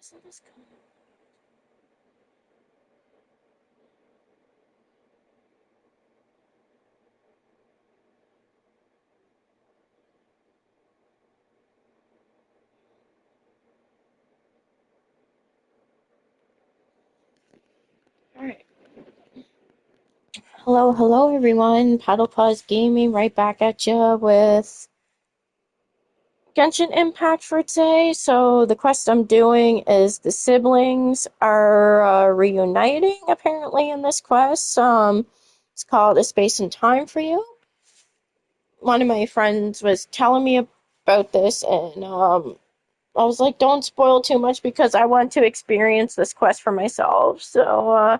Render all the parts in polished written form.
Isn't this coming? Alright. Hello everyone. Paddle Paws Gaming right back at you with Genshin Impact for today. So the quest I'm doing is the siblings are reuniting apparently in this quest. It's called A Space and Time for You. One of my friends was telling me about this, and I was like, don't spoil too much because I want to experience this quest for myself. So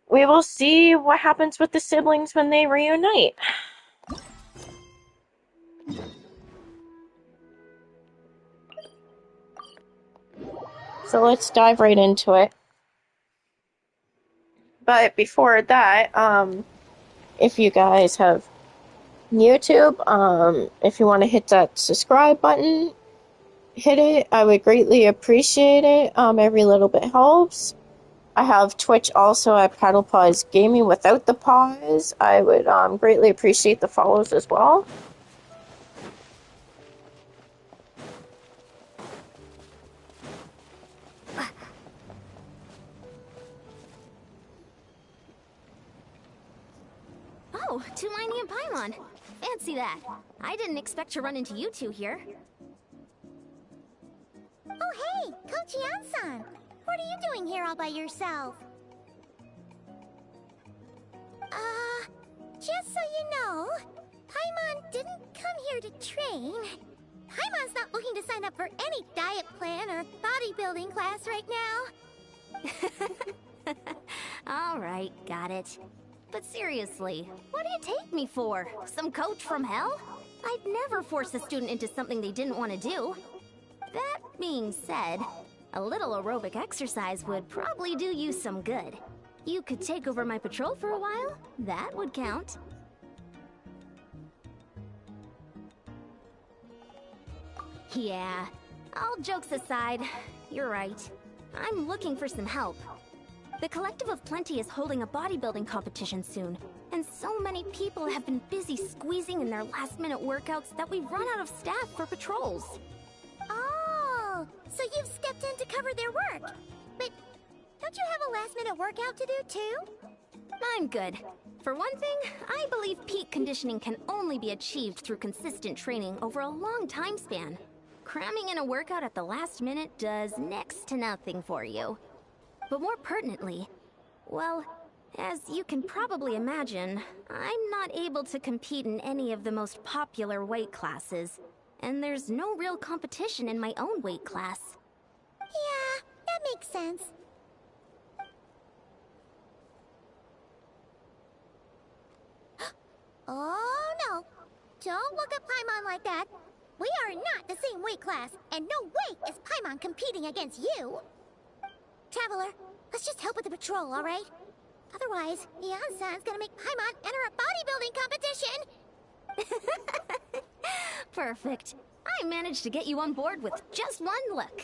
we will see what happens with the siblings when they reunite. So let's dive right into it. But before that, if you guys have YouTube, if you want to hit that subscribe button, hit it. I would greatly appreciate it. Every little bit helps. I have Twitch also at Paddle Paws Gaming without the pause. I would greatly appreciate the follows as well. Oh, Tulani and Paimon. Fancy that. I didn't expect to run into you two here. Oh hey, Kochi-san! What are you doing here all by yourself? Just so you know, Paimon didn't come here to train. Paimon's not looking to sign up for any diet plan or bodybuilding class right now. Alright, got it. But seriously, what do you take me for? Some coach from hell? I'd never force a student into something they didn't want to do. That being said, a little aerobic exercise would probably do you some good. You could take over my patrol for a while. That would count. Yeah, all jokes aside, you're right. I'm looking for some help. The Collective of Plenty is holding a bodybuilding competition soon, and so many people have been busy squeezing in their last-minute workouts that we've run out of staff for patrols. Oh, so you've stepped in to cover their work. But don't you have a last-minute workout to do too? I'm good. For one thing, I believe peak conditioning can only be achieved through consistent training over a long time span. Cramming in a workout at the last minute does next to nothing for you. But more pertinently, well, as you can probably imagine, I'm not able to compete in any of the most popular weight classes, and there's no real competition in my own weight class. Yeah, that makes sense. Oh no! Don't look at Paimon like that! We are not the same weight class, and no way is Paimon competing against you! To Traveler. Let's just help with the patrol, alright? Otherwise, Ian-san's gonna make Paimon enter a bodybuilding competition! Perfect. I managed to get you on board with just one look.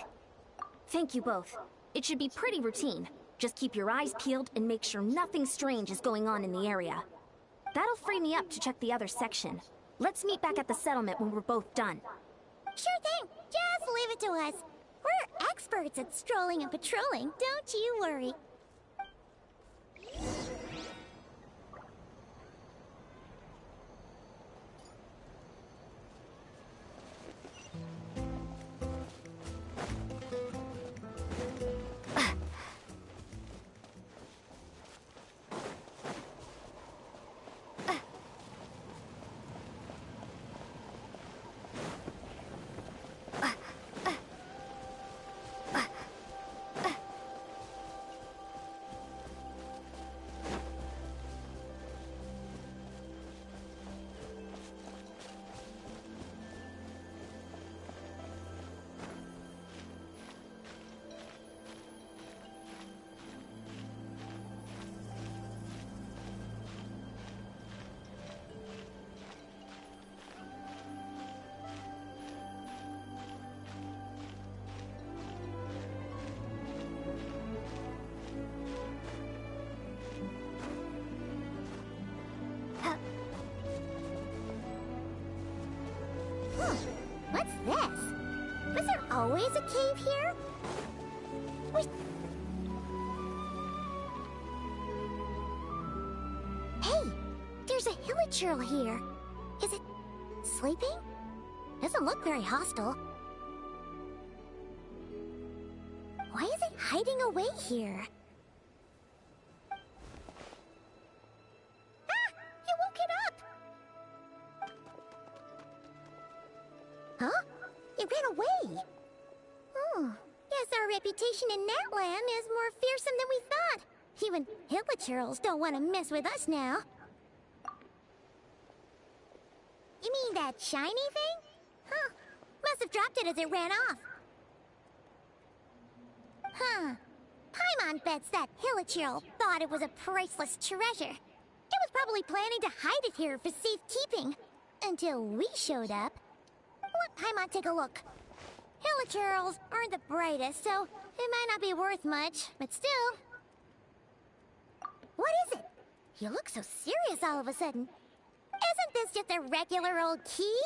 Thank you both. It should be pretty routine. Just keep your eyes peeled and make sure nothing strange is going on in the area. That'll free me up to check the other section. Let's meet back at the settlement when we're both done. Sure thing. Just leave it to us. We're experts at strolling and patrolling, don't you worry. What's this? Was there always a cave here? Wait. Hey, there's a hilichurl here. Is it sleeping? Doesn't look very hostile. Why is it hiding away here? Ah! You woke it up! Huh? It ran away! Oh, guess our reputation in Natlan is more fearsome than we thought. Even hilichurls don't want to mess with us now. You mean that shiny thing? Huh. Must have dropped it as it ran off. Huh. Paimon bets that hilichurl thought it was a priceless treasure. It was probably planning to hide it here for safekeeping. Until we showed up. Let Paimon take a look. Hilichurls aren't the brightest, so it might not be worth much, but still. What is it? You look so serious all of a sudden. Isn't this just a regular old key?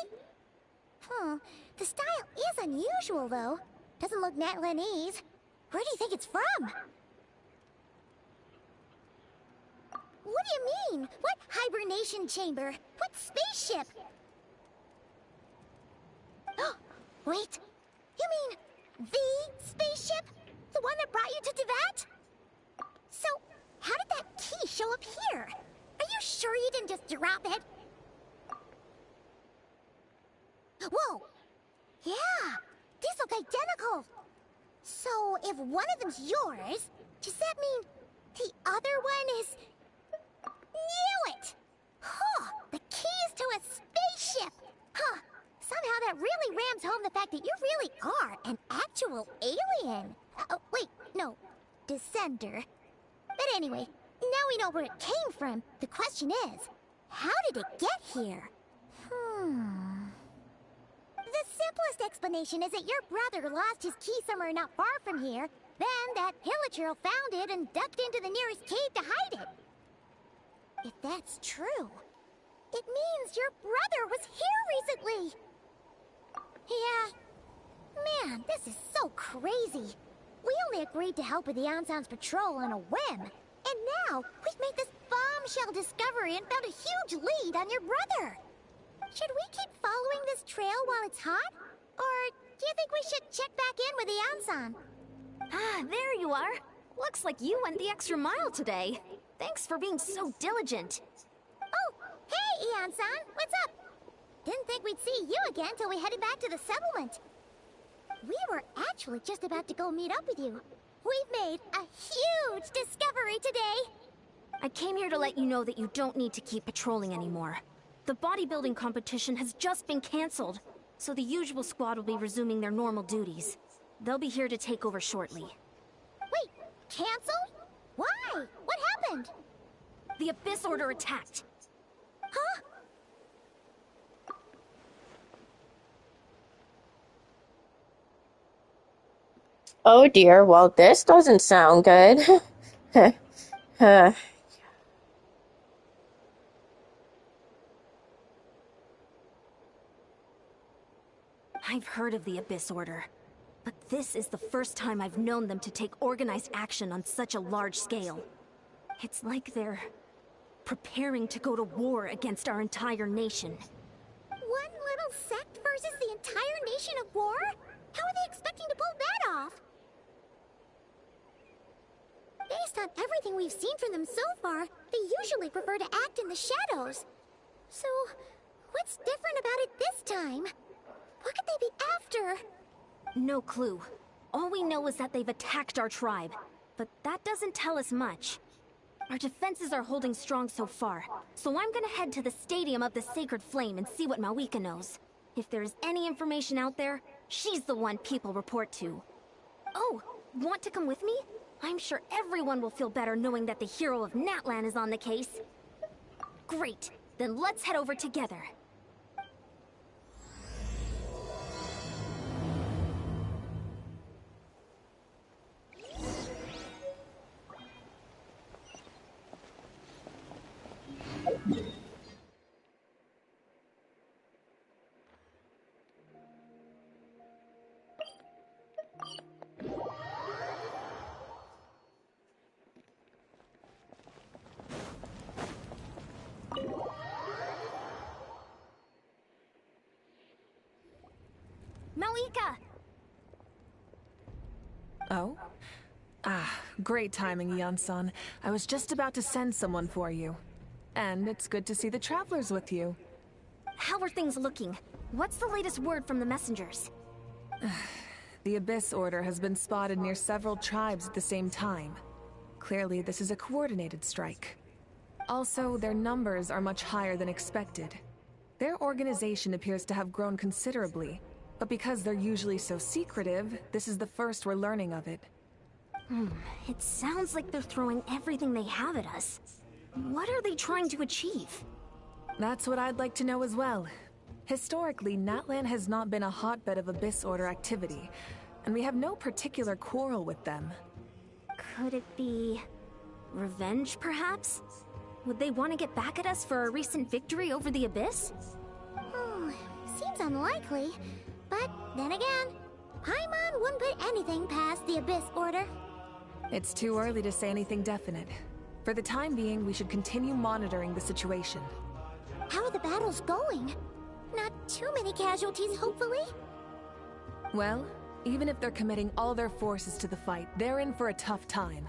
The style is unusual, though. Doesn't look Natlanese. Where do you think it's from? What do you mean? What hibernation chamber? What spaceship? Wait, you mean the spaceship? The one that brought you to Teyvat? So, how did that key show up here? Are you sure you didn't just drop it? Whoa! Yeah, these look identical. So, if one of them's yours, does that mean the other one is... Knew it! Huh, the keys to a spaceship! Huh, somehow that really rams home the fact that you really are an actual alien. Oh, wait, no, descender. But anyway, now we know where it came from. The question is, how did it get here? The simplest explanation is that your brother lost his key somewhere not far from here. Then that hilichurl found it and ducked into the nearest cave to hide it. If that's true, it means your brother was here recently. Yeah. Man, this is so crazy. We only agreed to help with the Ansan's patrol on a whim. And now, we've made this bombshell discovery and found a huge lead on your brother. Should we keep following this trail while it's hot? Or do you think we should check back in with the Ansan? Ah, there you are. Looks like you went the extra mile today. Thanks for being so diligent. Oh, hey, Ian-san, what's up? Didn't think we'd see you again till we headed back to the settlement. We were actually just about to go meet up with you. We've made a huge discovery today. I came here to let you know that you don't need to keep patrolling anymore. The bodybuilding competition has just been cancelled, so the usual squad will be resuming their normal duties. They'll be here to take over shortly. Wait, canceled? Why? What happened? The Abyss Order attacked. Huh? Oh dear, well, this doesn't sound good. I've heard of the Abyss Order, but this is the first time I've known them to take organized action on such a large scale. It's like they're preparing to go to war against our entire nation. One little sect versus the entire nation of war? How are they expecting to pull that off? Based on everything we've seen from them so far, they usually prefer to act in the shadows. So, what's different about it this time? What could they be after? No clue. All we know is that they've attacked our tribe, but that doesn't tell us much. Our defenses are holding strong so far, so I'm gonna head to the Stadium of the Sacred Flame and see what Mawika knows. If there's any information out there, she's the one people report to. Oh, want to come with me? I'm sure everyone will feel better knowing that the hero of Natlan is on the case. Great, then let's head over together. Mawika! Oh? Great timing, Ian-san. I was just about to send someone for you. And it's good to see the travelers with you. How are things looking? What's the latest word from the messengers? The Abyss Order has been spotted near several tribes at the same time. Clearly, this is a coordinated strike. Also, their numbers are much higher than expected. Their organization appears to have grown considerably, but because they're usually so secretive, this is the first we're learning of it. It sounds like they're throwing everything they have at us. What are they trying to achieve? That's what I'd like to know as well. Historically, Natlan has not been a hotbed of Abyss Order activity, and we have no particular quarrel with them. Could it be revenge, perhaps? Would they want to get back at us for our recent victory over the Abyss? Seems unlikely. But then again, Paimon wouldn't put anything past the Abyss Order. It's too early to say anything definite. For the time being, we should continue monitoring the situation. How are the battles going? Not too many casualties, hopefully? Well, even if they're committing all their forces to the fight, they're in for a tough time.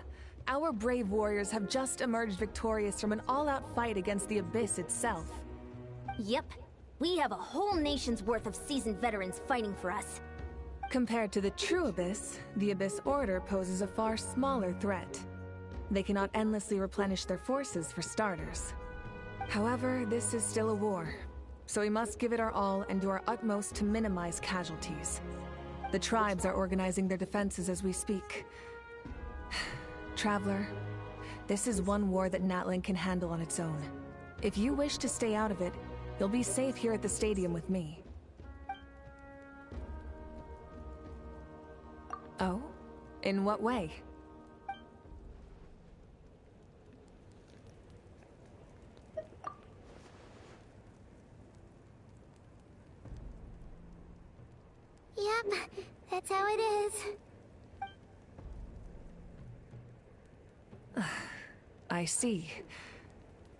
Our brave warriors have just emerged victorious from an all-out fight against the Abyss itself. Yep. We have a whole nation's worth of seasoned veterans fighting for us. Compared to the true Abyss, the Abyss Order poses a far smaller threat. They cannot endlessly replenish their forces, for starters. However, this is still a war, so we must give it our all and do our utmost to minimize casualties. The tribes are organizing their defenses as we speak. Traveler, this is one war that Natlan can handle on its own. If you wish to stay out of it, you'll be safe here at the stadium with me. Oh? In what way? Yep, that's how it is. I see.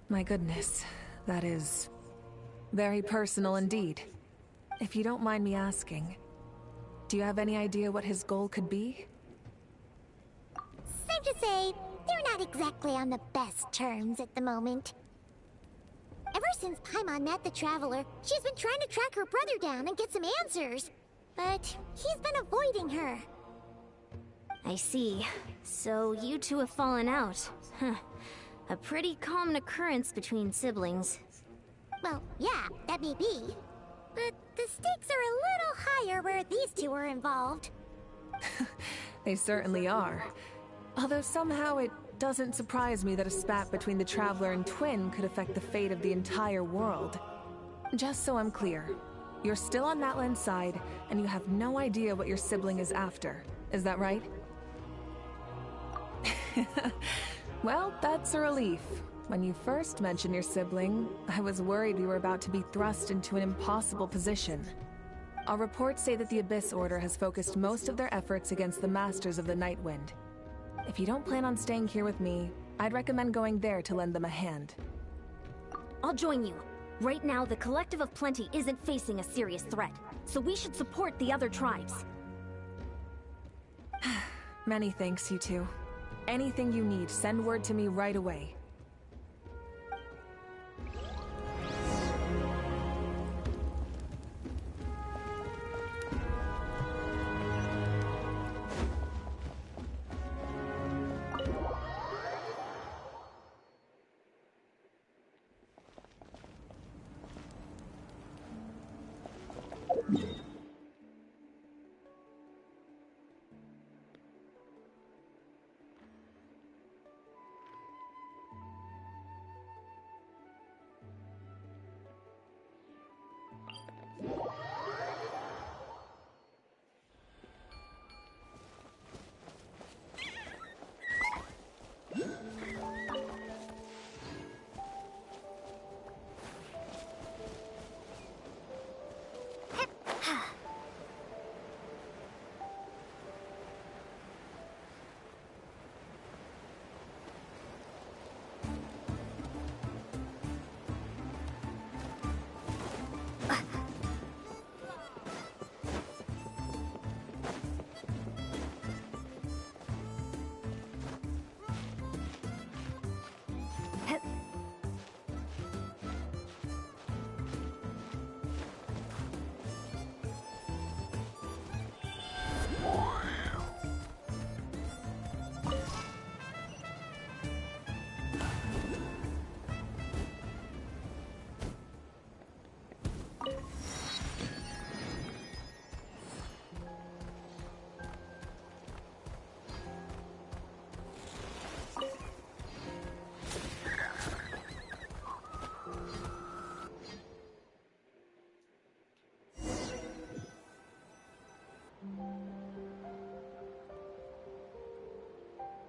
My goodness, that is very personal indeed. If you don't mind me asking, do you have any idea what his goal could be? Safe to say, they're not exactly on the best terms at the moment. Ever since Paimon met the Traveler, she's been trying to track her brother down and get some answers. But he's been avoiding her. I see. So you two have fallen out. Huh. A pretty common occurrence between siblings. Well, yeah, that may be. But the stakes are a little higher where these two are involved. They certainly are. Although somehow it doesn't surprise me that a spat between the Traveler and Twin could affect the fate of the entire world. Just so I'm clear, you're still on Matlin's side, and you have no idea what your sibling is after. Is that right? Well, that's a relief. When you first mentioned your sibling, I was worried we were about to be thrust into an impossible position. Our reports say that the Abyss Order has focused most of their efforts against the Masters of the Nightwind. If you don't plan on staying here with me, I'd recommend going there to lend them a hand. I'll join you. Right now, the Collective of Plenty isn't facing a serious threat, so we should support the other tribes. Many thanks, you two. Anything you need, send word to me right away.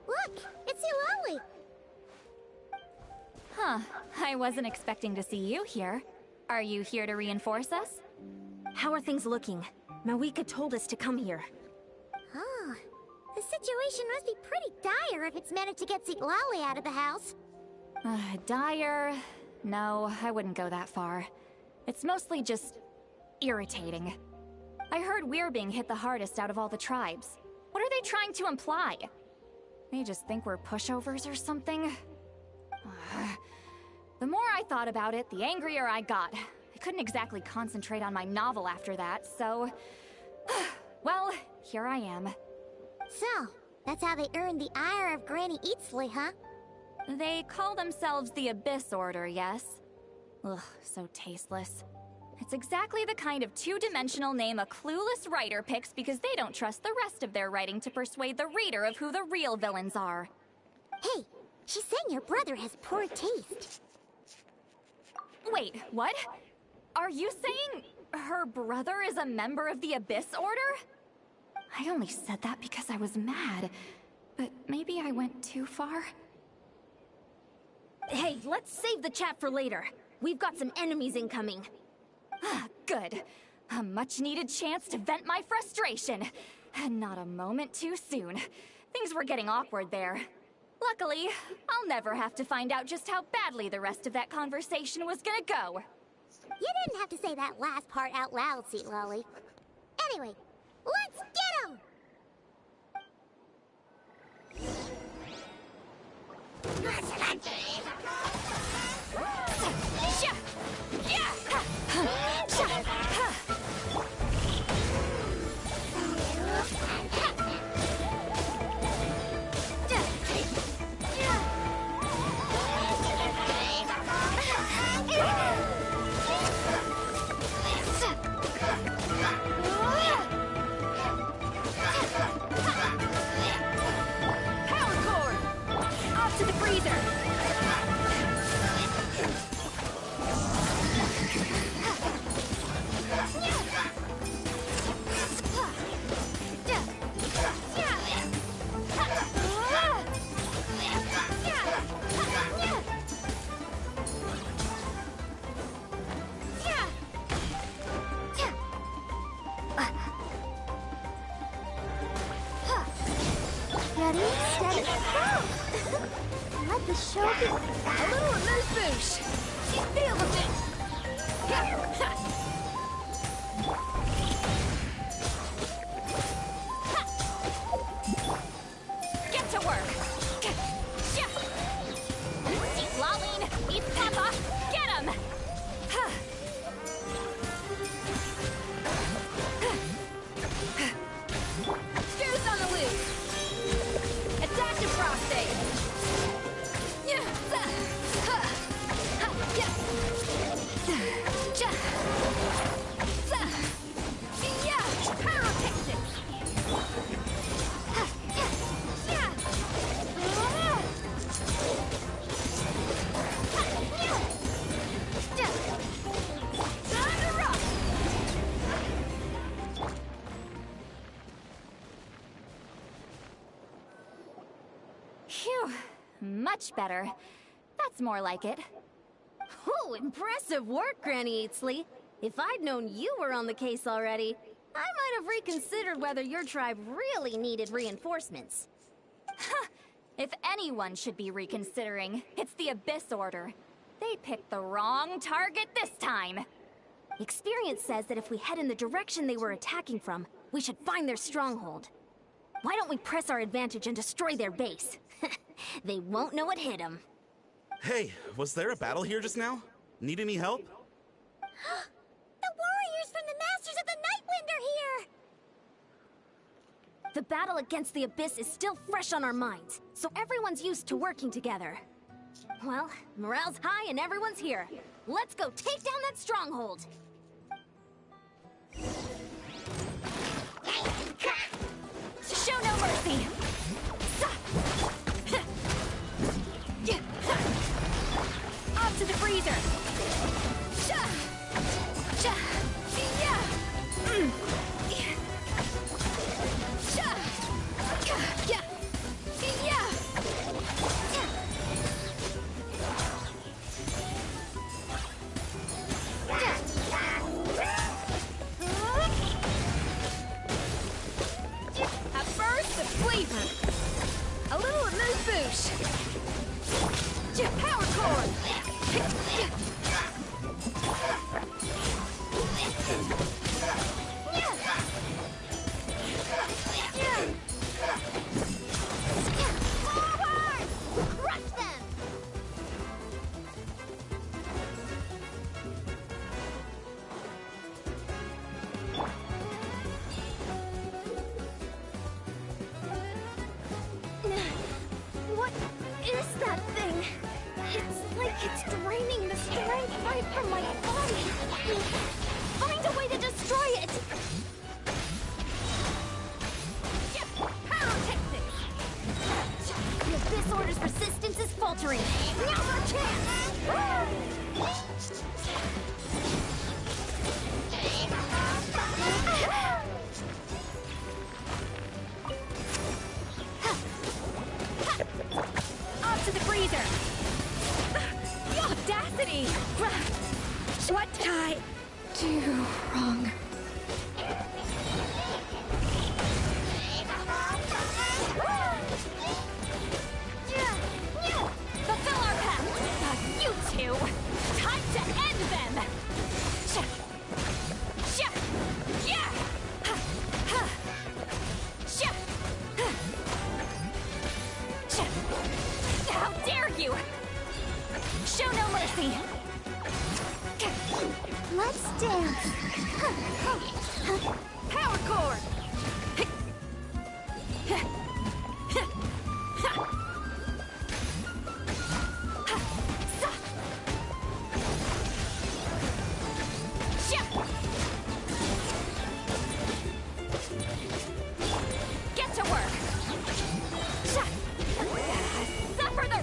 Look, it's Eulalie! Huh, I wasn't expecting to see you here. Are you here to reinforce us? How are things looking? Mawika told us to come here. Oh, the situation must be pretty dire if it's managed to get Eulalie out of the house. Dire? No, I wouldn't go that far. It's mostly just irritating. I heard we're being hit the hardest out of all the tribes. What are they trying to imply? They just think we're pushovers or something? The more I thought about it, the angrier I got. I couldn't exactly concentrate on my novel after that, so... well, here I am. So, that's how they earned the ire of Granny Eatsley, huh? They call themselves the Abyss Order, yes? Ugh, so tasteless. It's exactly the kind of two-dimensional name a clueless writer picks because they don't trust the rest of their writing to persuade the reader of who the real villains are. Hey, she's saying your brother has poor taste. Wait, what? Are you saying her brother is a member of the Abyss Order? I only said that because I was mad, but maybe I went too far. Hey, let's save the chat for later. We've got some enemies incoming. Good. A much-needed chance to vent my frustration. Not a moment too soon. Things were getting awkward there. Luckily, I'll never have to find out just how badly the rest of that conversation was gonna go. You didn't have to say that last part out loud, Eulalie. Anyway, let's get him! Power Off to the freezer! Ready, steady, go! Let the show begin. A little amuse-bouche! She feels it! Get to work! Keep lolling! Eat Papa! Get him! Screws on the loose! Attack the prostate! Phew. Much better. That's more like it. Oh, impressive work, Granny Eatsley. If I'd known you were on the case already, I might have reconsidered whether your tribe really needed reinforcements. If anyone should be reconsidering, it's the Abyss Order. They picked the wrong target this time. Experience says that if we head in the direction they were attacking from, we should find their stronghold. Why don't we press our advantage and destroy their base? They won't know what hit them. Hey, was there a battle here just now? Need any help? The warriors from the Masters of the Nightwind are here! The battle against the Abyss is still fresh on our minds, so everyone's used to working together. Well, morale's high and everyone's here. Let's go take down that stronghold! Show no mercy! Off to the freezer! A burst of flavor! A little amuse-bouche! Power core! Forward! Crush them! What is that thing? It's like it's draining the strength right from my body. Find a way to destroy it! Pyrotechnics! The Abyss Order's resistance is faltering. Now's our chance! Off to the freezer! The audacity! What did I do wrong? Fulfill our path! You two! Time to end them! How dare you! Show no mercy! Let's dance! Power cord! Get to work! Suffer the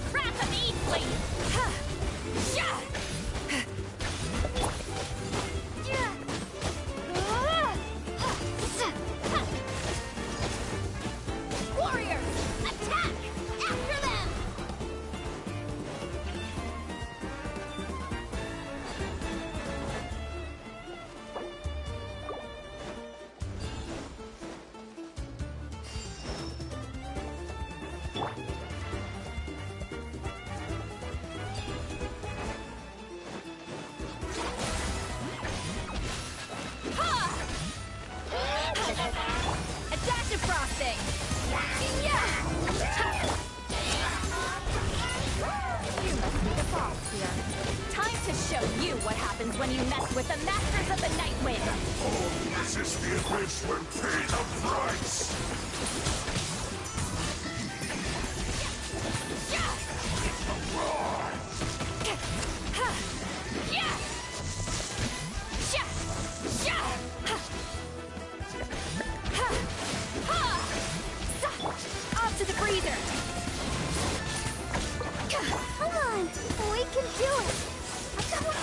when you mess with the Masters of the Night Wind! Resist the abyss will pay the price! Off to the freezer! Come on, we can do it. Come on.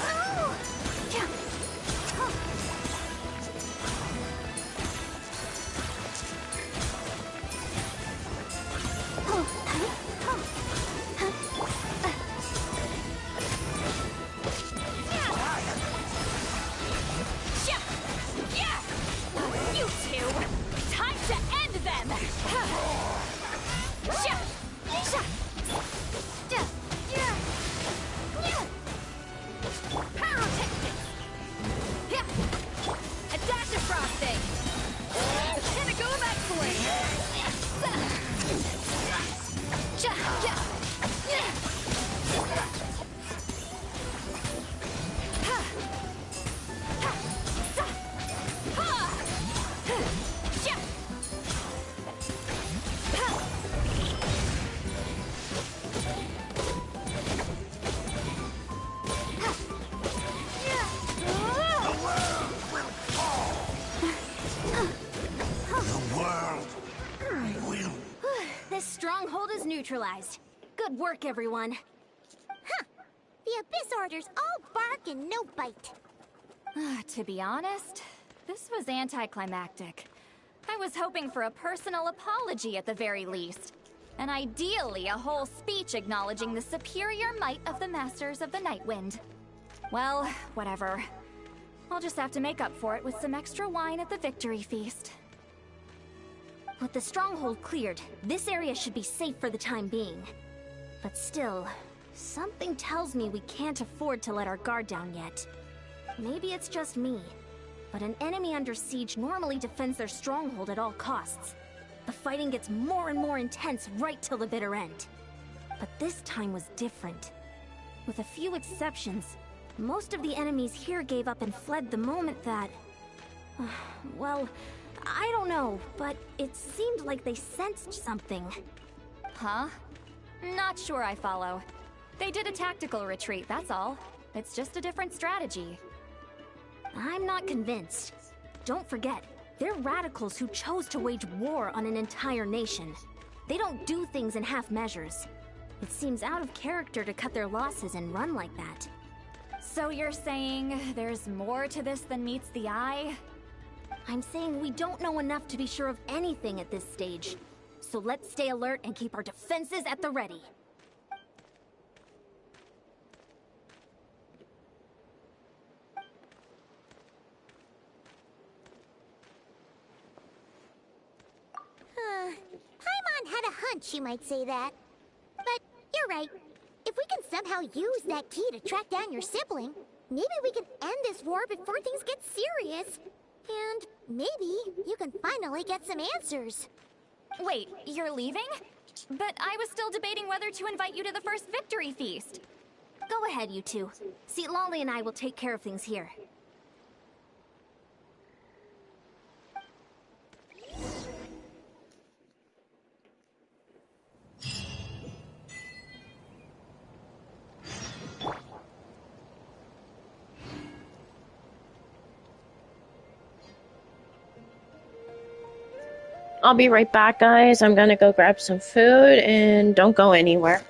You two! Time to end them! Pyrotechnics! A dash of frosting! The pinnacle of This stronghold is neutralized. Good work, everyone. The Abyss Orders all bark and no bite. To be honest, this was anticlimactic. I was hoping for a personal apology at the very least. And ideally, a whole speech acknowledging the superior might of the Masters of the Night Wind. Well, whatever. I'll just have to make up for it with some extra wine at the victory feast. With the stronghold cleared, this area should be safe for the time being. But still, something tells me we can't afford to let our guard down yet. Maybe it's just me, but an enemy under siege normally defends their stronghold at all costs. The fighting gets more and more intense right till the bitter end. But this time was different. With a few exceptions, most of the enemies here gave up and fled the moment that... well, I don't know, but it seemed like they sensed something. Huh? Not sure I follow. They did a tactical retreat, that's all. It's just a different strategy. I'm not convinced. Don't forget, they're radicals who chose to wage war on an entire nation. They don't do things in half measures. It seems out of character to cut their losses and run like that. So you're saying there's more to this than meets the eye? I'm saying we don't know enough to be sure of anything at this stage. So let's stay alert and keep our defenses at the ready. Paimon had a hunch you might say that. But you're right. If we can somehow use that key to track down your sibling, maybe we can end this war before things get serious. And maybe you can finally get some answers. Wait, you're leaving? But I was still debating whether to invite you to the first victory feast. Go ahead, you two. See, Lolly and I will take care of things here. I'll be right back, guys. I'm gonna go grab some food and don't go anywhere.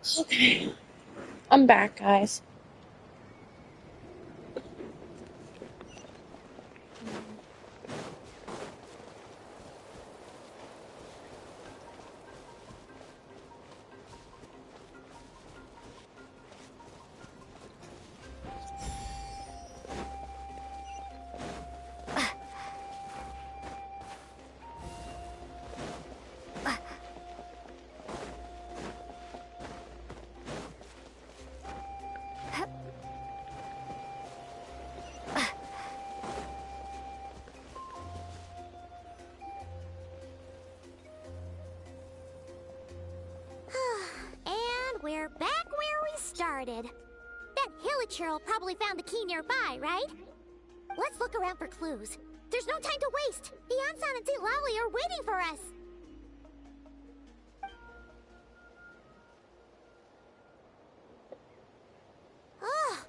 Okay, I'm back, guys. And we're back where we started. That Hilichurl probably found the key nearby, right? Let's look around for clues. There's no time to waste. The Ansan and Zitlali are waiting for us. Oh,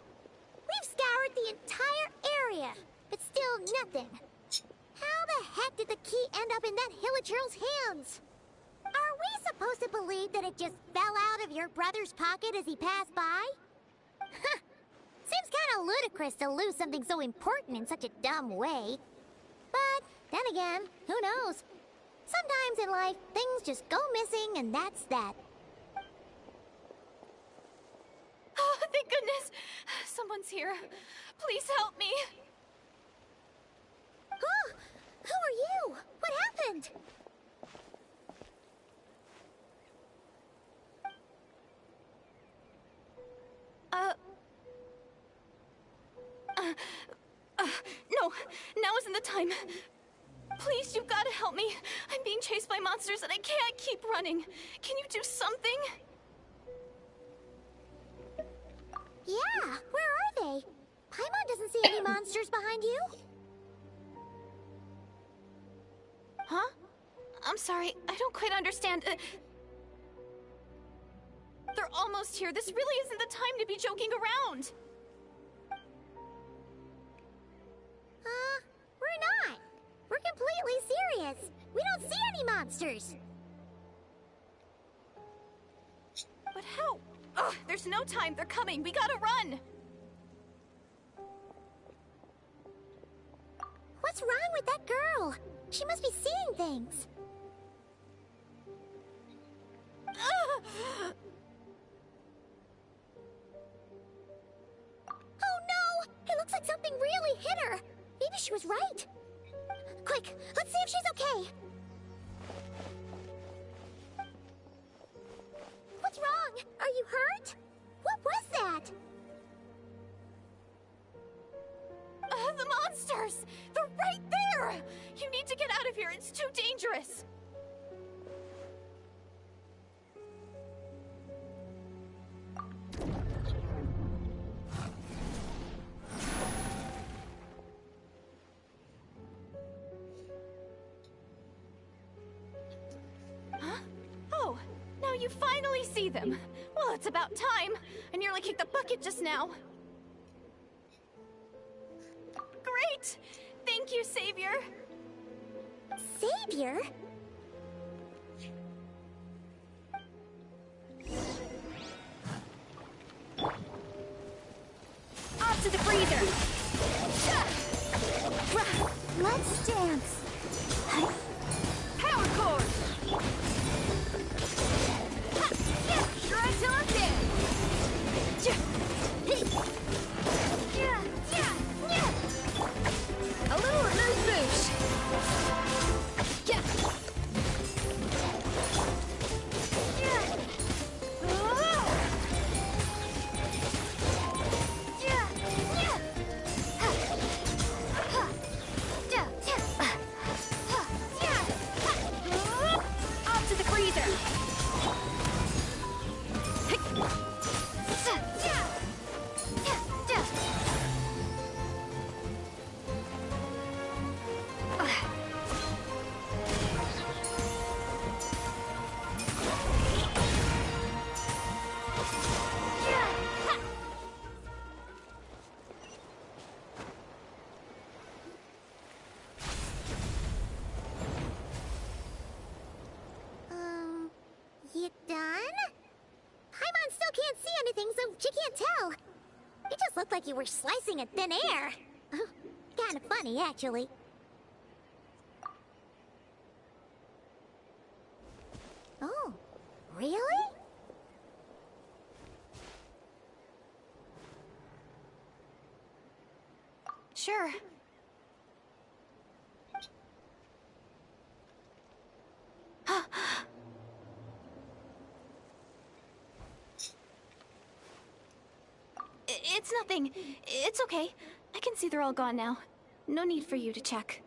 we've scoured the entire area, but still nothing. How the heck did the key end up in that Hilichurl's hands? Are we supposed to believe that it just fell out of your brother's pocket as he passed by? Huh. Seems kind of ludicrous to lose something so important in such a dumb way. But then again, who knows? Sometimes in life, things just go missing and that's that. Oh, thank goodness! Someone's here. Please help me. Oh, who are you? What happened? No, now isn't the time. Please, you've got to help me. I'm being chased by monsters and I can't keep running. Can you do something? Yeah, where are they? Paimon doesn't see any monsters behind you. Huh? I'm sorry, I don't quite understand. They're almost here. This really isn't the time to be joking around. We're not. We're completely serious. We don't see any monsters. But how? Ugh, there's no time. They're coming. We gotta run. What's wrong with that girl? She must be seeing things. Oh no! It looks like something really hit her. Maybe she was right. Quick, let's see if she's okay. What's wrong? Are you hurt? What was that? The monsters! They're right there! You need to get out of here. It's too dangerous. Huh? Oh, now you finally see them. Well, it's about time. I nearly kicked the bucket just now. Great! Thank you, Savior! Savior? Off to the freezer! Let's dance. Power cord! Sure till I'm dead! A little remove boosh! tell. You just looked like you were slicing in thin air. Kinda funny, actually. Oh, really? Sure. It's nothing. It's okay. I can see they're all gone now. No need for you to check.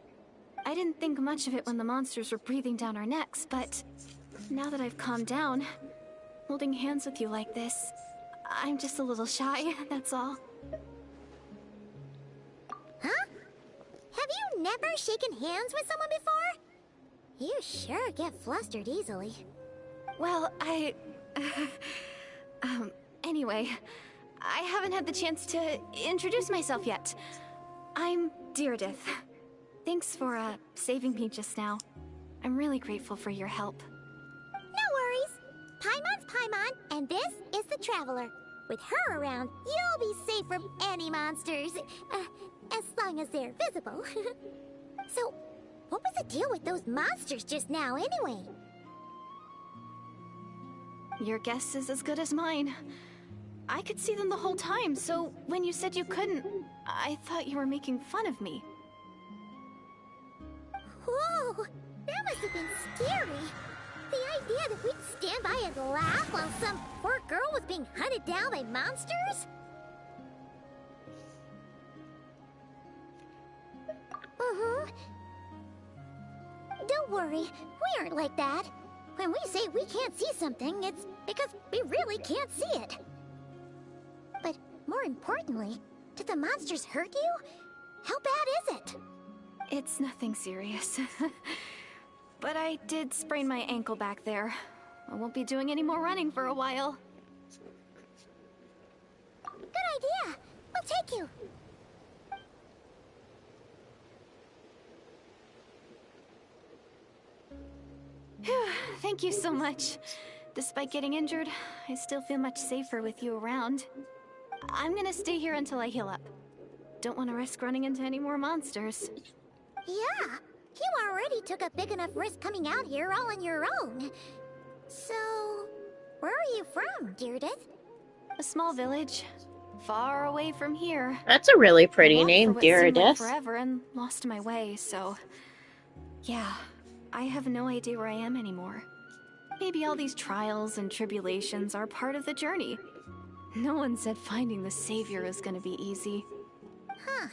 I didn't think much of it when the monsters were breathing down our necks, but now that I've calmed down, holding hands with you like this, I'm just a little shy, that's all. Huh? Have you never shaken hands with someone before? You sure get flustered easily. Well, anyway, I haven't had the chance to introduce myself yet. I'm Deirdith. Thanks for, saving me just now. I'm really grateful for your help. No worries. Paimon's Paimon, and this is the Traveler. With her around, you'll be safe from any monsters. As long as they're visible. So, what was the deal with those monsters just now, anyway? Your guess is as good as mine. I could see them the whole time, so when you said you couldn't, I thought you were making fun of me. Whoa! That must have been scary. The idea that we'd stand by and laugh while some poor girl was being hunted down by monsters? Don't worry, we aren't like that. When we say we can't see something, it's because we really can't see it. But more importantly, did the monsters hurt you? How bad is it? It's nothing serious. But I did sprain my ankle back there. I won't be doing any more running for a while. Good idea. We'll take you. Phew, thank you so much. Despite getting injured, I still feel much safer with you around. I'm gonna stay here until I heal up. Don't want to risk running into any more monsters. Yeah, you already took a big enough risk coming out here all on your own. So, where are you from, Deirdith? A small village, far away from here. That's a really pretty I walked name, for what seemed like Deirdith. forever and lost my way, so... Yeah, I have no idea where I am anymore. Maybe all these trials and tribulations are part of the journey. No one said finding the Savior is gonna be easy. Huh.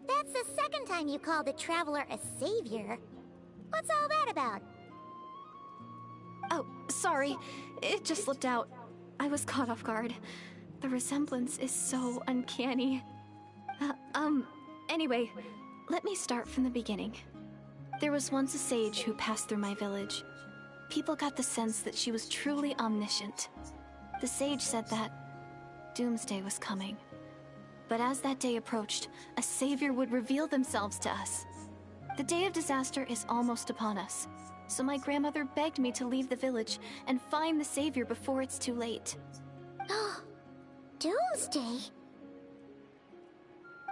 That's the second time you called the Traveler a savior. What's all that about? Oh, sorry. It just slipped out. I was caught off guard. The resemblance is so uncanny. Anyway, let me start from the beginning. There was once a sage who passed through my village. People got the sense that she was truly omniscient. The sage said that doomsday was coming. But as that day approached, a savior would reveal themselves to us. The day of disaster is almost upon us, so my grandmother begged me to leave the village and find the savior before it's too late. Doomsday?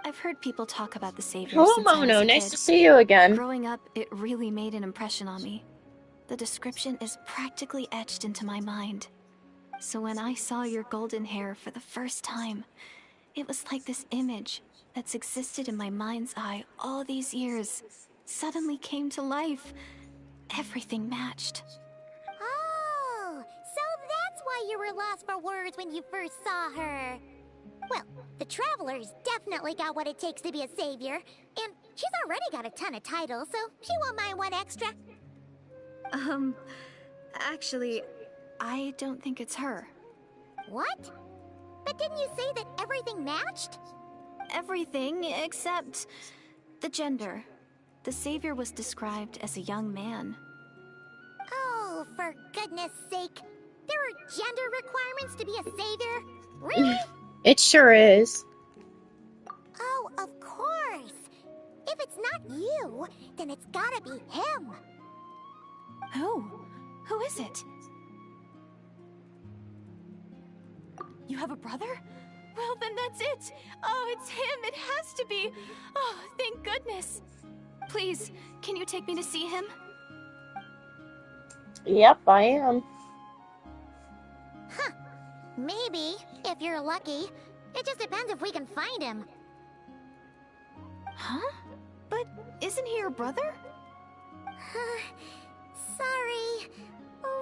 I've heard people talk about the savior Oh, since I was Mono, a nice kid. to see you again. Growing up, it really made an impression on me. The description is practically etched into my mind. So when I saw your golden hair for the first time, it was like this image that's existed in my mind's eye all these years suddenly came to life. Everything matched. Oh, so that's why you were lost for words when you first saw her. Well, the Traveler's definitely got what it takes to be a savior, and she's already got a ton of titles, so she won't mind one extra. Actually, I don't think it's her. What? But didn't you say that everything matched? Everything except the gender. The savior was described as a young man. Oh, for goodness sake. There are gender requirements to be a savior? Really? It sure is. Oh, of course. If it's not you, then it's gotta be him. Who? Who is it? You have a brother? Well, then that's it. Oh, it's him. It has to be. Oh, thank goodness. Please, can you take me to see him? Yep, I am. Huh. Maybe, if you're lucky. It just depends if we can find him. Huh? But isn't he your brother? Sorry.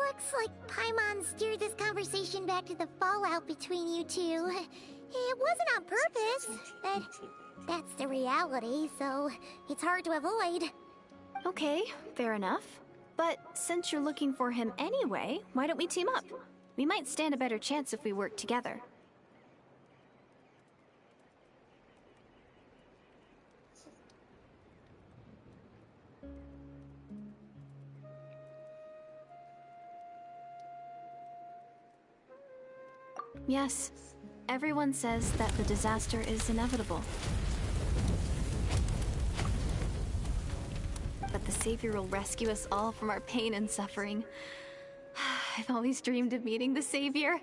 Looks like Paimon steered this conversation back to the fallout between you two. It wasn't on purpose, but that's the reality, so it's hard to avoid. Okay, fair enough. But since you're looking for him anyway, why don't we team up? We might stand a better chance if we work together. Yes, everyone says that the disaster is inevitable. But the Savior will rescue us all from our pain and suffering. I've always dreamed of meeting the Savior.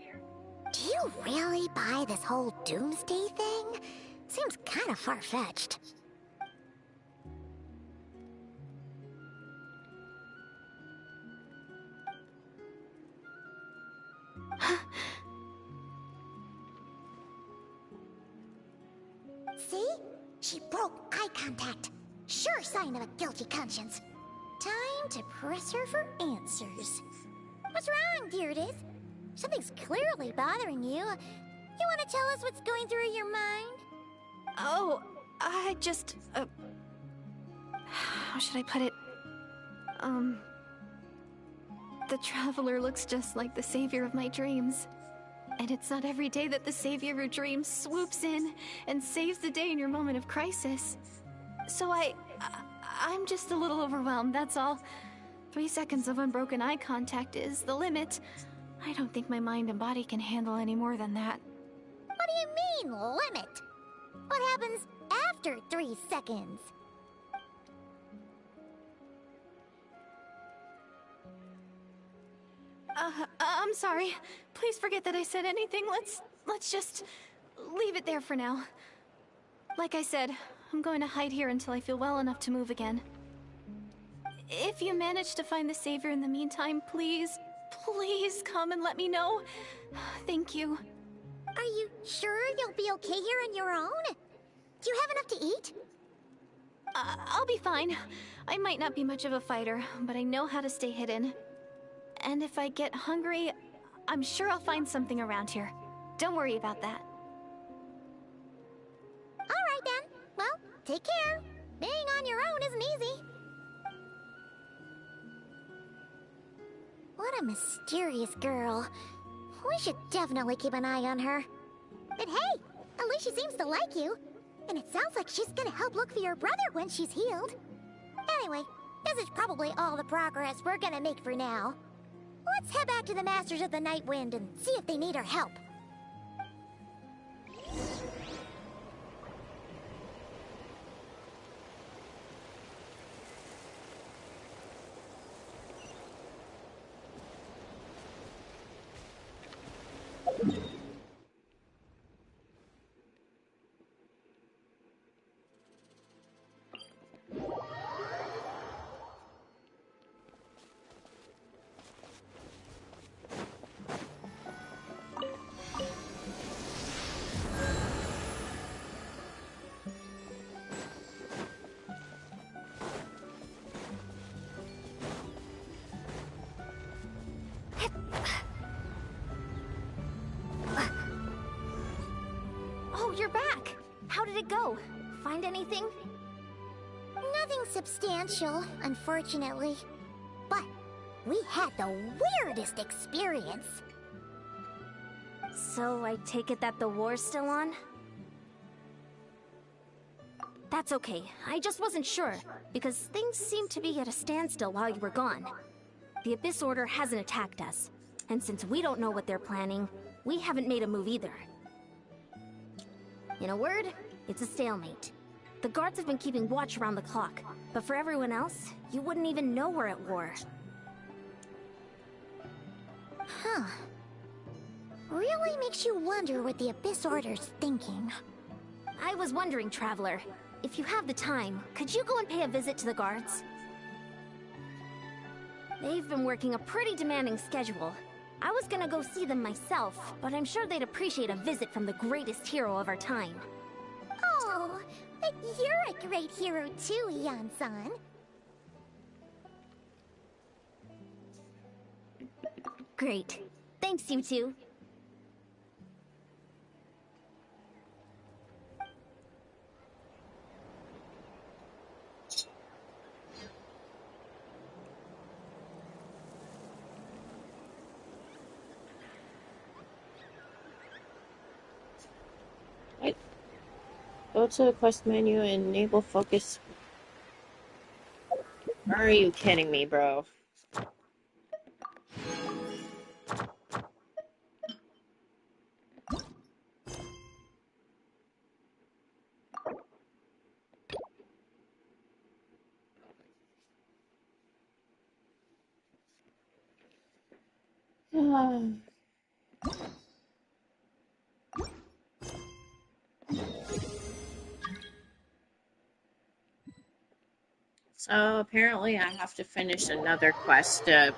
Do you really buy this whole doomsday thing? Seems kind of far-fetched. See? She broke eye contact. Sure sign of a guilty conscience. Time to press her for answers. What's wrong, Deirdre? Something's clearly bothering you. You want to tell us what's going through your mind? Oh, I just, how should I put it? The Traveler looks just like the Savior of my dreams. And it's not every day that the Savior of your dreams swoops in and saves the day in your moment of crisis. So I'm just a little overwhelmed, that's all. 3 seconds of unbroken eye contact is the limit. I don't think my mind and body can handle any more than that. What do you mean, limit? What happens after 3 seconds? I'm sorry. Please forget that I said anything. Let's just leave it there for now. Like I said, I'm going to hide here until I feel well enough to move again. If you manage to find the Savior in the meantime, please come and let me know. Thank you. Are you sure you'll be okay here on your own? Do you have enough to eat? I'll be fine. I might not be much of a fighter, but I know how to stay hidden. And if I get hungry, I'm sure I'll find something around here. Don't worry about that. Alright then. Well, take care. Being on your own isn't easy. What a mysterious girl. We should definitely keep an eye on her. But hey, at least she seems to like you. And it sounds like she's gonna help look for your brother when she's healed. Anyway, this is probably all the progress we're gonna make for now. Let's head back to the Masters of the Night Wind and see if they need our help. Oh, you're back! How did it go? Find anything? Nothing substantial, unfortunately. But we had the weirdest experience. So I take it that the war's still on? That's okay. I just wasn't sure, because things seemed to be at a standstill while you were gone. The Abyss Order hasn't attacked us, and since we don't know what they're planning, we haven't made a move either. In a word, it's a stalemate. The guards have been keeping watch around the clock, but for everyone else, you wouldn't even know we're at war. Huh. Really makes you wonder what the Abyss Order's thinking. I was wondering, Traveler, if you have the time, could you go and pay a visit to the guards? They've been working a pretty demanding schedule. I was gonna go see them myself, but I'm sure they'd appreciate a visit from the greatest hero of our time. Oh, but you're a great hero too, Ian-san. Great. Thanks, you two. Right. Go to the quest menu and enable focus. Are you kidding me, bro? So apparently I have to finish another quest to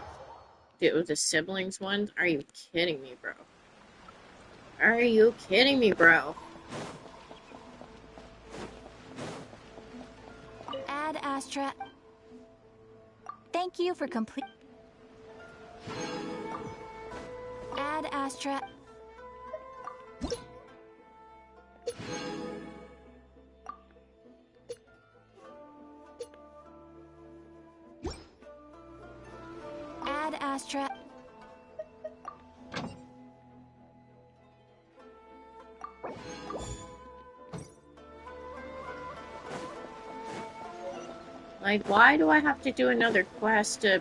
do the siblings one. Are you kidding me, bro? Are you kidding me, bro? Ad Astra. Thank you for complete. Ad Astra. Ad Astra. Like, why do I have to do another quest to...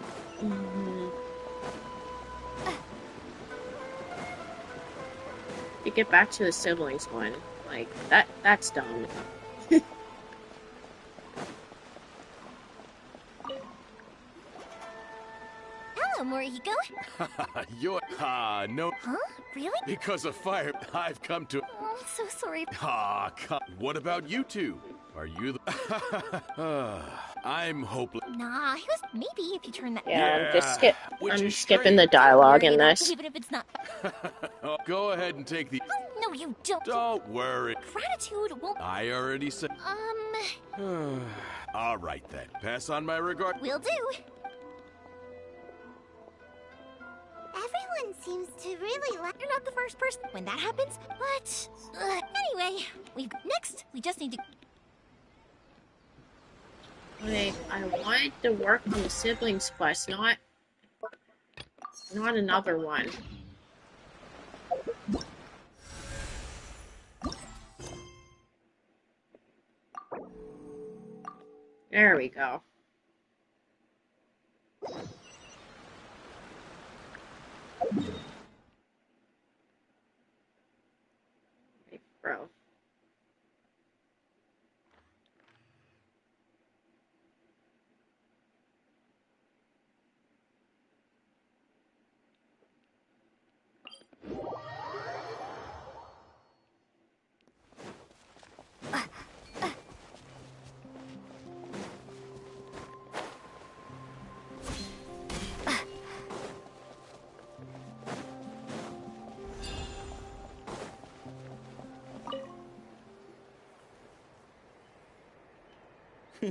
to get back to the siblings one? Like, that's dumb. Hello, Morihiko. You're... no. Huh? Really? Because of fire, I've come to... Oh, I'm so sorry. What about you two? Are you the... I'm hopeless. Nah, it was maybe if you turn that... Yeah, which I'm is skipping the strange. dialogue Worry in about this. even if it's not... Oh, go ahead and take the... Oh, no, you don't. Don't worry. Gratitude won't... I already said... All right then. Pass on my regard. Will do. Everyone seems to really like... You're not the first person when that happens, but... anyway, next, we just need to... Like, I wanted to work on the siblings quest, not another one. There we go. Hey, bro.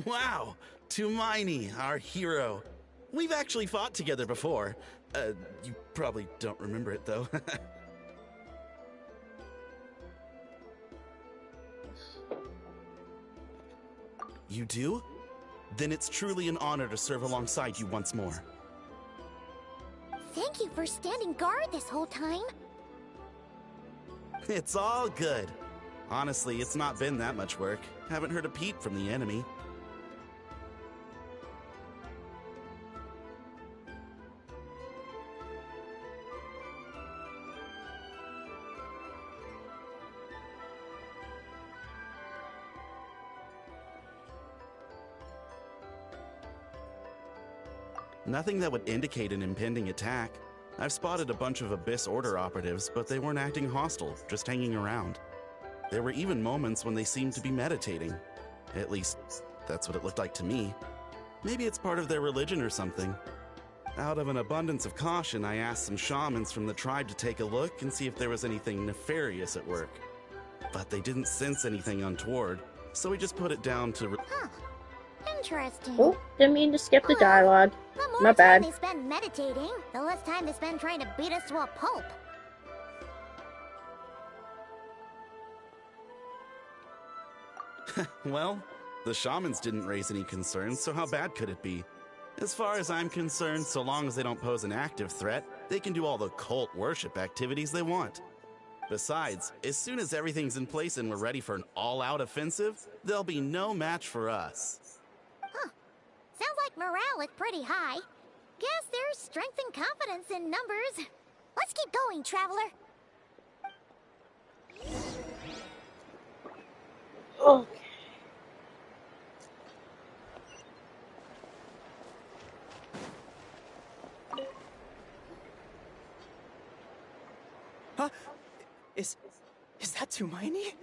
Wow, Tumaini, our hero. We've actually fought together before. You probably don't remember it, though. You do? Then it's truly an honor to serve alongside you once more. Thank you for standing guard this whole time. It's all good. Honestly, it's not been that much work. Haven't heard a peep from the enemy. Nothing that would indicate an impending attack. I've spotted a bunch of Abyss Order operatives, but they weren't acting hostile, just hanging around. There were even moments when they seemed to be meditating. At least, that's what it looked like to me. Maybe it's part of their religion or something. Out of an abundance of caution, I asked some shamans from the tribe to take a look and see if there was anything nefarious at work. But they didn't sense anything untoward, so we just put it down to... Huh. Interesting. Oh, didn't mean to skip the Well, dialogue. The more My time bad. they spend meditating, the less time they spend trying to beat us to a pulp. Well, the shamans didn't raise any concerns, so how bad could it be? As far as I'm concerned, so long as they don't pose an active threat, they can do all the cult worship activities they want. Besides, as soon as everything's in place and we're ready for an all-out offensive, there'll be no match for us. Huh. Sounds like morale is pretty high. Guess there's strength and confidence in numbers. Let's keep going, traveler. Okay. Huh? Is that Tumaini?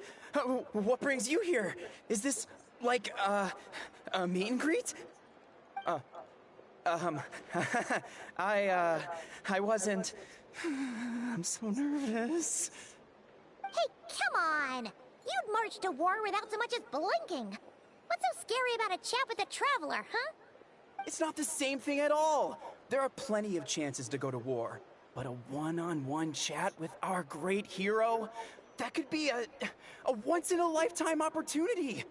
What brings you here? Is this, like, a meet and greet? I wasn't... I'm so nervous. Hey, come on! You'd march to war without so much as blinking. What's so scary about a chat with a traveler, huh? It's not the same thing at all. There are plenty of chances to go to war. But a one-on-one chat with our great hero? That could be a once-in-a-lifetime opportunity.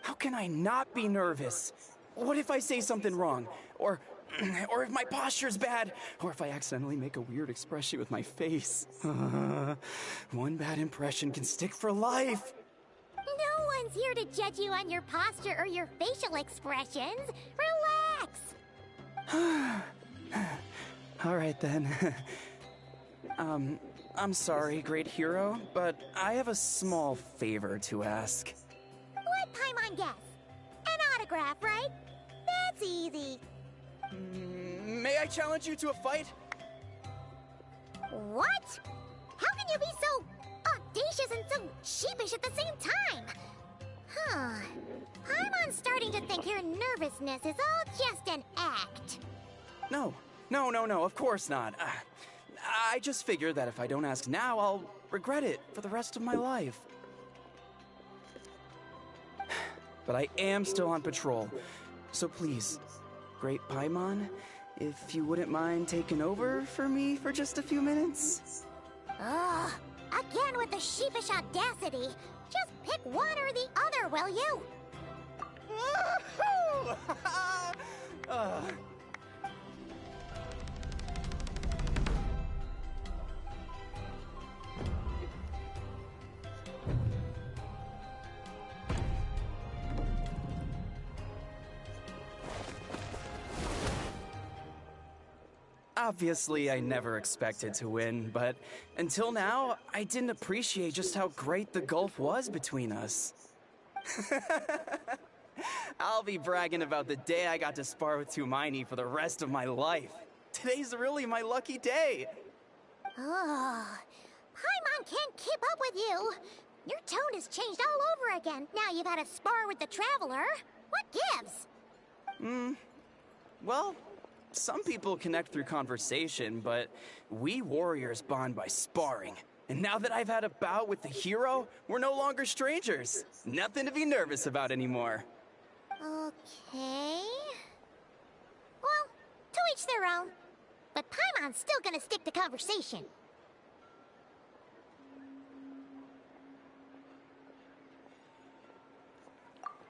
How can I not be nervous? What if I say something wrong? Or if my posture's bad? Or if I accidentally make a weird expression with my face? One bad impression can stick for life. No one's here to judge you on your posture or your facial expressions. Relax! All right, then. I'm sorry, great hero, but I have a small favor to ask. Let Paimon guess. An autograph, right? That's easy. May I challenge you to a fight? What? How can you be so audacious and so sheepish at the same time? Huh. Paimon's starting to think your nervousness is all just an act. No, of course not. I just figured that if I don't ask now, I'll regret it for the rest of my life. But I am still on patrol, so please, Great Paimon, if you wouldn't mind taking over for me for just a few minutes? Ugh. Again with the sheepish audacity. Just pick one or the other, will you? Obviously, I never expected to win, but until now, I didn't appreciate just how great the gulf was between us. I'll be bragging about the day I got to spar with Tumaini for the rest of my life. Today's really my lucky day. Oh, Paimon can't keep up with you. Your tone has changed all over again. Now you've had a spar with the Traveler. What gives? Well, some people connect through conversation, but we warriors bond by sparring. And now that I've had a bout with the hero, we're no longer strangers. Nothing to be nervous about anymore. Okay. Well, to each their own. But Paimon's still gonna stick to conversation.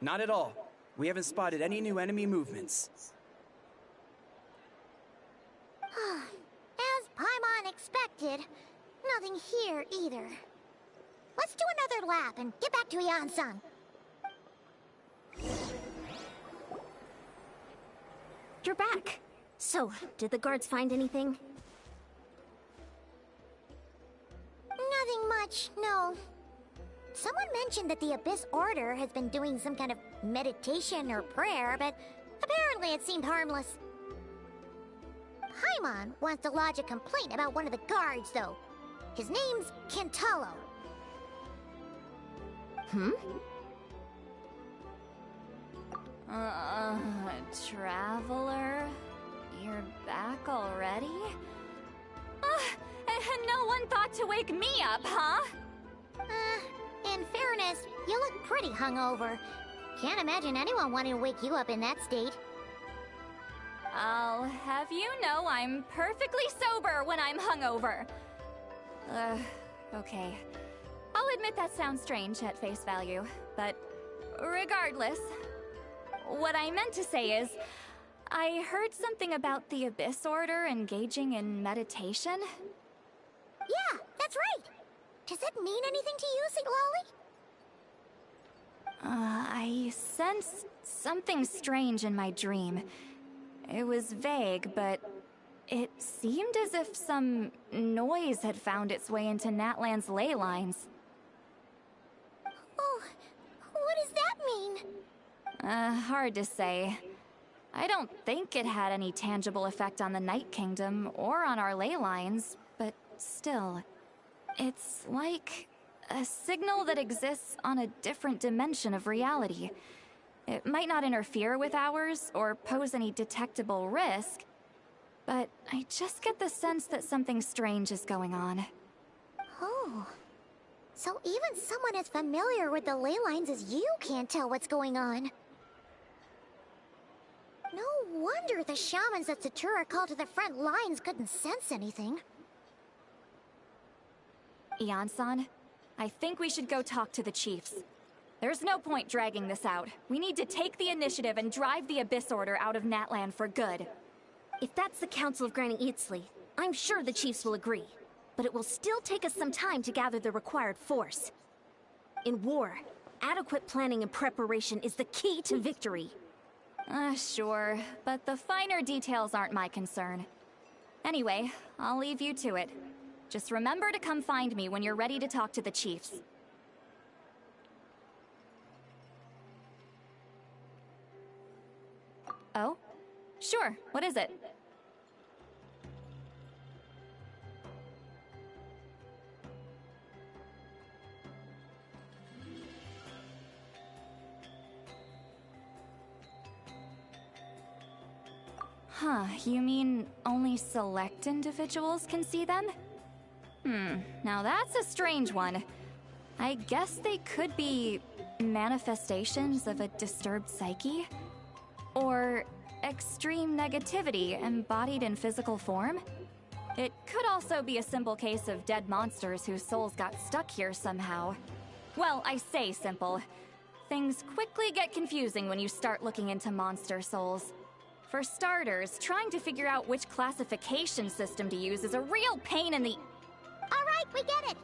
Not at all. We haven't spotted any new enemy movements. As Paimon expected, nothing here either. Let's do another lap and get back to Yansung. You're back. So, did the guards find anything? Nothing much, no. Someone mentioned that the Abyss Order has been doing some kind of meditation or prayer, but apparently it seemed harmless. Paimon wants to lodge a complaint about one of the guards, though. His name's Kentalo. Hmm? Traveler? You're back already? And no one thought to wake me up, huh? In fairness, you look pretty hungover. Can't imagine anyone wanting to wake you up in that state. I'll have you know I'm perfectly sober when I'm hungover. Okay. I'll admit that sounds strange at face value, but regardless, what I meant to say is, I heard something about the Abyss Order engaging in meditation. Yeah, that's right. Does it mean anything to you, St. Lolly? I sensed something strange in my dream. It was vague, but it seemed as if some noise had found its way into Natlan's ley lines. Oh, what does that mean? Hard to say. I don't think it had any tangible effect on the Night Kingdom or on our ley lines, but still. It's like a signal that exists on a different dimension of reality. It might not interfere with ours or pose any detectable risk, but I just get the sense that something strange is going on. Oh. So even someone as familiar with the ley lines as you can't tell what's going on. No wonder the shamans that Satura called to the front lines couldn't sense anything. Ian-san, I think we should go talk to the chiefs. There's no point dragging this out. We need to take the initiative and drive the Abyss Order out of Natlan for good. If that's the Council of Granny Eatsley, I'm sure the chiefs will agree. But it will still take us some time to gather the required force. In war, adequate planning and preparation is the key to victory. Sure, but the finer details aren't my concern. Anyway, I'll leave you to it. Just remember to come find me when you're ready to talk to the chiefs. Oh? Sure, what is it? Huh, you mean only select individuals can see them? Now that's a strange one. I guess they could be manifestations of a disturbed psyche? Or extreme negativity embodied in physical form? It could also be a simple case of dead monsters whose souls got stuck here somehow. Well, I say simple. Things quickly get confusing when you start looking into monster souls. For starters, trying to figure out which classification system to use is a real pain in the... Alright, we get it.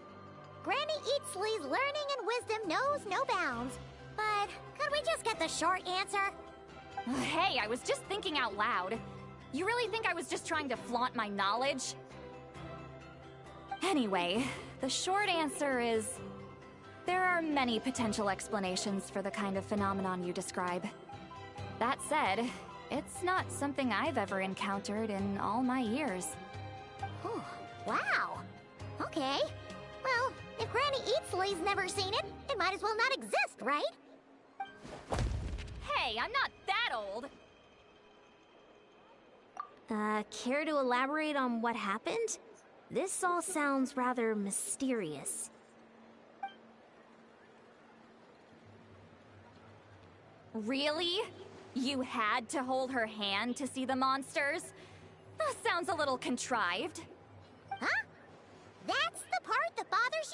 Granny Eatsley's learning and wisdom knows no bounds. But could we just get the short answer? Hey, I was just thinking out loud. You really think I was just trying to flaunt my knowledge? Anyway, the short answer is... there are many potential explanations for the kind of phenomenon you describe. That said, it's not something I've ever encountered in all my years. Oh, wow. Okay. Well, if Granny Eatsley's never seen it, it might as well not exist, right? Hey, I'm not that old! Care to elaborate on what happened? This all sounds rather mysterious. Really? You had to hold her hand to see the monsters? That sounds a little contrived. Huh? That's the part that bothers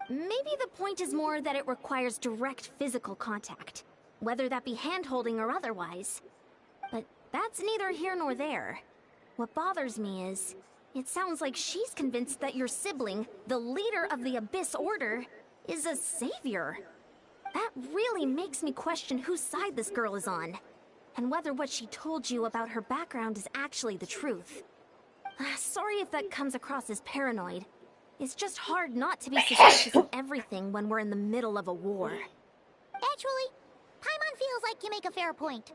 you? Maybe the point is more that it requires direct physical contact, whether that be hand-holding or otherwise. But that's neither here nor there. What bothers me is, it sounds like she's convinced that your sibling, the leader of the Abyss Order, is a savior. That really makes me question whose side this girl is on, and whether what she told you about her background is actually the truth. Sorry if that comes across as paranoid. It's just hard not to be suspicious of everything when we're in the middle of a war. Actually, Paimon feels like you make a fair point.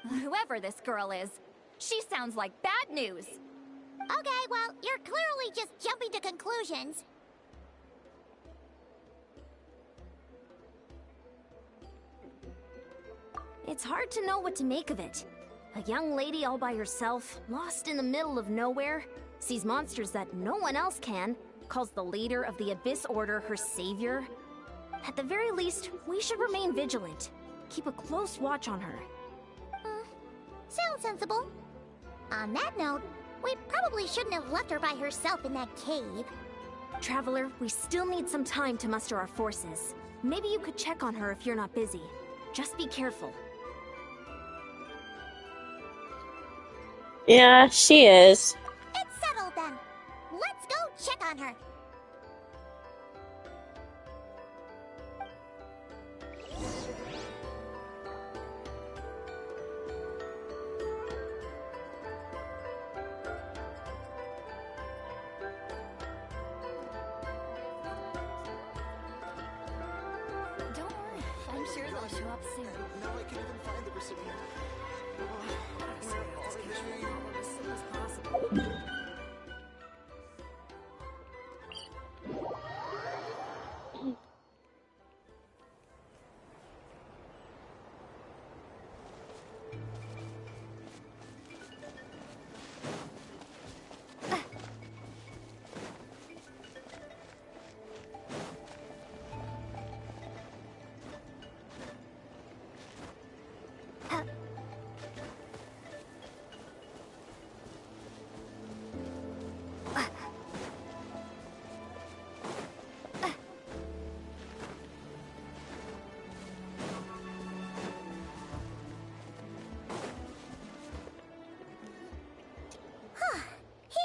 Whoever this girl is, she sounds like bad news. Okay, well, you're clearly just jumping to conclusions. It's hard to know what to make of it. A young lady all by herself, lost in the middle of nowhere, sees monsters that no one else can, calls the leader of the Abyss Order her savior. At the very least, we should remain vigilant. Keep a close watch on her. Sounds sensible. On that note, we probably shouldn't have left her by herself in that cave. Traveler, we still need some time to muster our forces. Maybe you could check on her if you're not busy. Just be careful. Yeah, she is. It's settled then. Let's go check on her. Don't worry, I'm sure they'll show up soon. Now I can even find the recipient.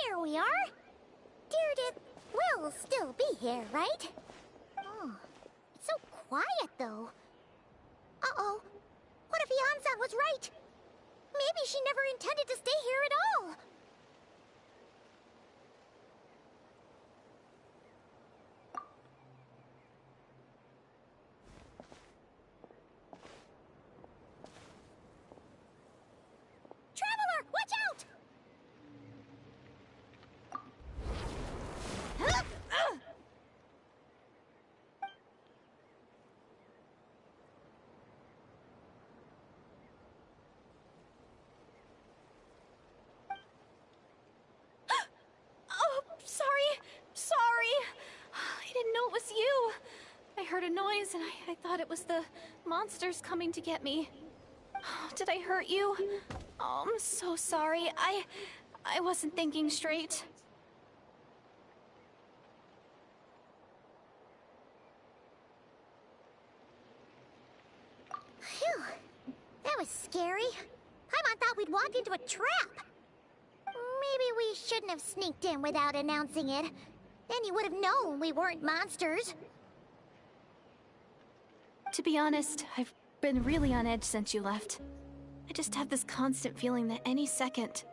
Here we are. Deardith will still be here, right? Oh, it's so quiet though. Uh-oh. What if Yansan was right? Maybe she never intended to stay here at all. Traveler, watch out! Oh, sorry. I didn't know it was you. I heard a noise and I thought it was the monsters coming to get me. Oh, did I hurt you? Oh, I'm so sorry. I wasn't thinking straight. Phew. That was scary. Paimon thought we'd walked into a trap. Maybe we shouldn't have sneaked in without announcing it. Then you would have known we weren't monsters. To be honest, I've been really on edge since you left. I just have this constant feeling that any second,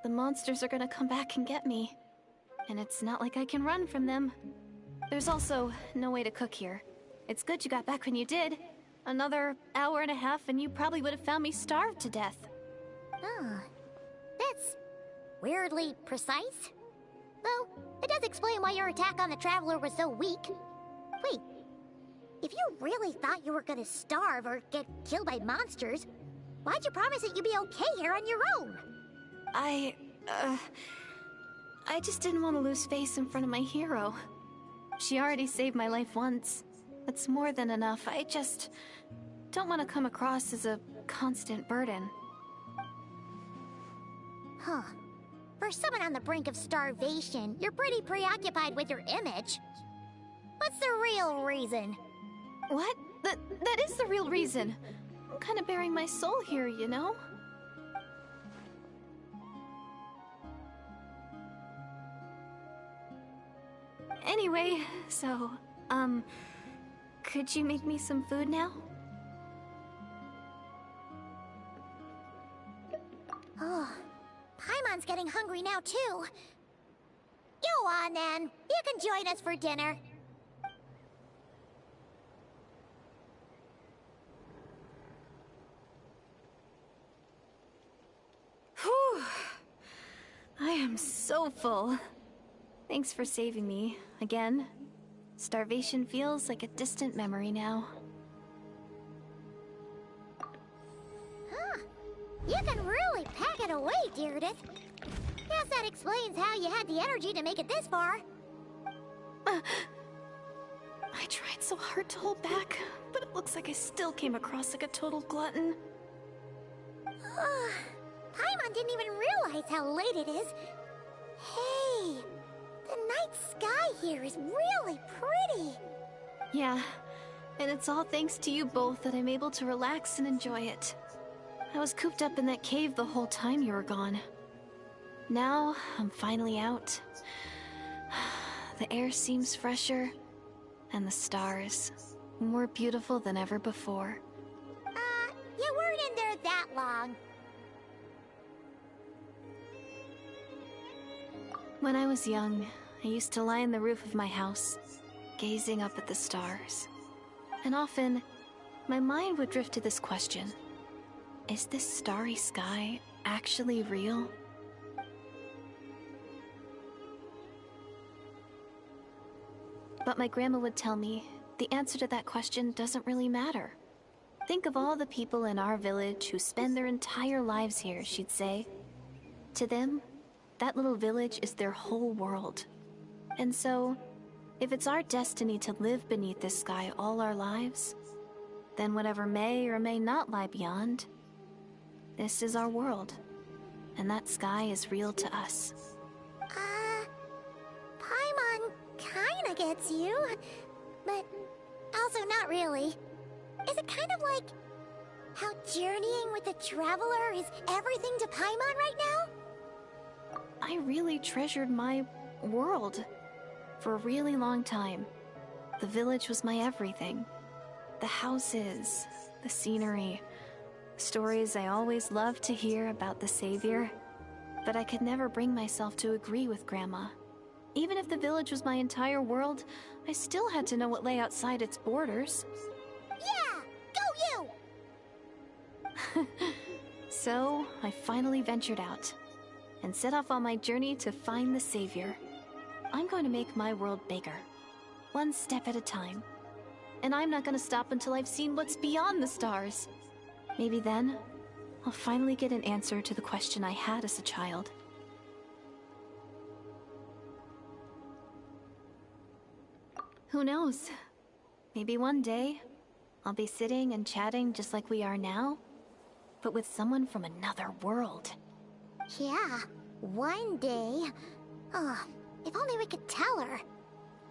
the monsters are gonna come back and get me. And it's not like I can run from them. There's also no way to cook here. It's good you got back when you did. Another hour and a half and you probably would have found me starved to death. Oh, that's weirdly precise. Though, it does explain why your attack on the Traveler was so weak. Wait, if you really thought you were gonna starve or get killed by monsters, why'd you promise that you'd be okay here on your own? I just didn't want to lose face in front of my hero. She already saved my life once. That's more than enough. I just don't want to come across as a constant burden. Huh. For someone on the brink of starvation, you're pretty preoccupied with your image. What's the real reason? What? That is the real reason. I'm kind of bearing my soul here, you know? Anyway, so, could you make me some food now? Oh, Paimon's getting hungry now too. Go on then. You can join us for dinner. so full. Thanks for saving me, again. Starvation feels like a distant memory now. Huh. You can really pack it away, Deirdre. Guess that explains how you had the energy to make it this far. I tried so hard to hold back, but it looks like I still came across like a total glutton. Paimon didn't even realize how late it is. Hey, the night sky here is really pretty. Yeah, and it's all thanks to you both that I'm able to relax and enjoy it. I was cooped up in that cave the whole time you were gone. Now, I'm finally out. The air seems fresher, and the stars more beautiful than ever before. You weren't in there that long. When I was young, I used to lie on the roof of my house, gazing up at the stars. And often, my mind would drift to this question. Is this starry sky actually real? But my grandma would tell me, the answer to that question doesn't really matter. Think of all the people in our village who spend their entire lives here, she'd say. To them, that little village is their whole world. And so, if it's our destiny to live beneath this sky all our lives, then whatever may or may not lie beyond, this is our world. And that sky is real to us. Paimon kinda gets you, but also not really. Is it kind of like how journeying with the traveler is everything to Paimon right now? I really treasured my world for a really long time. The village was my everything. The houses, the scenery, stories I always loved to hear about the Savior. But I could never bring myself to agree with Grandma. Even if the village was my entire world, I still had to know what lay outside its borders. Yeah! Go you! So, I finally ventured out and set off on my journey to find the Savior. I'm going to make my world bigger, one step at a time. And I'm not going to stop until I've seen what's beyond the stars. Maybe then, I'll finally get an answer to the question I had as a child. Who knows? Maybe one day, I'll be sitting and chatting just like we are now, but with someone from another world. Yeah, one day. Oh, if only we could tell her.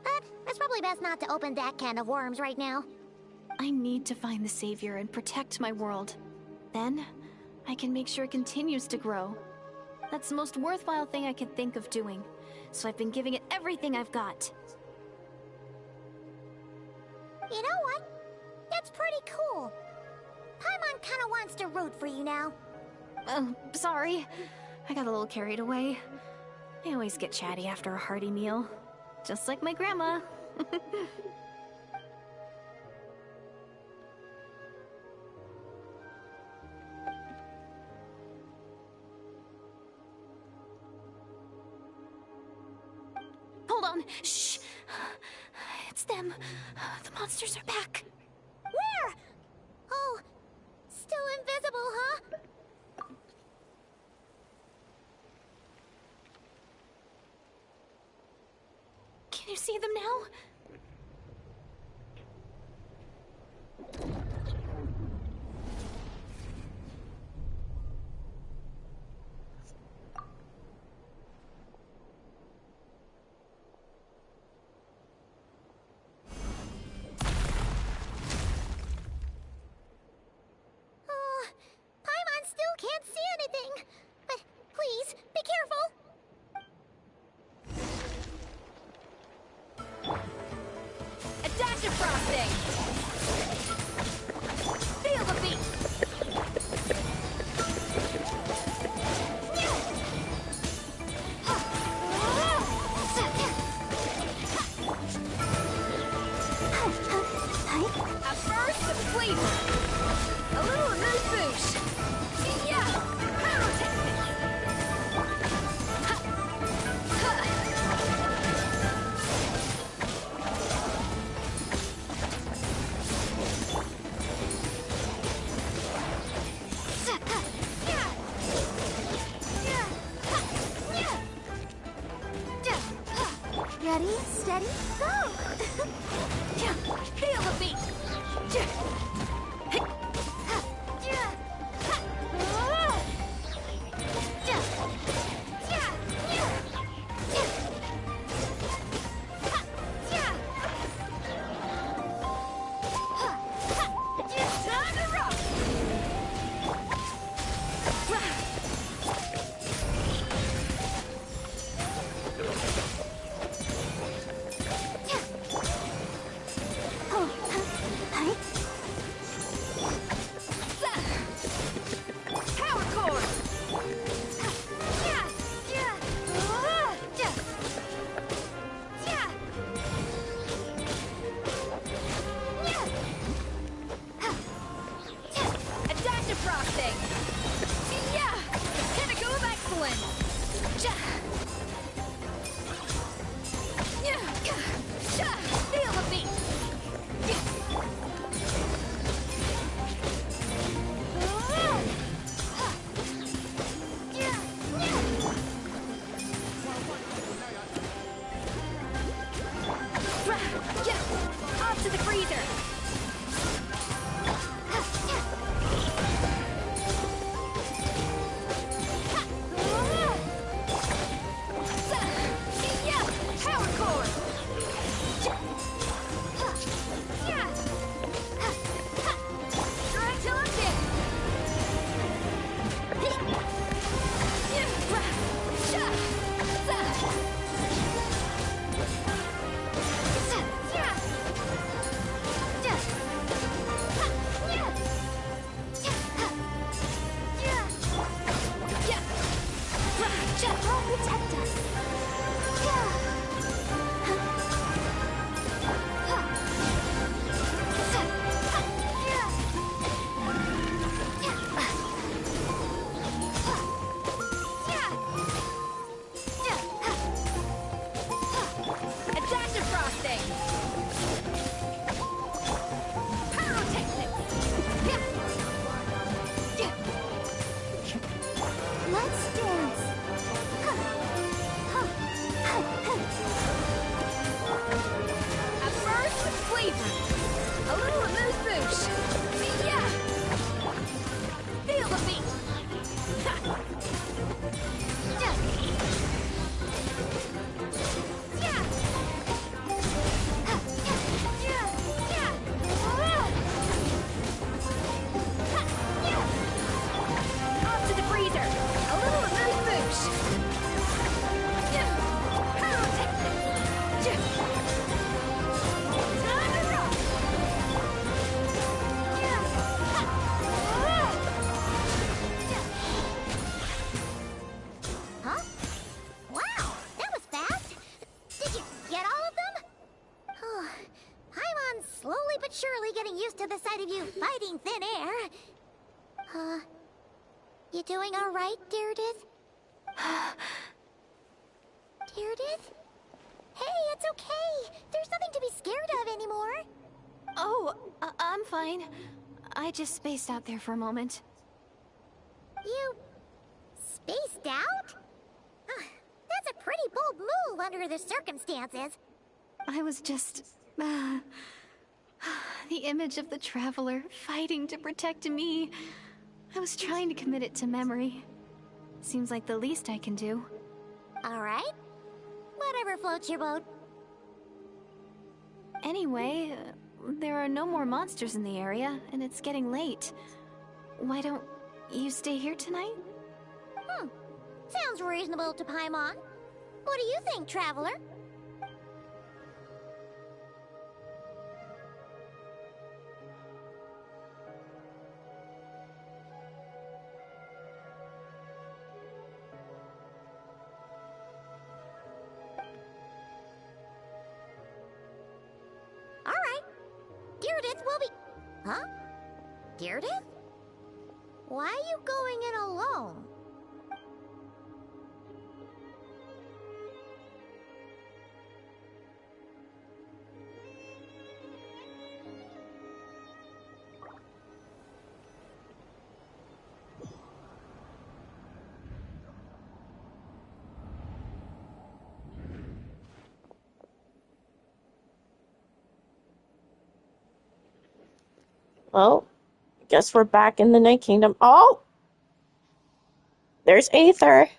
But it's probably best not to open that can of worms right now. I need to find the Savior and protect my world. Then, I can make sure it continues to grow. That's the most worthwhile thing I could think of doing, so I've been giving it everything I've got. You know what? That's pretty cool. Paimon kinda wants to root for you now. Oh, sorry. I got a little carried away. I always get chatty after a hearty meal. Just like my grandma. Hold on. Shh. It's them. The monsters are back. Where? Oh, still invisible, huh? Can you see them now? Oh, Paimon still can't see anything. But please, be careful. Ready, steady, go! Feel the beat! Off to the freezer! Power core! Try till I'm dead! Protect us. Adaptive frosting! Pyrotechnics! Let's dance. A burst with flavor! A little amuse-bouche! Yeah! Feel the beat! Off to the freezer! A little amuse-bouche! Pyrotechnics! Time to rock! Huh? Wow, that was fast. Did you get all of them? Oh, I'm slowly but surely getting used to the sight of you fighting thin air. You doing all right, Deirdith? Deirdith? Hey, it's okay. There's nothing to be scared of anymore. Oh, I'm fine. I just spaced out there for a moment. You spaced out? That's a pretty bold move under the circumstances. I was just... the image of the Traveler fighting to protect me. I was trying to commit it to memory. Seems like the least I can do. All right. Whatever floats your boat. Anyway, there are no more monsters in the area, and it's getting late. Why don't you stay here tonight? Sounds reasonable to Paimon. What do you think, Traveler? All right. Deirdith will be... Huh? Deirdith? Why are you going in alone? Well, I guess we're back in the Night Kingdom. Oh! There's Aether.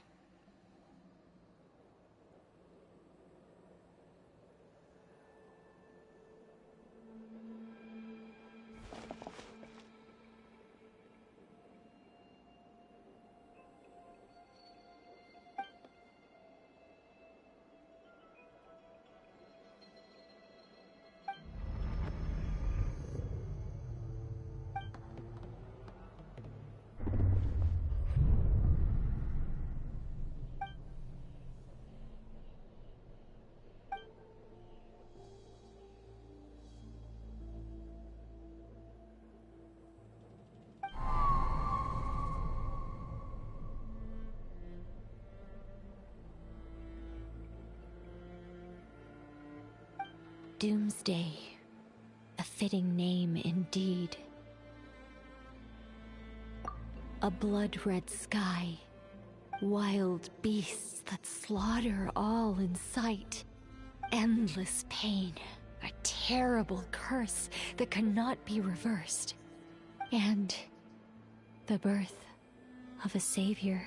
Doomsday. A fitting name indeed. A blood-red sky. Wild beasts that slaughter all in sight. Endless pain. A terrible curse that cannot be reversed. And the birth of a savior.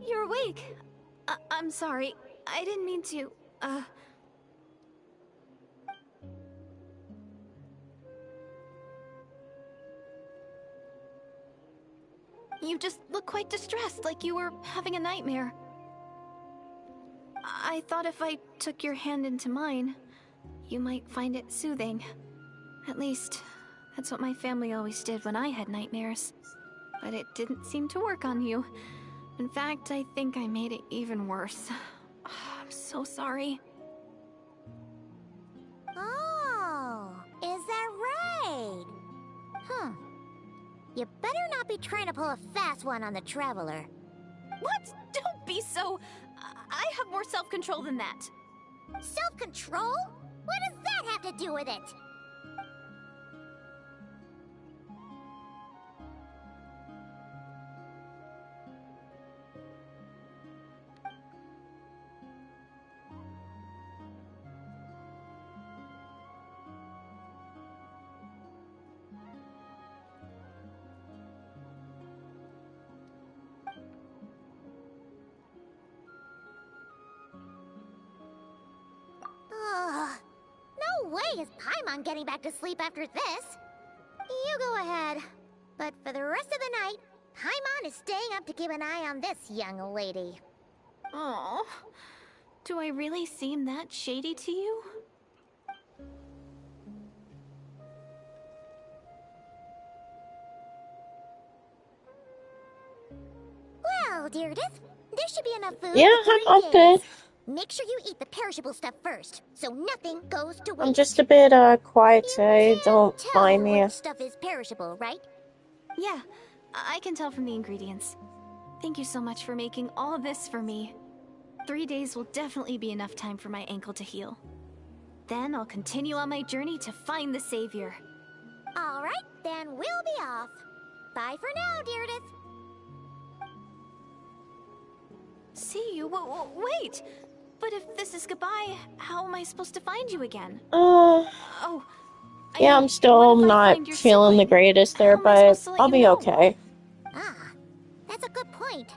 You're awake. I'm sorry. I didn't mean to, You just look quite distressed, like you were having a nightmare. I thought if I took your hand into mine, you might find it soothing. At least, that's what my family always did when I had nightmares. But it didn't seem to work on you. In fact, I think I made it even worse. I'm so sorry. Oh, is that right? You better not be trying to pull a fast one on the Traveler. What? Don't be so... I have more self-control than that. Self-control? What does that have to do with it? No way is Paimon getting back to sleep after this. You go ahead. But for the rest of the night, Paimon is staying up to keep an eye on this young lady. Oh, do I really seem that shady to you? Well, Deirdre, there should be enough food Yeah, for 3 I'm days. good. Make sure you eat the perishable stuff first, so nothing goes to waste. I'm just a bit quiet today. You Don't can tell mind me. which stuff is perishable, right? Yeah, I can tell from the ingredients. Thank you so much for making all this for me. 3 days will definitely be enough time for my ankle to heal. Then I'll continue on my journey to find the savior. All right, then we'll be off. Bye for now, Deirdre. See you? Wait! But if this is goodbye, how am I supposed to find you again? Uh, Oh, I yeah, mean, I'm still what if I not find your feeling the sibling? greatest there, How am I but supposed to let I'll you be know? okay. Ah, that's a good point.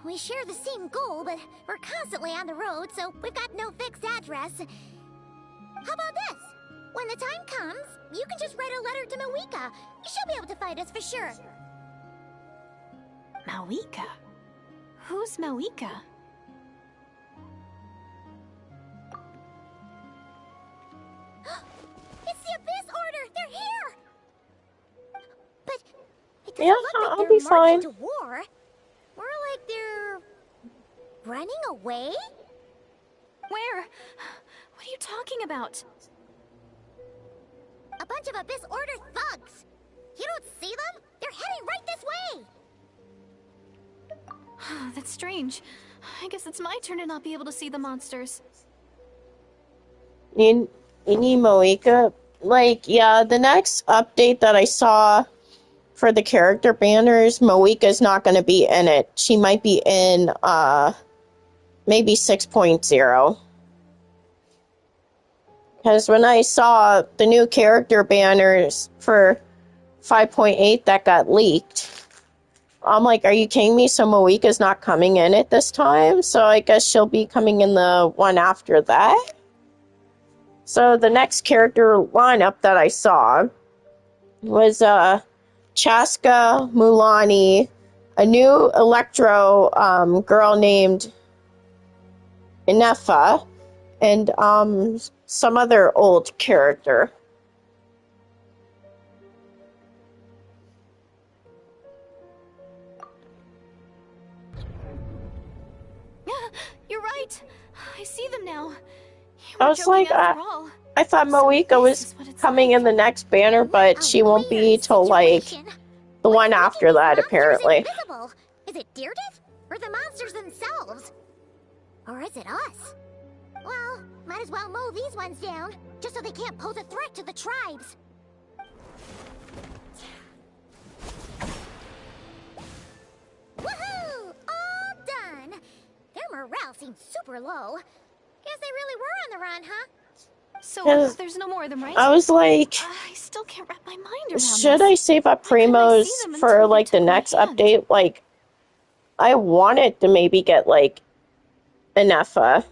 We share the same goal, but we're constantly on the road, so we've got no fixed address. How about this? When the time comes, you can just write a letter to Mawika. She'll be able to find us for sure. Mawika? Who's Mawika? It's the Abyss Order! They're here! But it doesn't Yeah, look like I'll they're be marching fine. to war. More like they're... running away? Where? What are you talking about? A bunch of Abyss Order thugs! You don't see them? They're heading right this way! That's strange. I guess it's my turn to not be able to see the monsters. You need Moeka. Like, yeah, the next update that I saw for the character banners, Moeka's not going to be in it. She might be in, maybe 6.0. Because when I saw the new character banners for 5.8 that got leaked, I'm like, are you kidding me? So Moeka's not coming in it this time? So I guess she'll be coming in the one after that? So the next character lineup that I saw was Chaska, Mulani, a new Electro girl named Inefa, and some other old character. You're right. I see them now. You I were was joking like, after all. I thought So Moeka this was is what it's coming like. in the next banner, but she won't be till like the one after that, apparently. Invisible? Is it Deerdiff? Or the monsters themselves? Or is it us? Well, might as well mow these ones down, just so they can't pose a threat to the tribes. Woohoo! All done! Their morale seems super low. Guess they really were on the run, huh? So there's no more of them, right? I was like, I still can't wrap my mind around should this. I save up Why couldn't I see Primos them for until they like the took my next hand? update? Like, I wanted to maybe get like Inefa,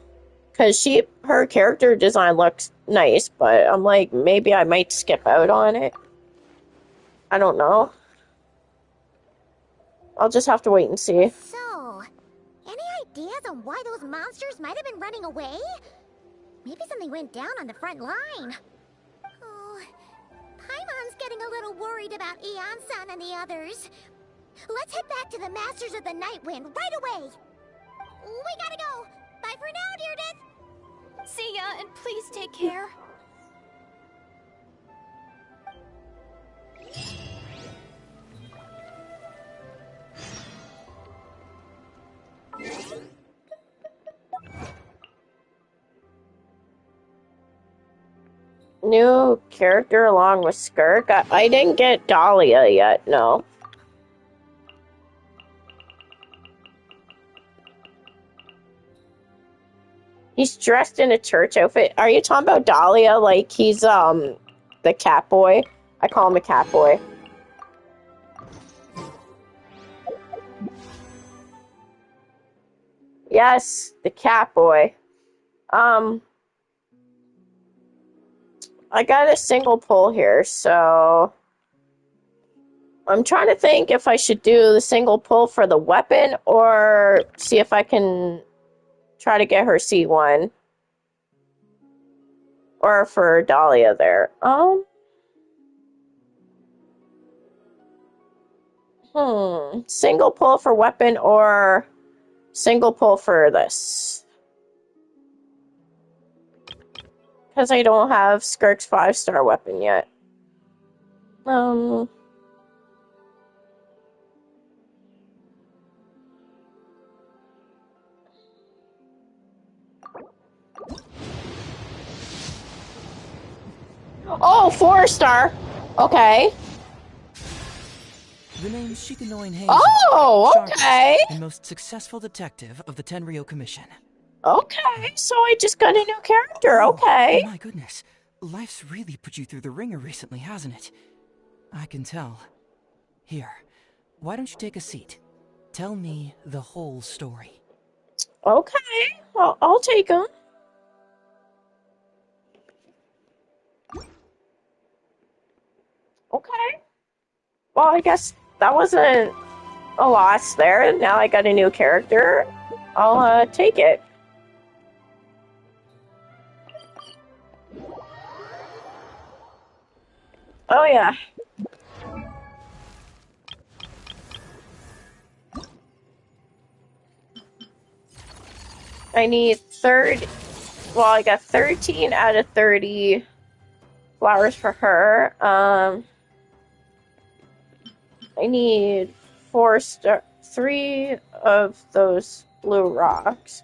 because her character design looks nice, but I'm like, maybe I might skip out on it. I don't know. I'll just have to wait and see. So, any ideas on why those monsters might have been running away? Maybe something went down on the front line. Oh, Paimon's getting a little worried about Eon-san and the others. Let's head back to the Masters of the Night Wind right away. We gotta go. Bye for now, Deerdith. See ya, and please take care. New character along with Skirk. I didn't get Dahlia yet, no. He's dressed in a church outfit. Are you talking about Dahlia? Like he's the cat boy? I call him a cat boy. Yes, the cat boy. I got a single pull here, so I'm trying to think if I should do the single pull for the weapon or see if I can try to get her C1. Or for Dahlia there. Single pull for weapon or single pull for this. Because I don't have Skirk's 5-star weapon yet. Oh, 4-star. Okay. The name's Shikanoin Hazel. Oh, okay. Sharpest and most successful detective of the Tenryo Commission. Okay, so I just got a new character. Okay. Oh my goodness. Life's really put you through the ringer recently, hasn't it? I can tell. Here, why don't you take a seat? Tell me the whole story. Okay, I'll take him. Okay. Well, I guess that wasn't a loss there. Now I got a new character. I'll take it. Oh yeah. I need well, I got 13 out of 30 flowers for her. I need 3 of those blue rocks.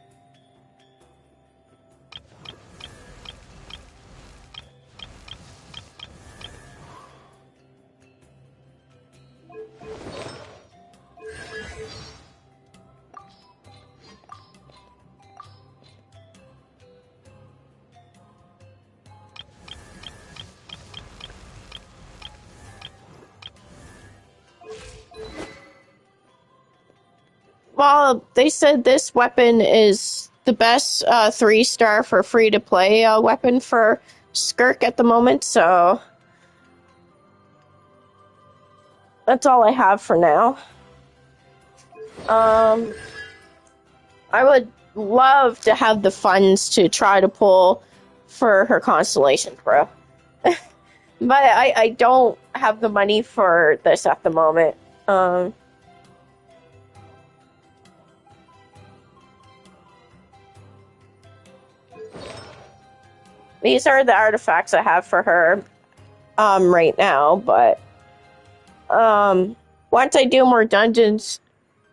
Well, they said this weapon is the best 3-star for free-to-play weapon for Skirk at the moment, so that's all I have for now. I would love to have the funds to try to pull for her Constellation Pro. But I don't have the money for this at the moment. These are the artifacts I have for her right now, but once I do more dungeons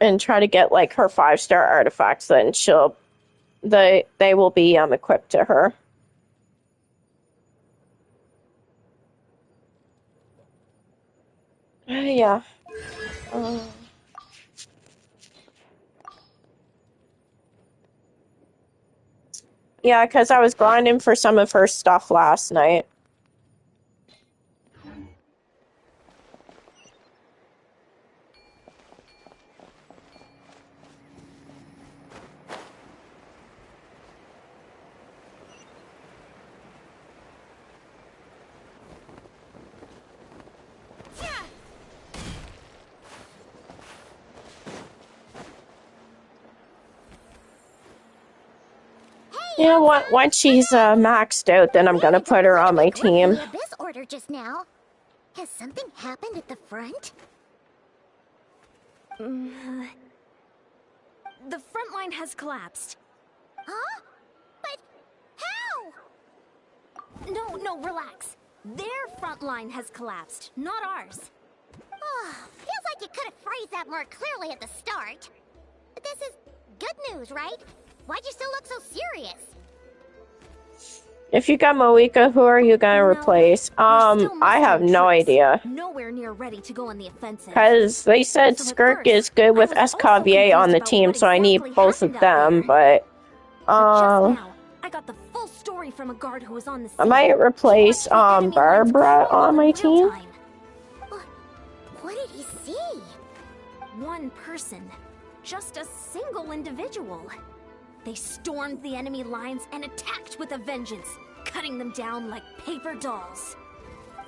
and try to get like her 5-star artifacts, then they will be equipped to her. Yeah. Yeah, because I was grinding for some of her stuff last night. Yeah, once she's maxed out, then I'm gonna put her on my team. The Abyss Order just now. Has something happened at the front? The front line has collapsed. Huh? But how? No, relax. Their front line has collapsed, not ours. Oh, feels like you could have phrased that more clearly at the start. But this is good news, right? Why'd you still look so serious? If you got Moika, who are you gonna replace? I have no idea. Nowhere near ready to go on the offensive. Because they said Skirk is good with Escavier on the team, so I need both of them, but just now, I got the full story from a guard who was on the scene. I might replace Barbara on my team. What did he see? One person. Just a single individual. They stormed the enemy lines and attacked with a vengeance, cutting them down like paper dolls.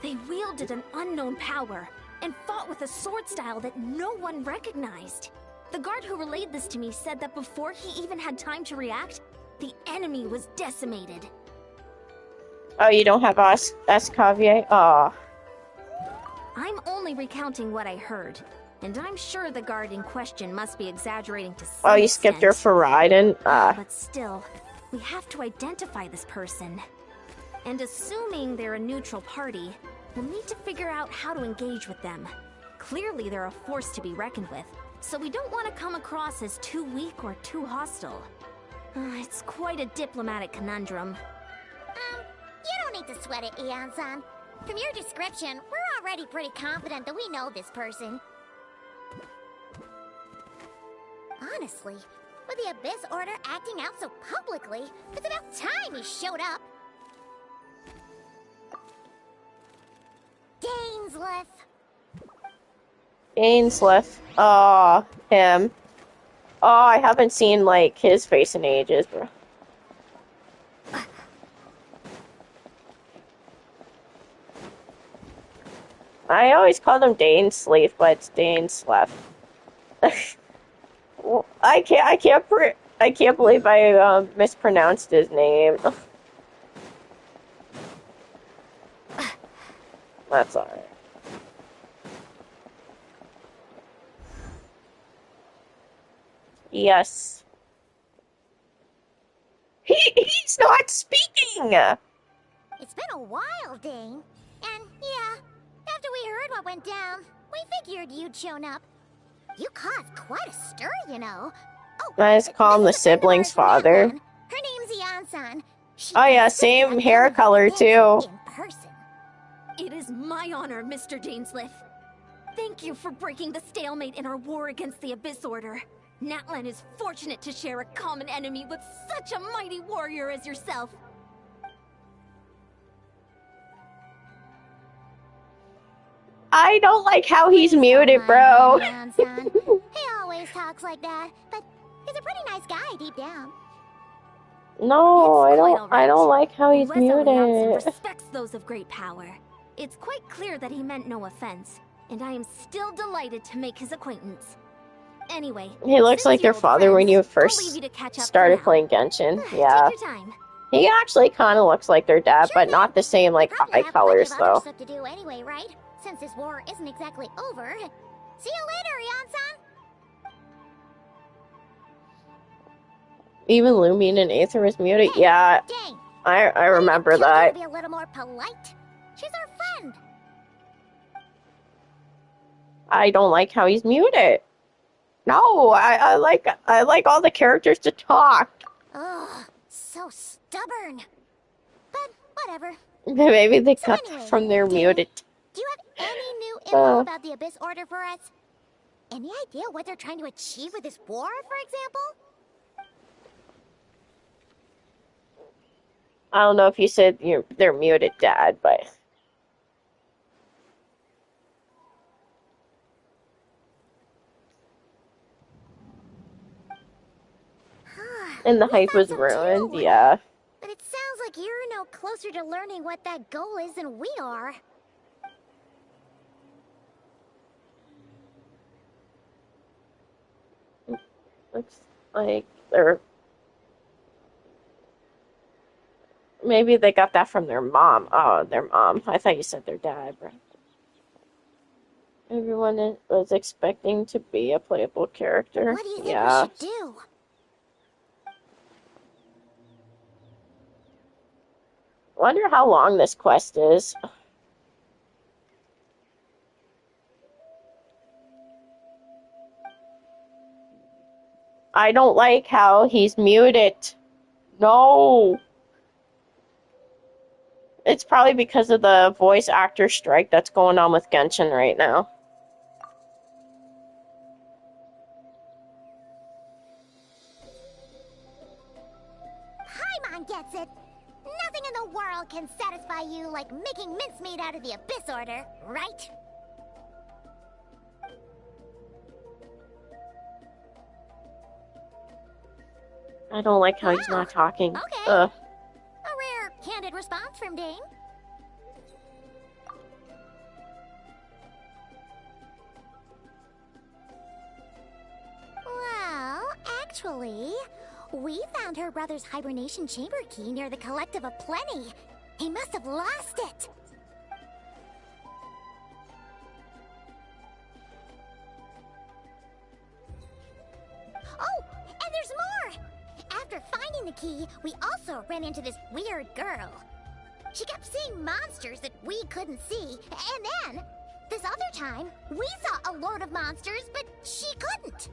They wielded an unknown power and fought with a sword style that no one recognized. The guard who relayed this to me said that before he even had time to react, the enemy was decimated. Oh, you don't have Escavier? Aw. I'm only recounting what I heard. And I'm sure the guard in question must be exaggerating to some Oh, you skipped her for Raiden? But still, we have to identify this person. And assuming they're a neutral party, we'll need to figure out how to engage with them. Clearly they're a force to be reckoned with, so we don't want to come across as too weak or too hostile. It's quite a diplomatic conundrum. You don't need to sweat it, Ian-san. From your description, we're already pretty confident that we know this person. Honestly, with the Abyss Order acting out so publicly, it's about time he showed up. Ainsworth. Aw, him. Oh, I haven't seen, like, his face in ages, bro. I always called him Dainsleif, but it's Dainsleif. I can't believe I mispronounced his name. That's alright. Yes. He's not speaking! It's been a while, Dane. And yeah, after we heard what went down, we figured you'd shown up. You caused quite a stir, you know. Oh, I just call him the sibling's father. Her name's Ian-san. Oh yeah, same hair color too. In person. It is my honor, Mr. Dainsleif. Thank you for breaking the stalemate in our war against the Abyss Order. Natlan is fortunate to share a common enemy with such a mighty warrior as yourself. I don't like how he's muted, bro. He always talks like that, but he's a pretty nice guy deep down. No, It's I quite don't. all I right. don't like how he's Les Alliansen muted. respects those of great power. It's quite clear that he meant no offense, and I am still delighted to make his acquaintance. Anyway, He looks since like you're your old father when friends, you I'll leave first you to catch up for started now. playing Genshin. Take Yeah, your time. he actually kind of looks like their dad, Sure but thing. not the same like Probably eye have plenty colors of other though. stuff to do anyway, right? Since this war isn't exactly over. See you later, Ian-san. Even Lumine and Aether was muted. Hey, Yeah, dang. I remember Tell her that. to be a little more polite. She's our friend. I don't like how he's muted. No, I like all the characters to talk. Ugh, so stubborn. But whatever. Maybe they So cut anyway, from their Dane, muted. do you have any new info Uh, about the Abyss Order for us? Any idea what they're trying to achieve with this war, for example? I don't know if you said they're muted, Dad, but and the We hype thought was so ruined. too. Yeah. But it sounds like you're no closer to learning what that goal is than we are. Looks like they're maybe they got that from their mom. Oh, their mom. I thought you said their dad, bro. Everyone was expecting to be a playable character. What do you think we Yeah. should do? Wonder how long this quest is. I don't like how he's muted. No. It's probably because of the voice actor strike that's going on with Genshin right now. Paimon gets it. Nothing in the world can satisfy you like making mincemeat out of the Abyss Order, right? I don't like how he's not talking. Okay. Ugh. A rare, candid response from Dane. Well, actually, we found her brother's hibernation chamber key near the Collective of Plenty. He must have lost it. Oh, and there's more! After finding the key, we also ran into this weird girl. She kept seeing monsters that we couldn't see, and then, this other time, we saw a load of monsters, but she couldn't.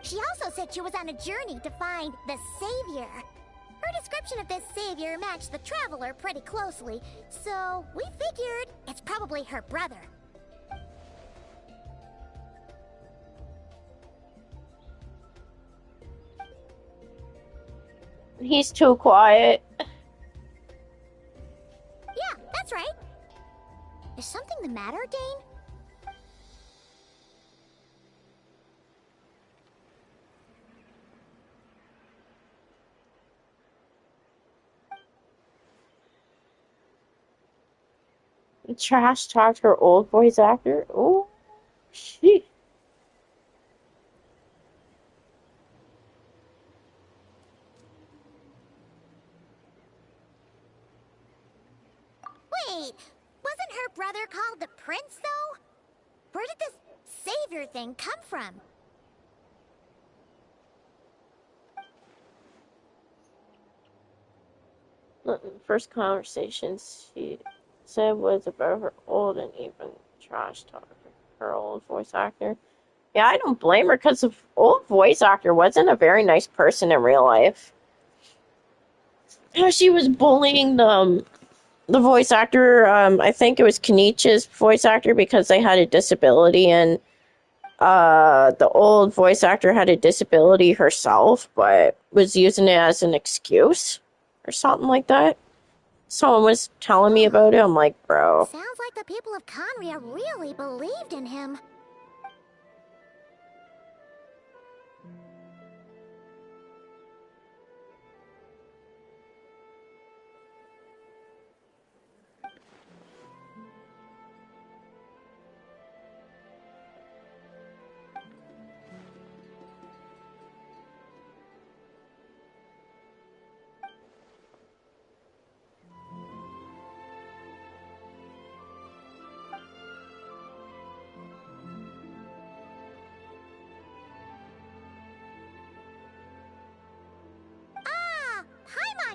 She also said she was on a journey to find the Savior. Her description of this Savior matched the Traveler pretty closely, so we figured it's probably her brother. He's too quiet. Yeah, that's right. Is something the matter, Dane? Trash talked her old voice actor. Oh, she. Wait, wasn't her brother called the Prince, though? Where did this Savior thing come from? The first conversations she said was about her old and even trash talk her old voice actor. Yeah, I don't blame her because the old voice actor wasn't a very nice person in real life. You know, she was bullying the voice actor. I think it was Kenichi's voice actor because they had a disability, and the old voice actor had a disability herself, but was using it as an excuse or something like that. Someone was telling me about it. I'm like, bro. Sounds like the people of Conria really believed in him.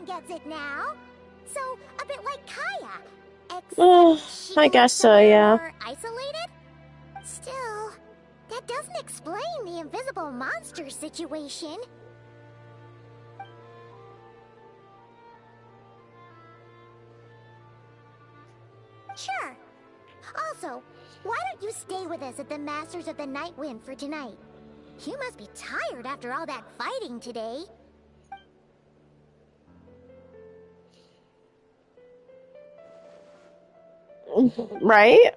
everyone gets it now. So, a bit like Kaya. Uh, Except she I lives guess so, somewhere yeah. more isolated? Still, that doesn't explain the invisible monster situation. Sure. Also, why don't you stay with us at the Masters of the Night Wind for tonight? You must be tired after all that fighting today. Right?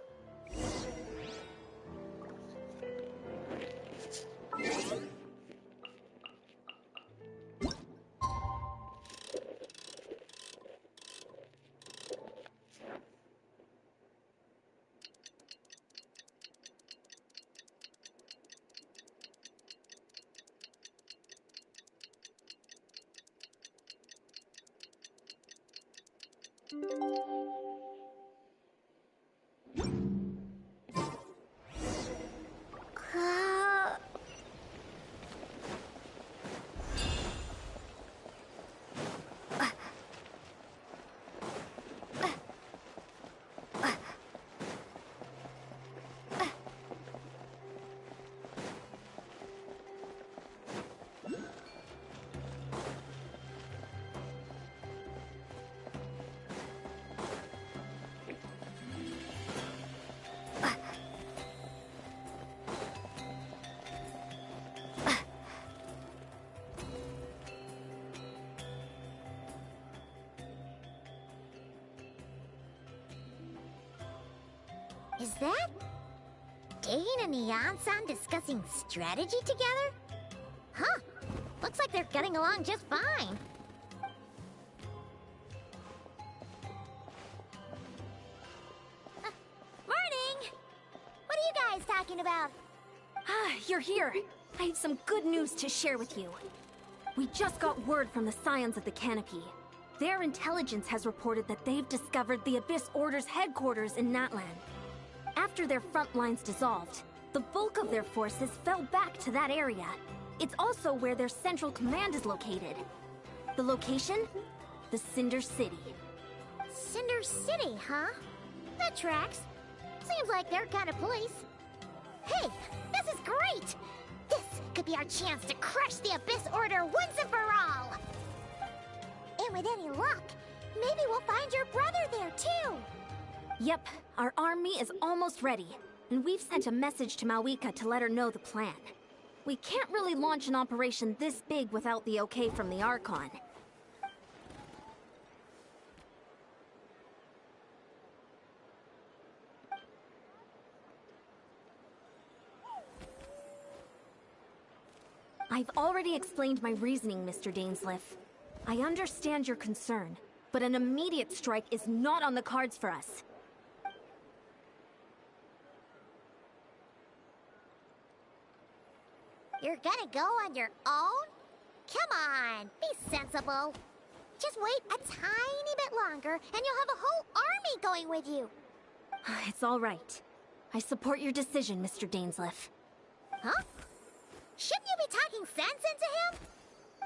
Is that Dane and Neon-san discussing strategy together? Huh. Looks like they're getting along just fine. Morning! What are you guys talking about? Ah, you're here. I have some good news to share with you. We just got word from the Scions of the Canopy. Their intelligence has reported that they've discovered the Abyss Order's headquarters in Natlan. After their front lines dissolved, the bulk of their forces fell back to that area. It's also where their central command is located. The location? The Cinder City. Cinder City, huh? That tracks. Seems like their kind of place. Hey, this is great! This could be our chance to crush the Abyss Order once and for all! And with any luck, maybe we'll find your brother there too! Yep, our army is almost ready, and we've sent a message to Mawika to let her know the plan. We can't really launch an operation this big without the okay from the Archon. I've already explained my reasoning, Mr. Dainsleif. I understand your concern, but an immediate strike is not on the cards for us. You're gonna go on your own? Come on, be sensible. Just wait a tiny bit longer and you'll have a whole army going with you. It's all right. I support your decision, Mr. Dainsleif. Huh? Shouldn't you be talking sense into him?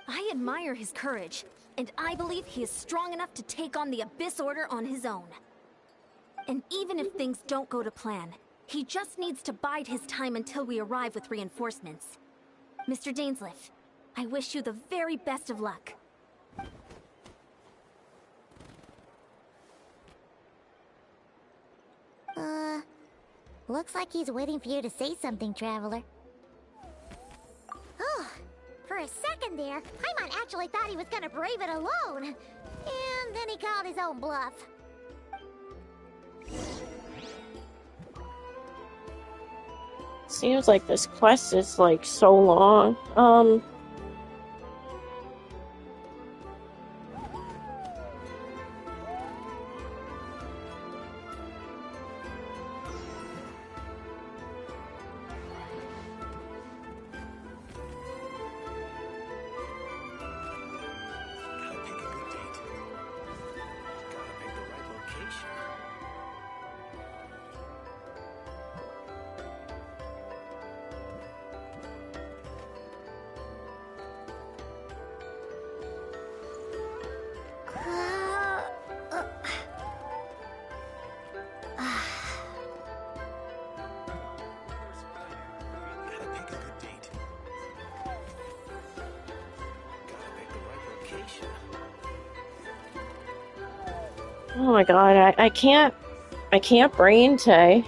I admire his courage, and I believe he is strong enough to take on the Abyss Order on his own. And even if things don't go to plan, he just needs to bide his time until we arrive with reinforcements. Mr. Dainsleif, I wish you the very best of luck. Looks like he's waiting for you to say something, Traveler. Oh, for a second there, Paimon actually thought he was gonna brave it alone. And then he called his own bluff. Seems like this quest is like so long. Gotta pick a good date. Gotta pick the right location. Oh my god, I can't brain today.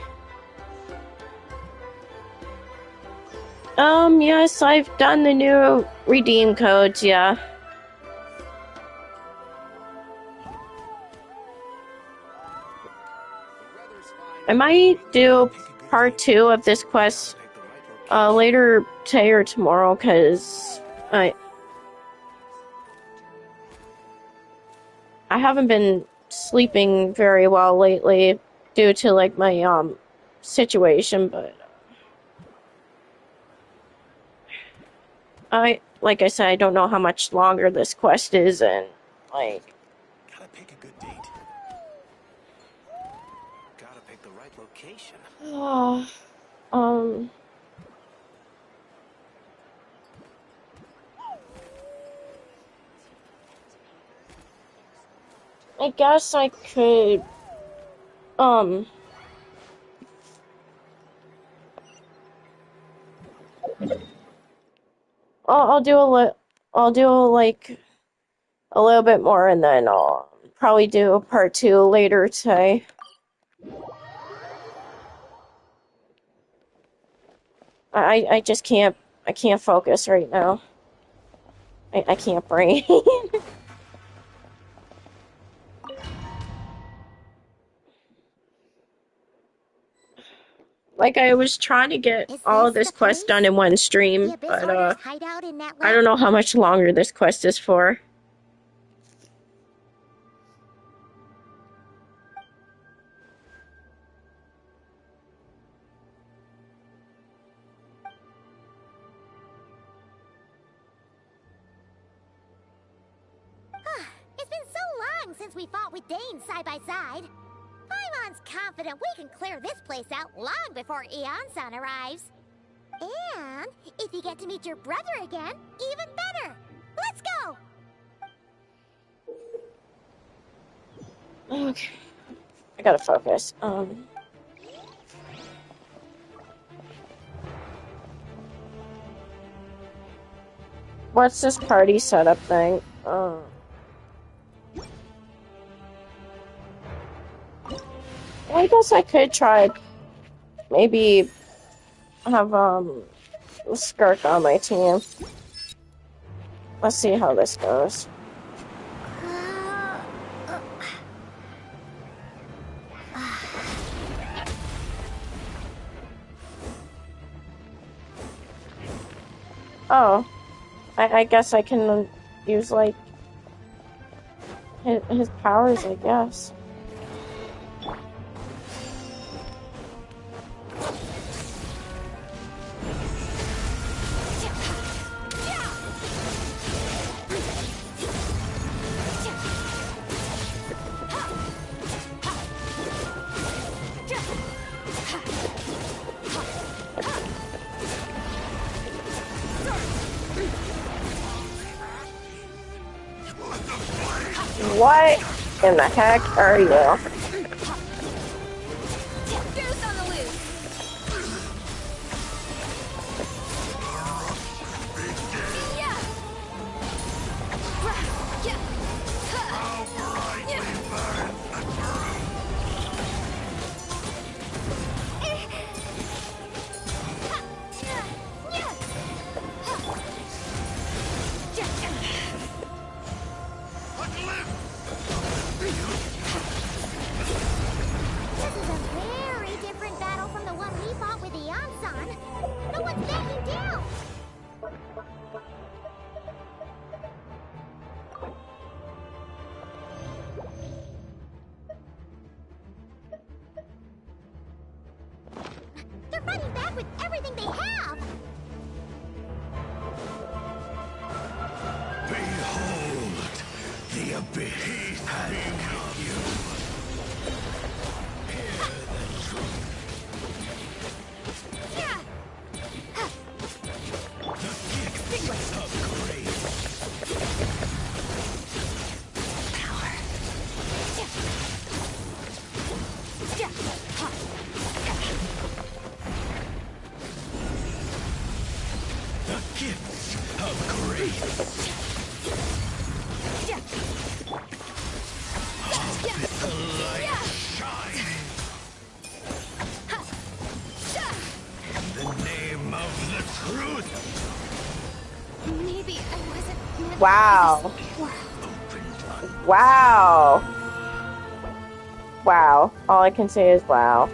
Yes, I've done the new redeem codes, yeah. I might do part 2 of this quest later today or tomorrow, because I haven't been sleeping very well lately due to like my situation, but like I said, I don't know how much longer this quest is, and like Gotta pick a good date. Gotta pick the right location. I guess I could I'll do like a little bit more, and then I'll probably do part 2 later today. I just can't focus right now. I can't brain. Like, I was trying to get all of this quest done in one stream, but I don't know how much longer this quest is for. It's been so long since we fought with Dane side by side. Paimon's confident we can clear this place out long before Eon-san arrives. And if you get to meet your brother again, even better. Let's go! Okay. I gotta focus. What's this party setup thing? I guess I could try maybe have Skirk on my team. Let's see how this goes. Oh, I guess I can use like his powers, I guess. What in the heck are you? Goose on the loose. Yeah. This is a very different battle from the one we fought with Eon-san. No one's backing down! They're fighting back with everything they have! Behold, the abyss has become you. Hear the truth. Yeah. The gifts of grace. Power. The gifts of grace. Of the Maybe I wasn't meant Wow. for this world. Wow. Wow. All I can say is wow.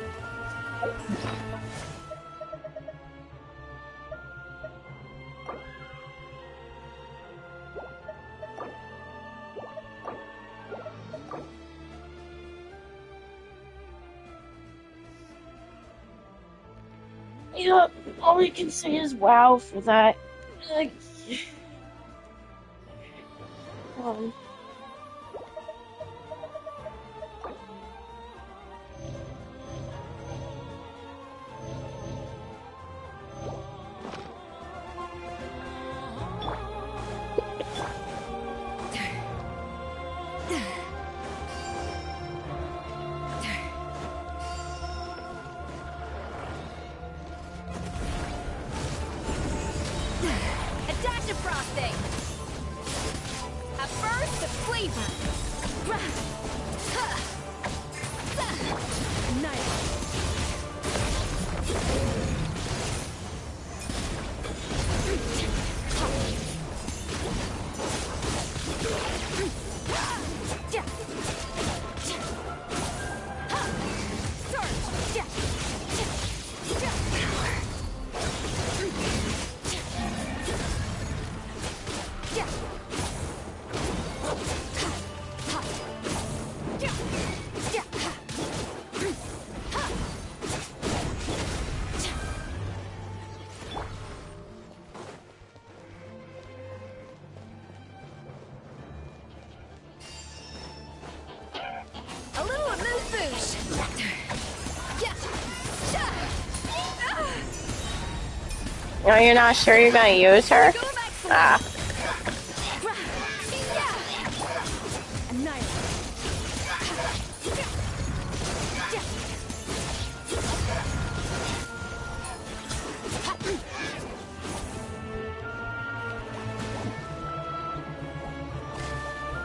Yep, all I can say is wow for that. Um, A dash of frosting. A burst of flavor. A little amuse bouche. no, you're not sure you're gonna use her? Ah.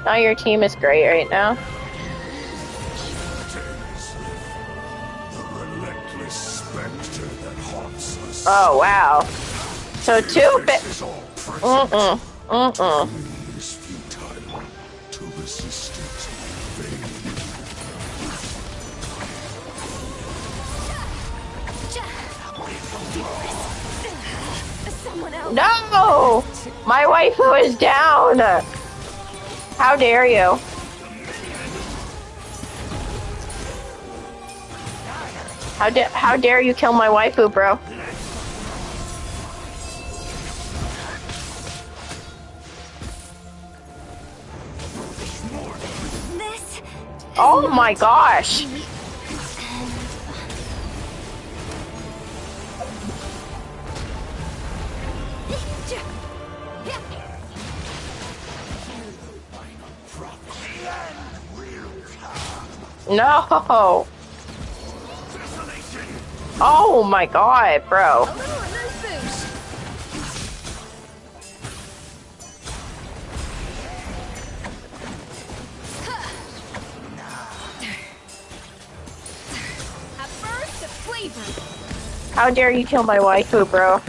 Oh, your team is great right now. Oh, wow. So two bit. No! My waifu is down! How dare you? How dare you kill my waifu, bro? Oh my gosh! No! Oh my god, bro. How dare you kill my waifu, bro? Off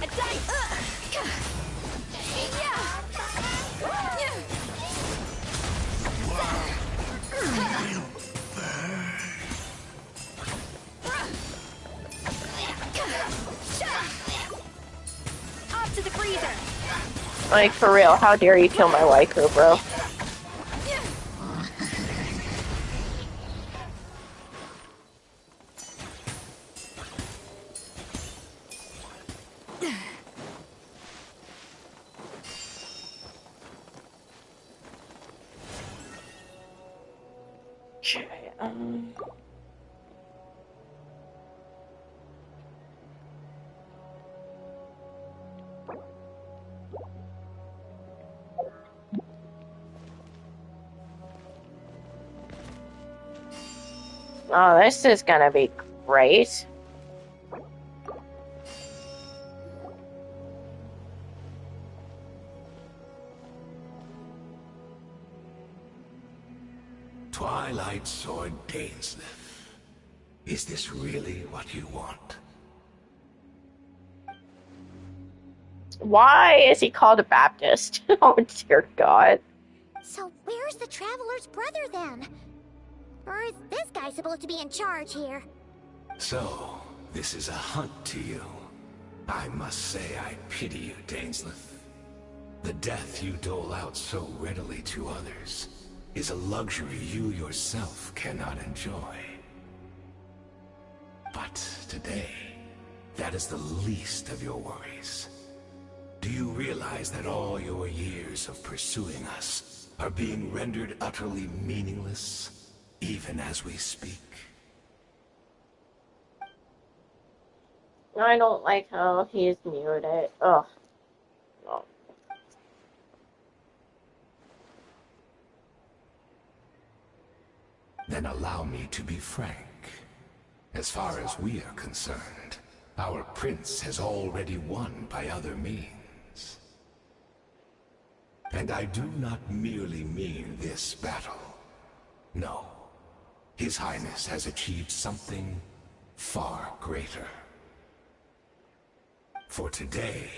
to the freezer. Like, for real, how dare you kill my waifu, bro? Okay, Oh, this is gonna be great. Twilight Sword Dainsleif. Is this really what you want? Why is he called a Baptist? Oh, dear God. So where's the Traveler's brother then? Or is this guy supposed to be in charge here? So, this is a hunt to you. I must say I pity you, Dainsleif. The death you dole out so readily to others is a luxury you yourself cannot enjoy. But today, that is the least of your worries. Do you realize that all your years of pursuing us are being rendered utterly meaningless, even as we speak? I don't like how he's muted. Ugh. No. Then allow me to be frank. As far as we are concerned, our prince has already won by other means. And I do not merely mean this battle. No. His Highness has achieved something far greater. For today,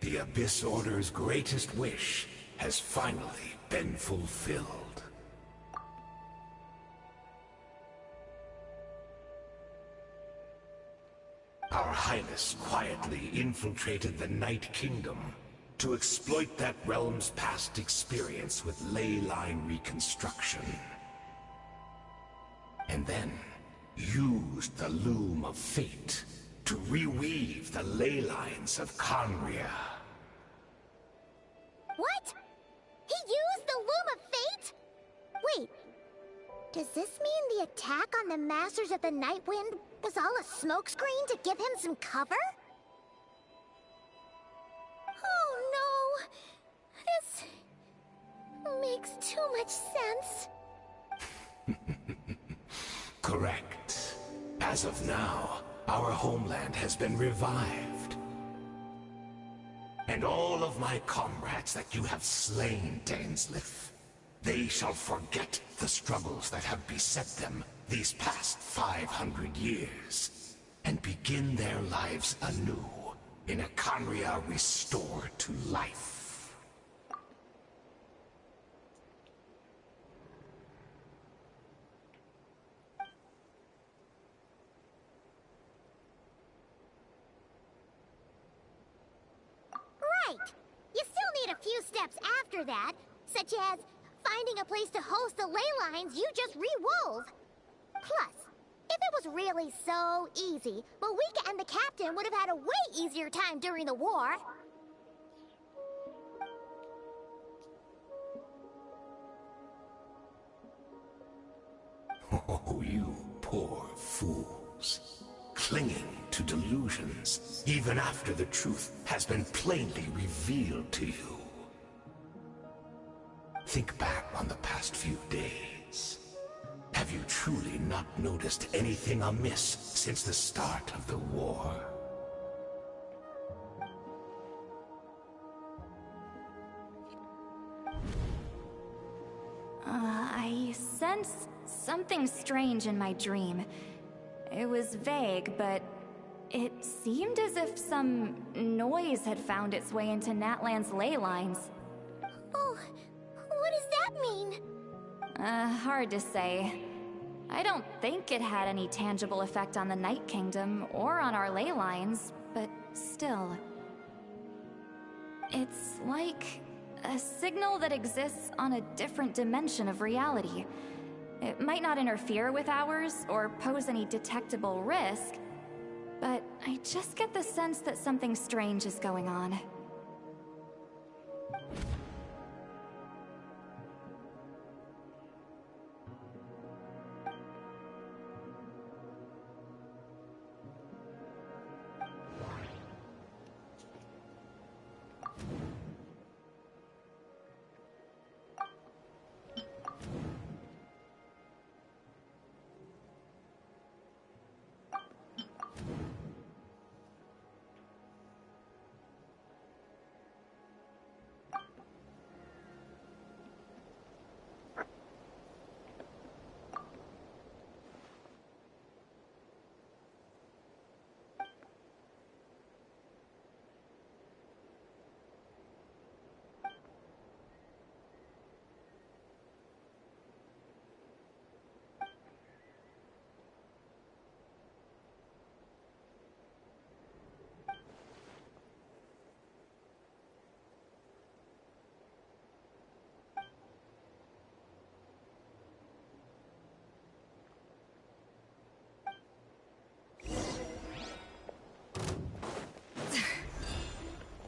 the Abyss Order's greatest wish has finally been fulfilled. Our Highness quietly infiltrated the Night Kingdom to exploit that realm's past experience with ley line reconstruction. And then used the Loom of Fate to reweave the ley lines of Conria. What? He used the Loom of Fate? Wait, does this mean the attack on the Masters of the Nightwind was all a smokescreen to give him some cover? Oh no! This makes too much sense. Correct. As of now, our homeland has been revived. And all of my comrades that you have slain, Dainsleif, they shall forget the struggles that have beset them these past 500 years, and begin their lives anew in a Conria restored to life. Right! You still need a few steps after that, such as finding a place to host the ley lines you just re-wove. Plus, if it was really so easy, Moika and the captain would have had a way easier time during the war. Oh, you poor fools. Clinging to delusions, even after the truth has been plainly revealed to you. Think back on the past few days. Have you truly not noticed anything amiss since the start of the war? I sensed something strange in my dream. It was vague, but it seemed as if some noise had found its way into Natlan's ley lines. Oh, what does that mean? Hard to say. I don't think it had any tangible effect on the Night Kingdom or on our ley lines, but still. It's like a signal that exists on a different dimension of reality. It might not interfere with ours or pose any detectable risk, but I just get the sense that something strange is going on.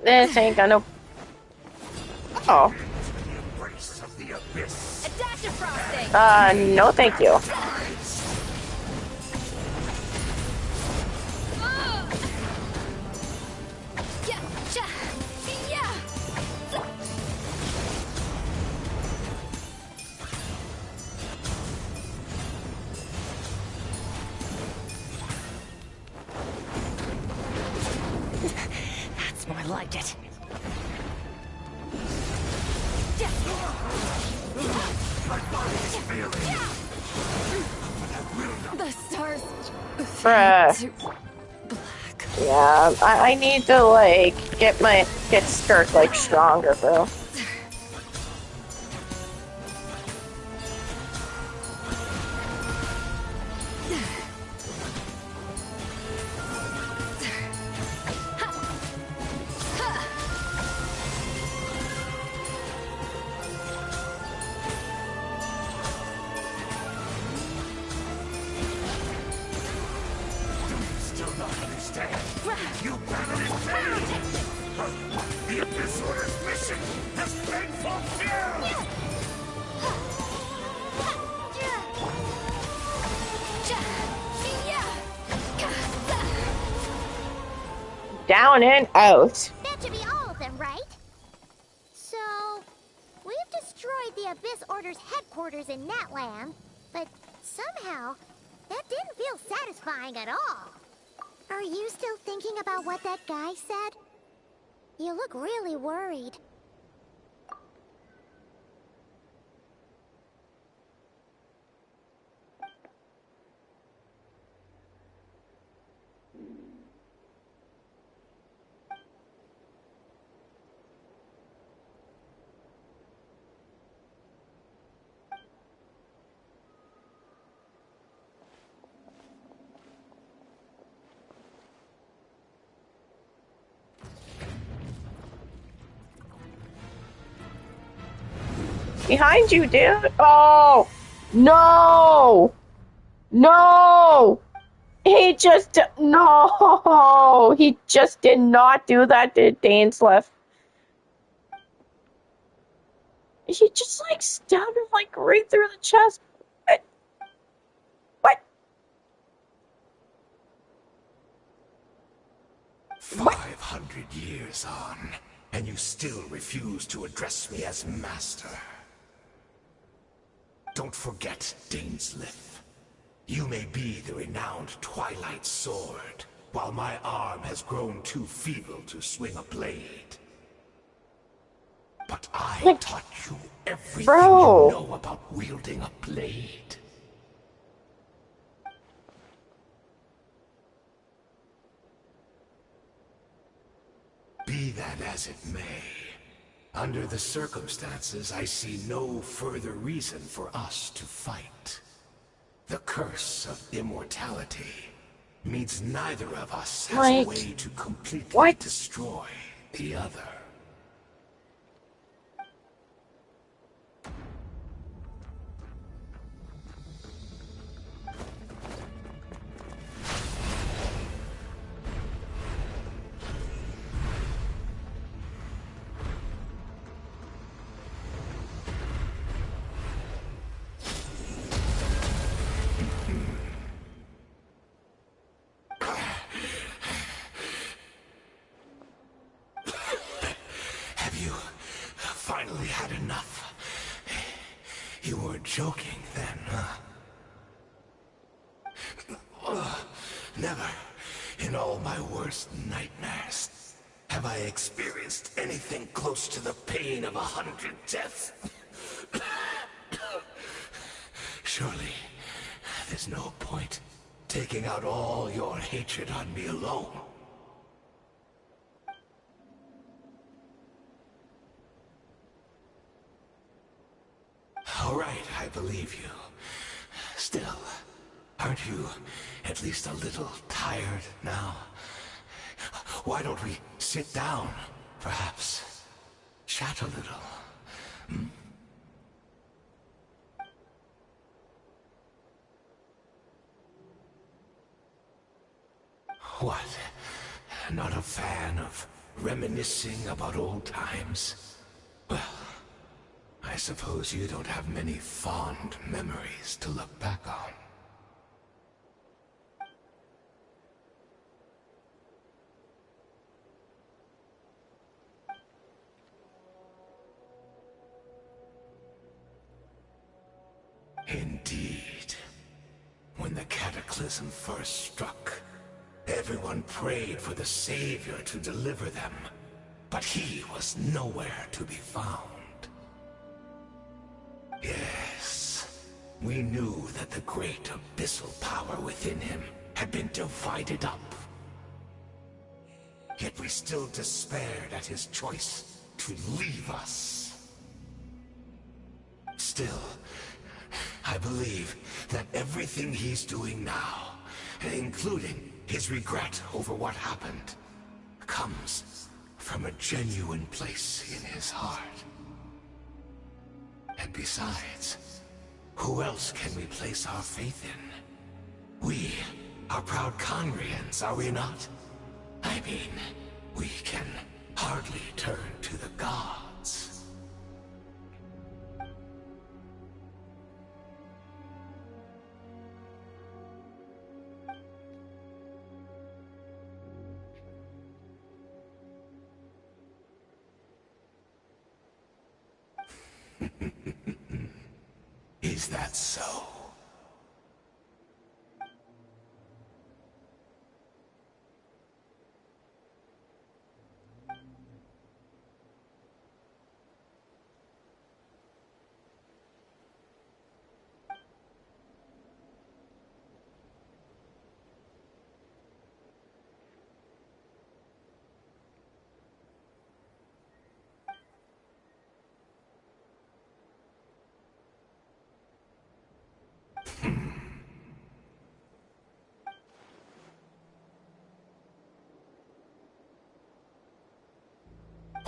This ain't gonna... Oh. Embrace of the abyss. Adaptive frosting! No thank you. That's more like it. The stars Bruh. to black. Yeah, I need to, like, get Skirk, like, stronger, bro. Still not understand. You barely failed. The Abyss Order's mission has been fulfilled. Down and out. That should be all of them, right? So, we've destroyed the Abyss Order's headquarters in Natland, but somehow, that didn't feel satisfying at all. Are you still thinking about what that guy said? You look really worried. Behind you, dude. Oh, no. No. He just, no. He just did not do that to Dainsleif. He just, like, stabbed him, like, right through the chest. What? 500 years on, and you still refuse to address me as master. Don't forget, Dainsleif. You may be the renowned Twilight Sword, while my arm has grown too feeble to swing a blade. But I taught you everything you know about wielding a blade. Be that as it may, under the circumstances, I see no further reason for us to fight. The curse of immortality means neither of us has a way to completely destroy the other. Finally had enough. You weren't joking then, huh? Never, in all my worst nightmares, have I experienced anything close to the pain of 100 deaths. Surely, there's no point taking out all your hatred on me alone. All right, I believe you. Still, aren't you at least a little tired now? Why don't we sit down, perhaps? Chat a little. Hmm? What? Not a fan of Reminiscing about old times. Well, I suppose you don't have many fond memories to look back on. Indeed. When the cataclysm first struck, everyone prayed for the Savior to deliver them, but he was nowhere to be found. Yes, we knew that the great abyssal power within him had been divided up. Yet we still despaired at his choice to leave us. Still, I believe that everything he's doing now, including his regret over what happened, comes from a genuine place in his heart. And besides, who else can we place our faith in? We are proud Conrians, are we not? I mean, we can hardly turn to the gods. Is that so?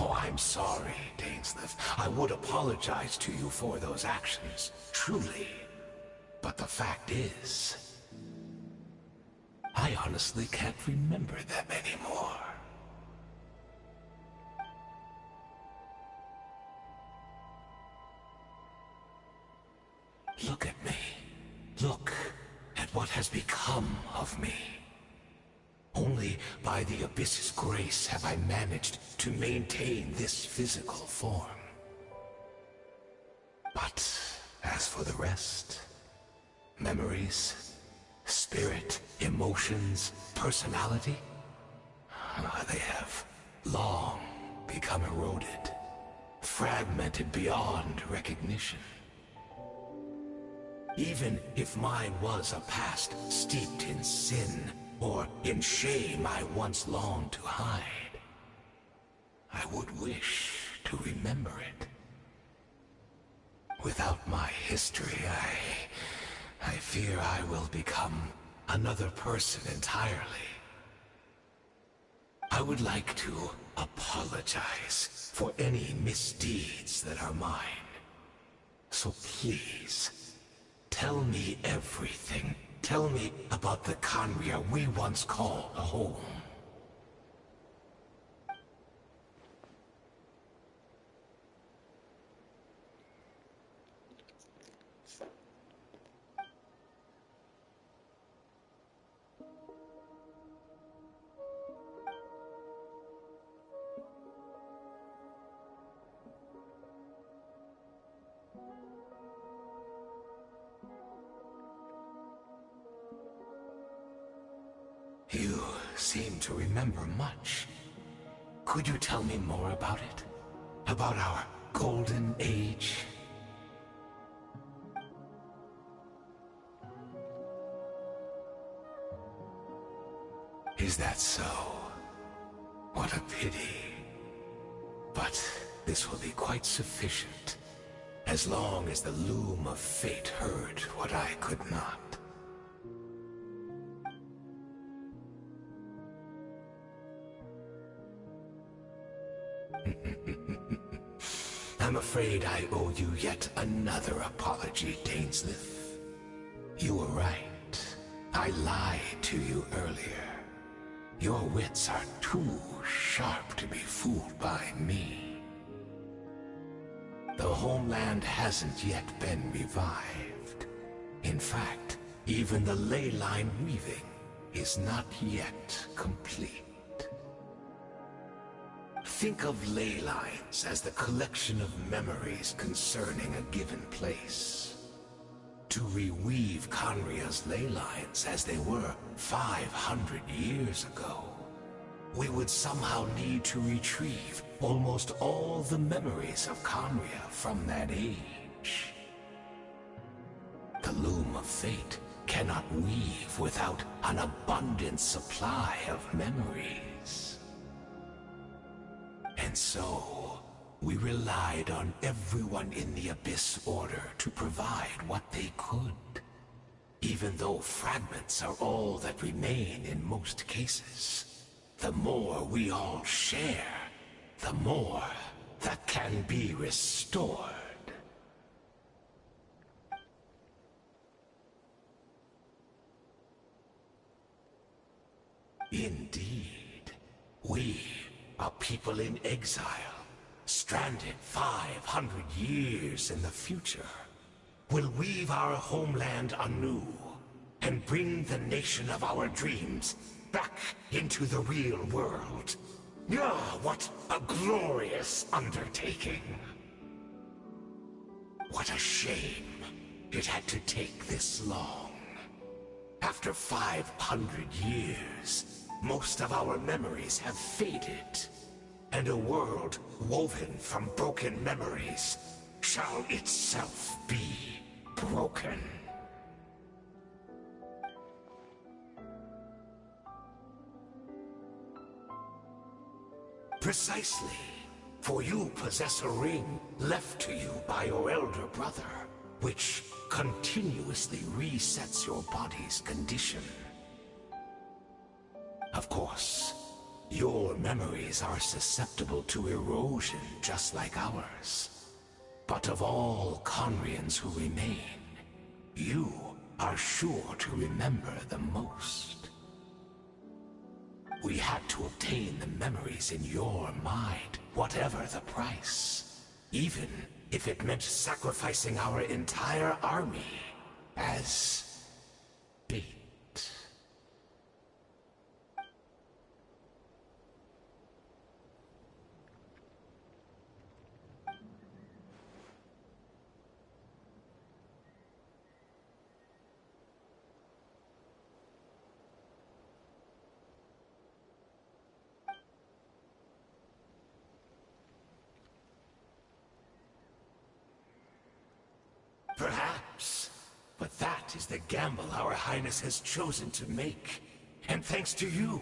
Oh, I'm sorry, Dainsleif. I would apologize to you for those actions, truly. But the fact is, I honestly can't remember them anymore. Look at me. Look at what has become of me. Only by the Abyss's grace have I managed to maintain this physical form. But as for the rest, memories, spirit, emotions, personality, they have long become eroded, fragmented beyond recognition. Even if mine was a past steeped in sin, or in shame I once longed to hide, I would wish to remember it. Without my history, I fear I will become another person entirely. I would like to apologize for any misdeeds that are mine. So please, tell me everything. Tell me about the Conria we once called home. You seem to remember much. Could you tell me more about it? About our golden age? Is that so? What a pity. But this will be quite sufficient, as long as the loom of fate heard what I could not. I'm afraid I owe you yet another apology, Dainsleif. You were right. I lied to you earlier. Your wits are too sharp to be fooled by me. The homeland hasn't yet been revived. In fact, even the ley line weaving is not yet complete. Think of ley lines as the collection of memories concerning a given place. To reweave Conria's ley lines as they were 500 years ago, we would somehow need to retrieve almost all the memories of Conria from that age. The Loom of Fate cannot weave without an abundant supply of memories. And so, we relied on everyone in the Abyss Order to provide what they could. Even though fragments are all that remain in most cases, the more we all share, the more that can be restored. Indeed, we, a people in exile, stranded 500 years in the future, will weave our homeland anew and bring the nation of our dreams back into the real world. Ah, what a glorious undertaking! What a shame it had to take this long. After 500 years, most of our memories have faded, and a world woven from broken memories shall itself be broken. Precisely, for you possess a ring left to you by your elder brother, which continuously resets your body's condition. Of course, your memories are susceptible to erosion just like ours. But of all Conrians who remain, you are sure to remember the most. We had to obtain the memories in your mind, whatever the price. Even if it meant sacrificing our entire army as bait. Perhaps. But that is the gamble our Highness has chosen to make. And thanks to you,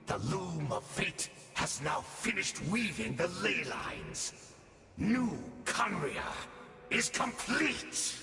the Loom of Fate has now finished weaving the ley lines. New Conria is complete!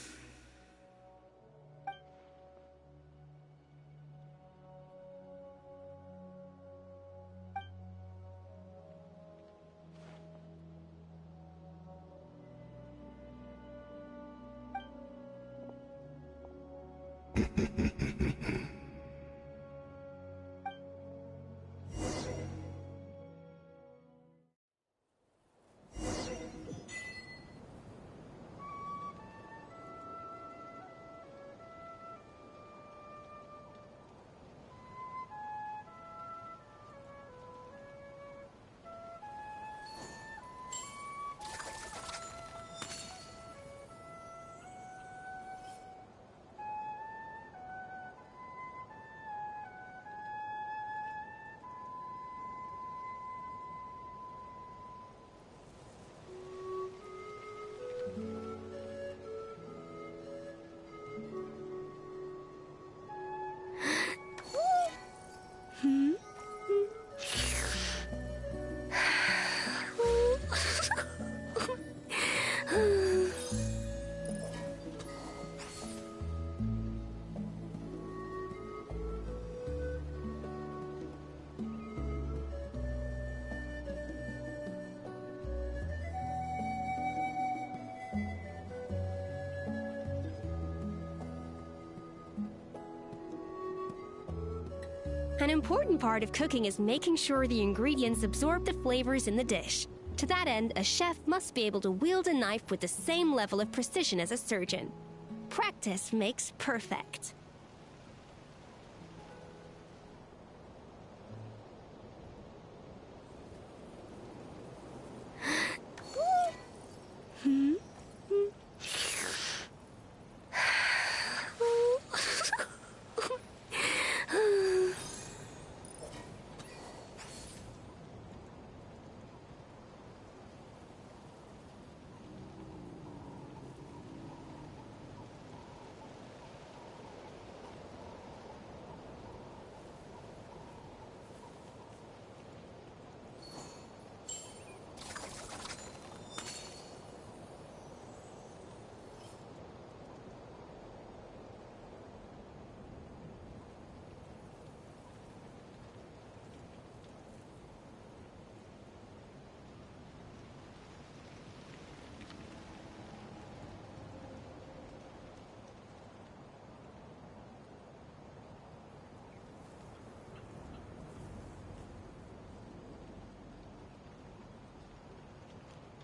An important part of cooking is making sure the ingredients absorb the flavors in the dish. To that end, a chef must be able to wield a knife with the same level of precision as a surgeon. Practice makes perfect.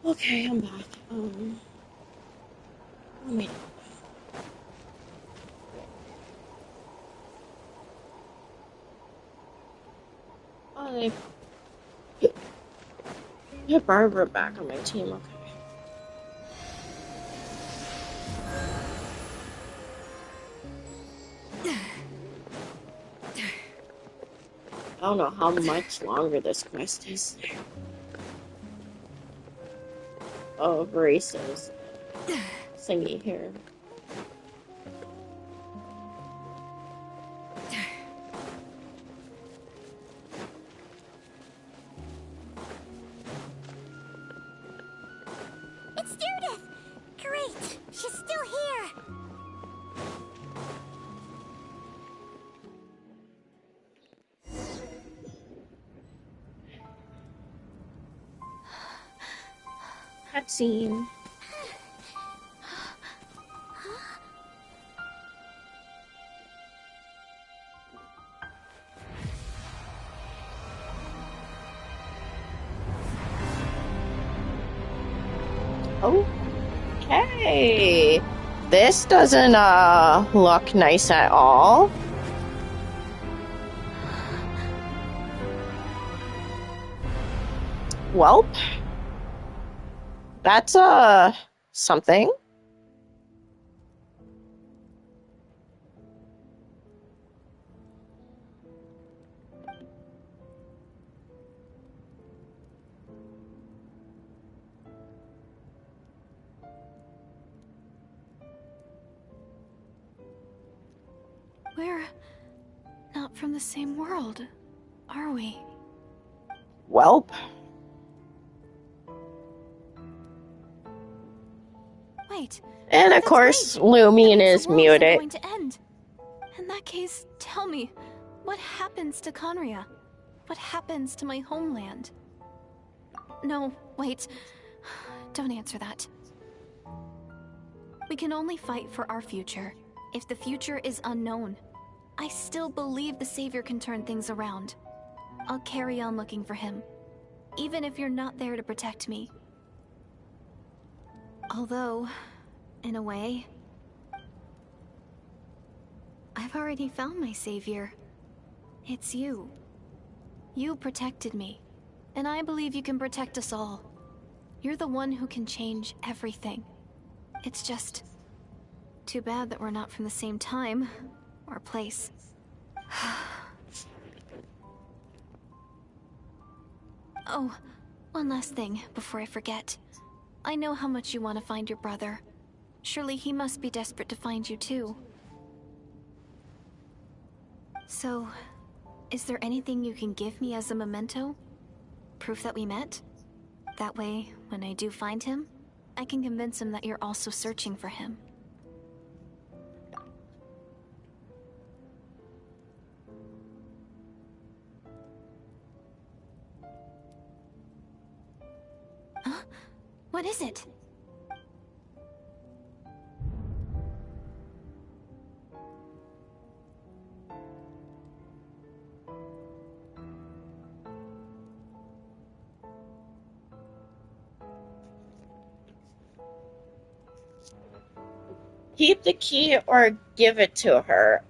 Okay, I'm back. Let me. Oh, they put Barbara back on my team. Okay. I don't know how much longer this quest is. Oh, Barissa's thingy here. It's Judith! Great! She's still here! Cutscene. Okay. This doesn't look nice at all. Welp. That's something. We're not from the same world, are we? Welp. Wait. And of that's course, great. Lumion That means is the world isn't muted. going to end. In that case, tell me, what happens to Conria? What happens to my homeland? No, wait. Don't answer that. We can only fight for our future. If the future is unknown, I still believe the Savior can turn things around. I'll carry on looking for him, even if you're not there to protect me. Although, in a way, I've already found my Savior. It's you. You protected me, and I believe you can protect us all. You're the one who can change everything. It's just too bad that we're not from the same time or place. Oh, one last thing before I forget. I know how much you want to find your brother. Surely he must be desperate to find you too. So, is there anything you can give me as a memento? Proof that we met? That way, when I do find him, I can convince him that you're also searching for him. Huh? What is it? Keep the key or give it to her.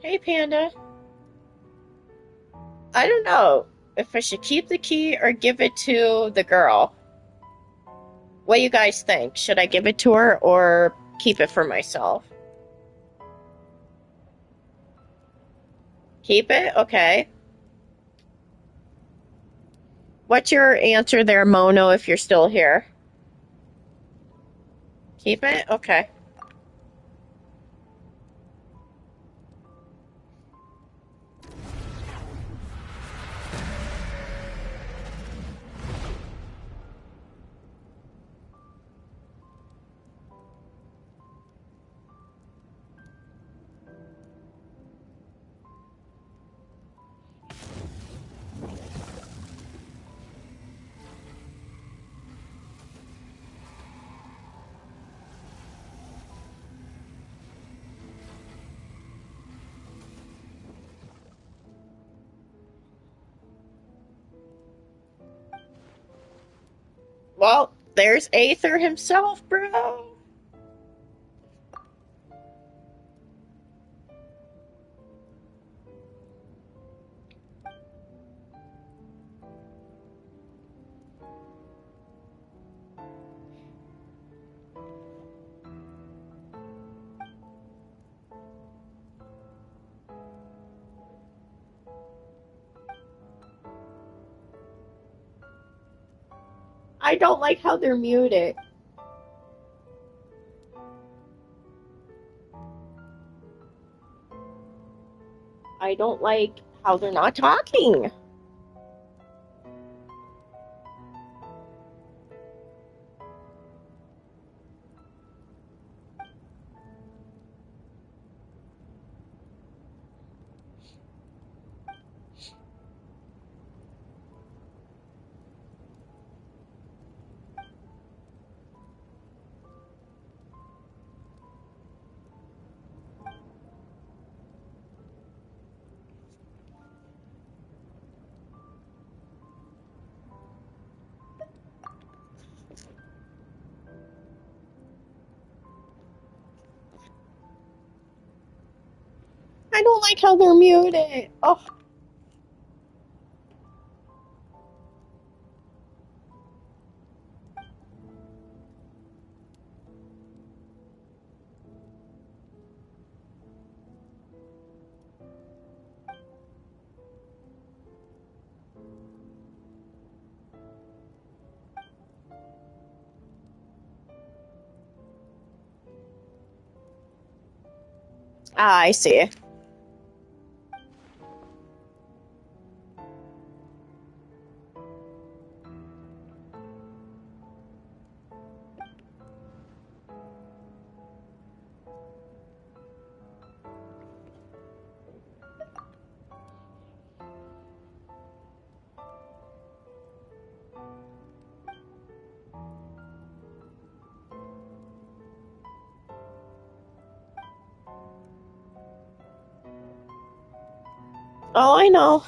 Hey, Panda. I don't know if I should keep the key or give it to the girl. What do you guys think? Should I give it to her or keep it for myself? Keep it? Okay. What's your answer there, Mono, if you're still here? Keep it? Okay. Well, there's Aether himself, bro. I don't like how they're muted. I don't like how they're not talking. I don't like how they're muted. Oh. Ah, I see. Oh, I know.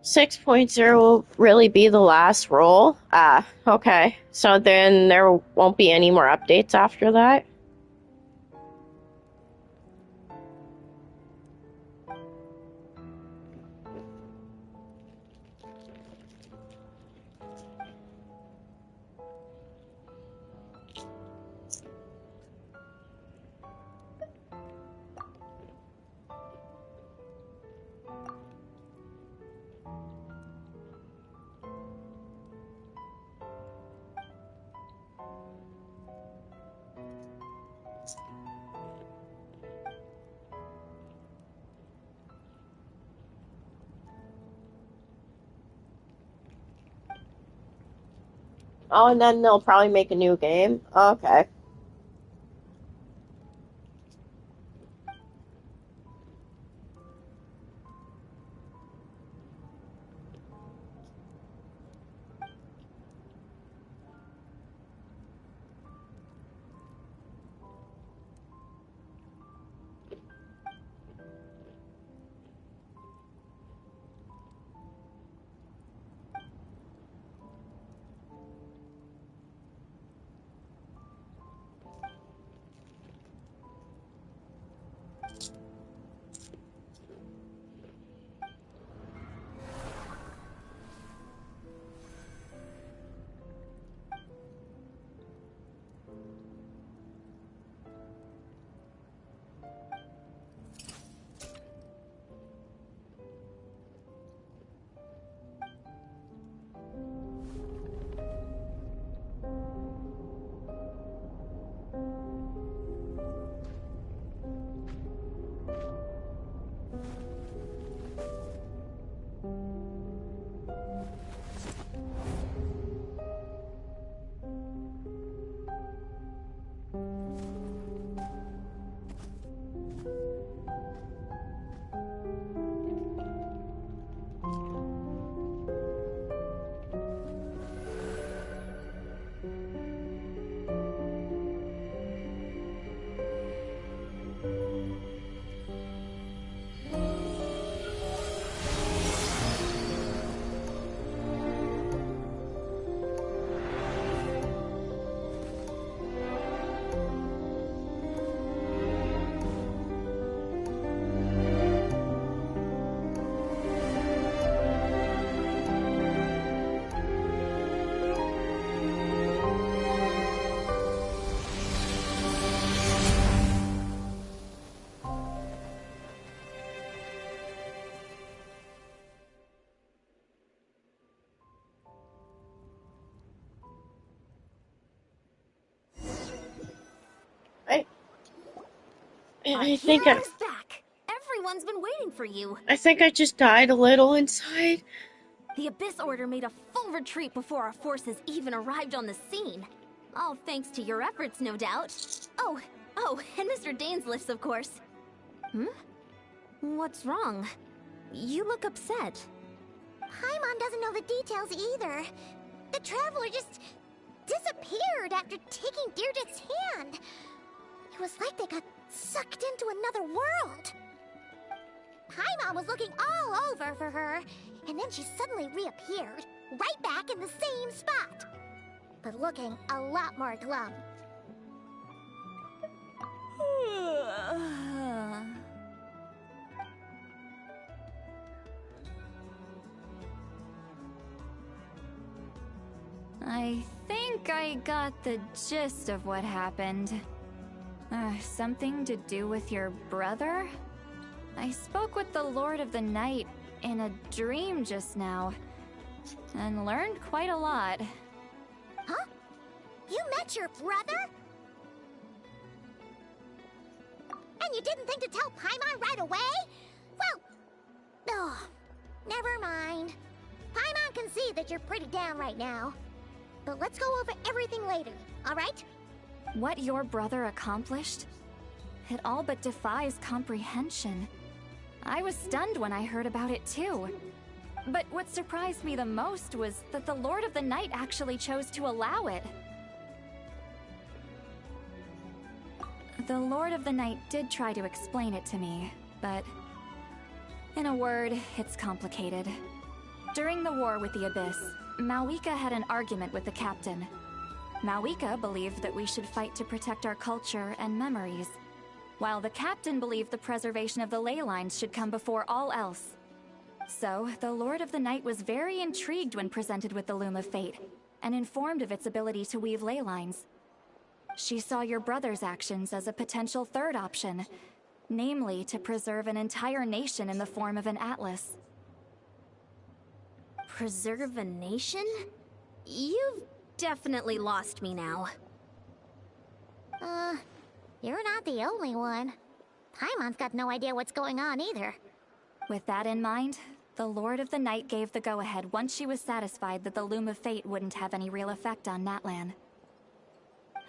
Six point zero will really be the last roll? Ah, okay. So then there won't be any more updates after that? Oh, and then they'll probably make a new game. Okay. I I think hero's back! Everyone's been waiting for you. I think I just died a little inside. The Abyss Order made a full retreat before our forces even arrived on the scene. All thanks to your efforts, no doubt. Oh, and Mr. Dainsliff's, of course. What's wrong? You look upset. Paimon doesn't know the details either. The Traveler just disappeared after taking Deirdre's hand. It was like they got sucked into another world. Paimon was looking all over for her, and then she suddenly reappeared, right back in the same spot. But looking a lot more glum. I think I got the gist of what happened. Something to do with your brother? I spoke with the Lord of the Night in a dream just now, and learned quite a lot. Huh? You met your brother? And you didn't think to tell Paimon right away? Well, never mind. Paimon can see that you're pretty down right now. But let's go over everything later, alright? What your brother accomplished? It all but defies comprehension. I was stunned when I heard about it too. But what surprised me the most was that the Lord of the Night actually chose to allow it. The Lord of the Night did try to explain it to me, but in a word, it's complicated. During the war with the Abyss, Malwika had an argument with the captain. Malwika believed that we should fight to protect our culture and memories, while the captain believed the preservation of the ley lines should come before all else. So, the Lord of the Night was very intrigued when presented with the Loom of Fate, and informed of its ability to weave ley lines. She saw your brother's actions as a potential third option, namely to preserve an entire nation in the form of an atlas. Preserve a nation? You've definitely lost me now. You're not the only one. Paimon's got no idea what's going on either. With that in mind, The Lord of the Night gave the go-ahead once she was satisfied that the Loom of Fate wouldn't have any real effect on Natlan.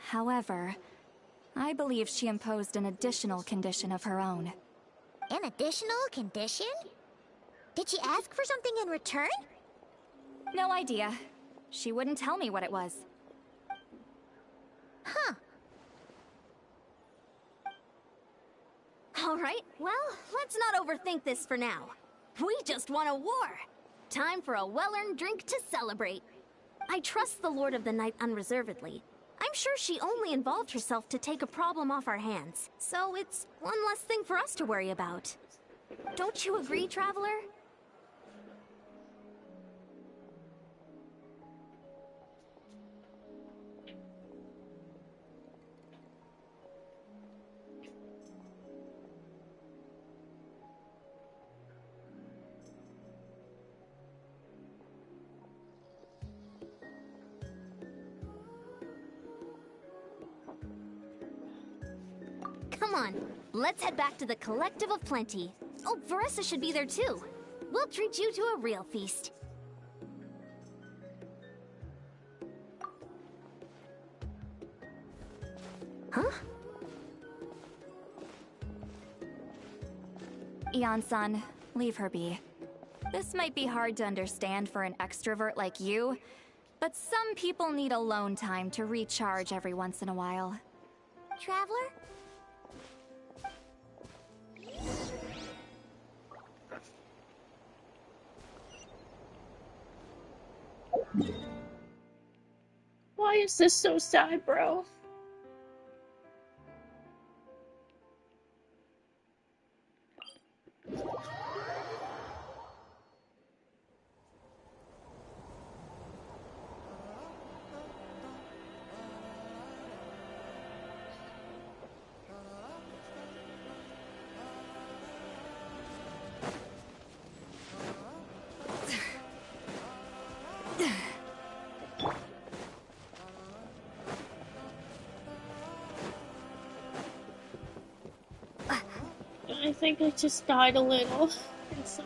However, I believe she imposed an additional condition of her own. An additional condition? Did she ask for something in return? No idea. She wouldn't tell me what it was. Huh. Alright, well, let's not overthink this for now. We just won a war! Time for a well-earned drink to celebrate. I trust the Lord of the Night unreservedly. I'm sure she only involved herself to take a problem off our hands, so it's one less thing for us to worry about. Don't you agree, Traveler? Come on, let's head back to the Collective of Plenty. Oh, Varessa should be there too. We'll treat you to a real feast. Huh? Ian-san, leave her be. This might be hard to understand for an extrovert like you, but some people need alone time to recharge every once in a while. Traveler? Why is this so sad, bro? I think I just died a little inside.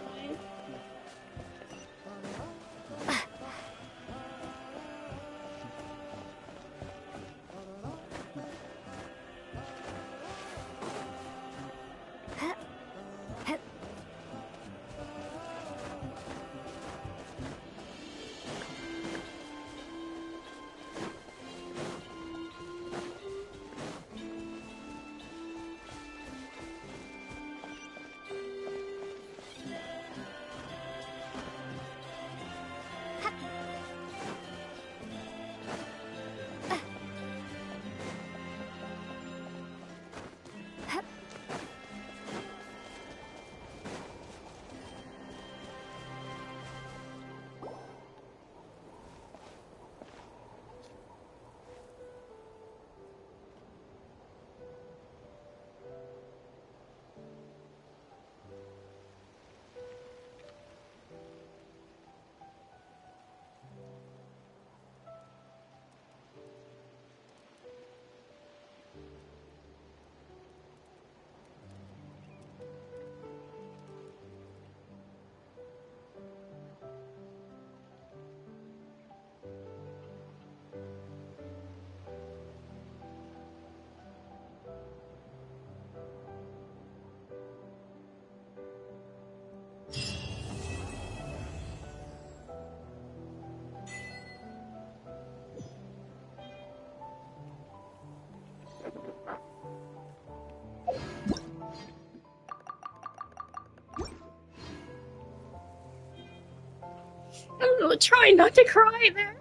I'm trying not to cry there.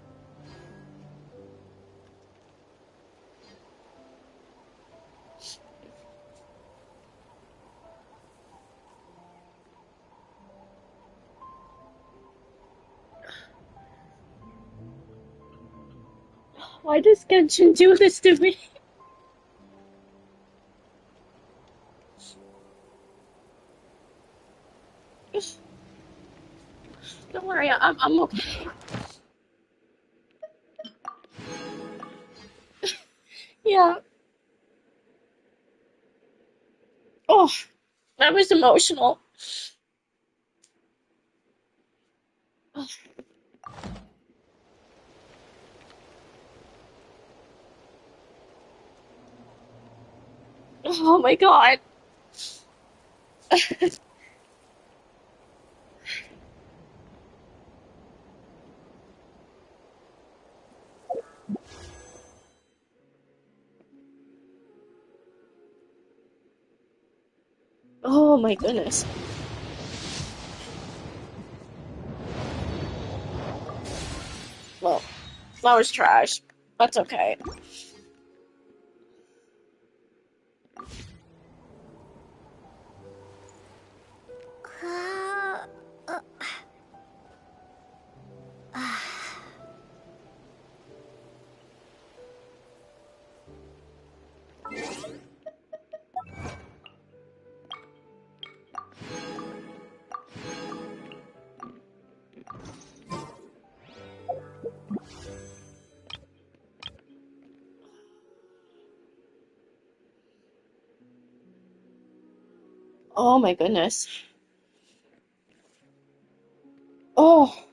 Why does Genshin do this to me? Don't worry, I'm okay. Yeah. Oh, that was emotional. Oh my god. Oh my goodness. Well, that was trash. That's okay. Oh my goodness. Oh,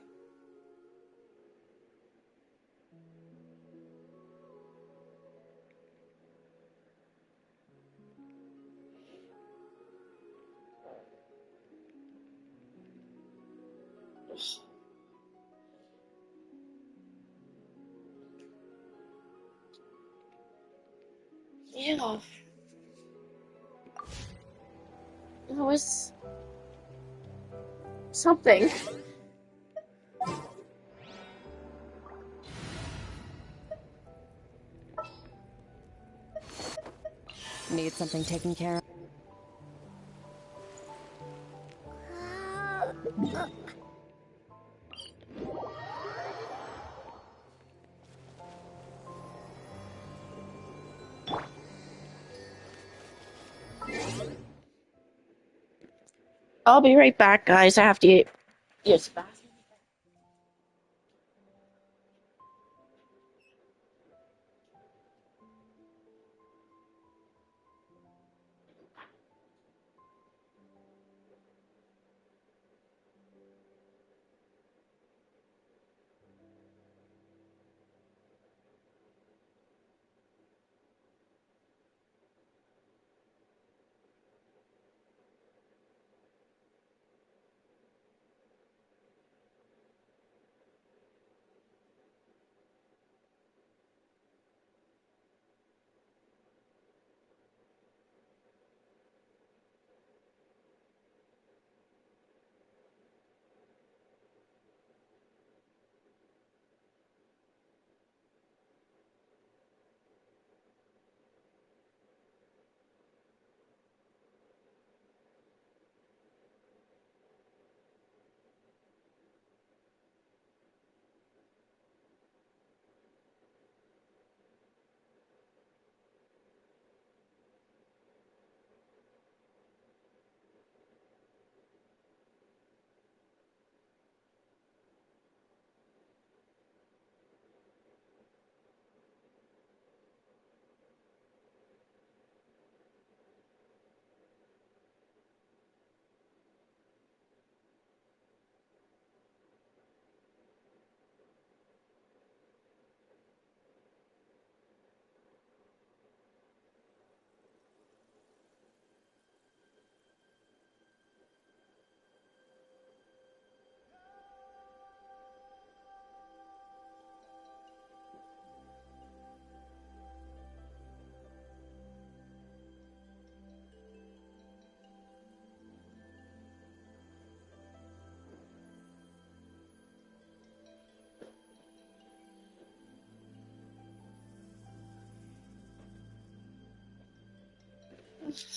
yeah. That was something. Need something taken care of? I'll be right back, guys. I have to use the bathroom.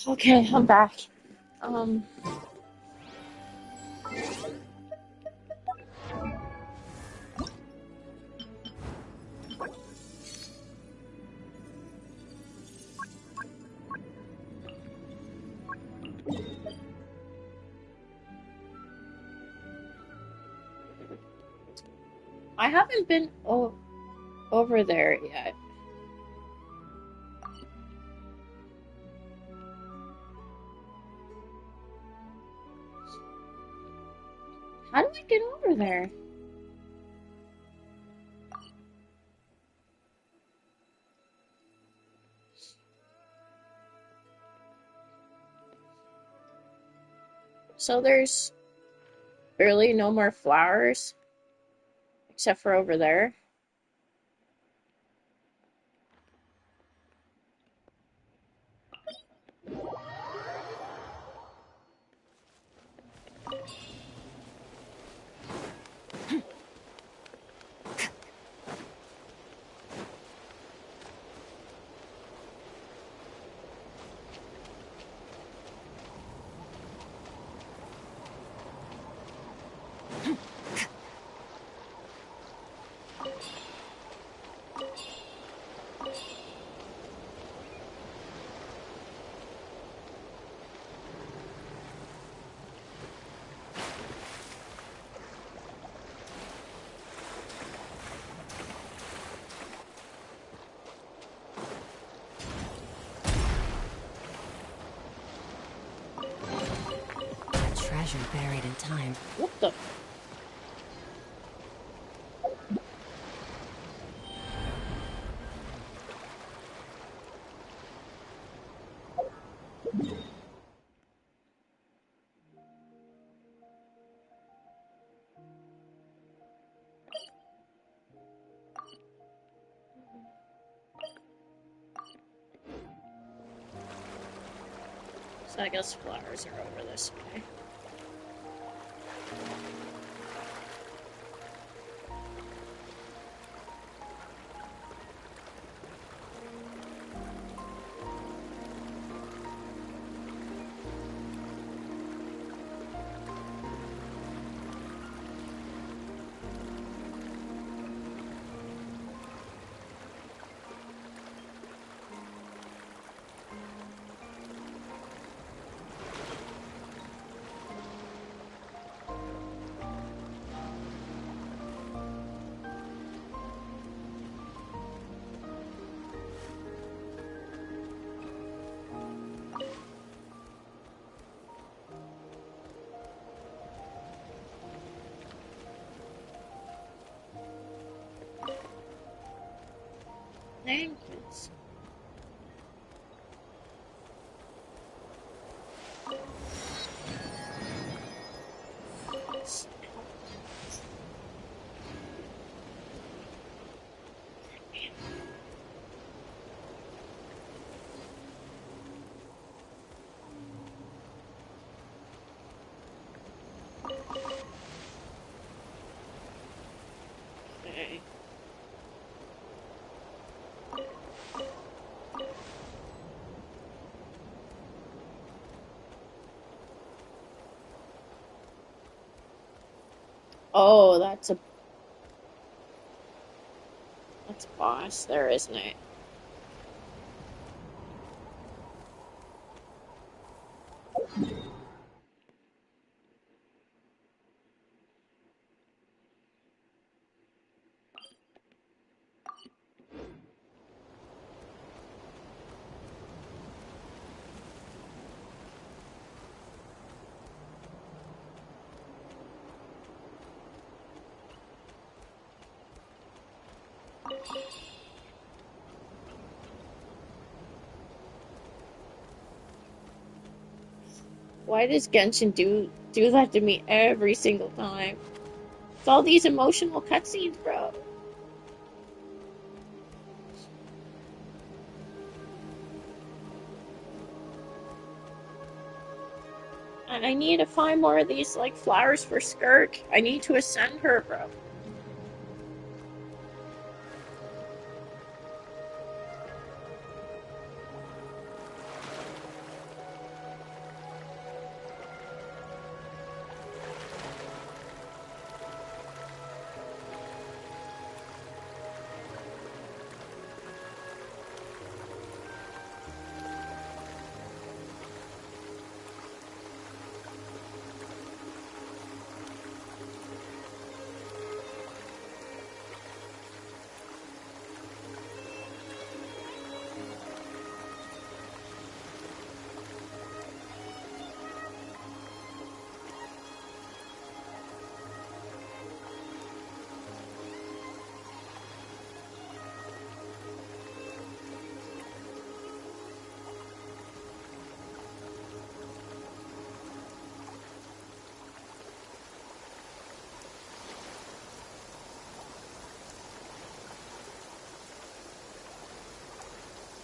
Okay, I'm back. Um, I haven't been over there yet. How do I get over there? So there's really no more flowers, except for over there. Treasure buried in time. What the? So I guess flowers are over this way. Thanks. Okay. Oh, that's a boss there, isn't it? Why does Genshin do that to me every single time? It's all these emotional cutscenes, bro. And I need to find more of these, like, flowers for Skirk. I need to ascend her, bro.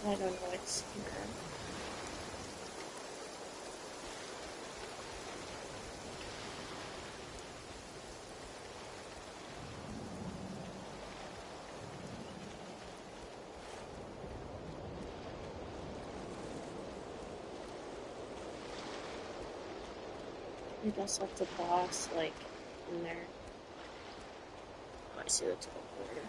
I don't know what's here. I guess that's a boss, like, in there. Oh, I see the teleporter.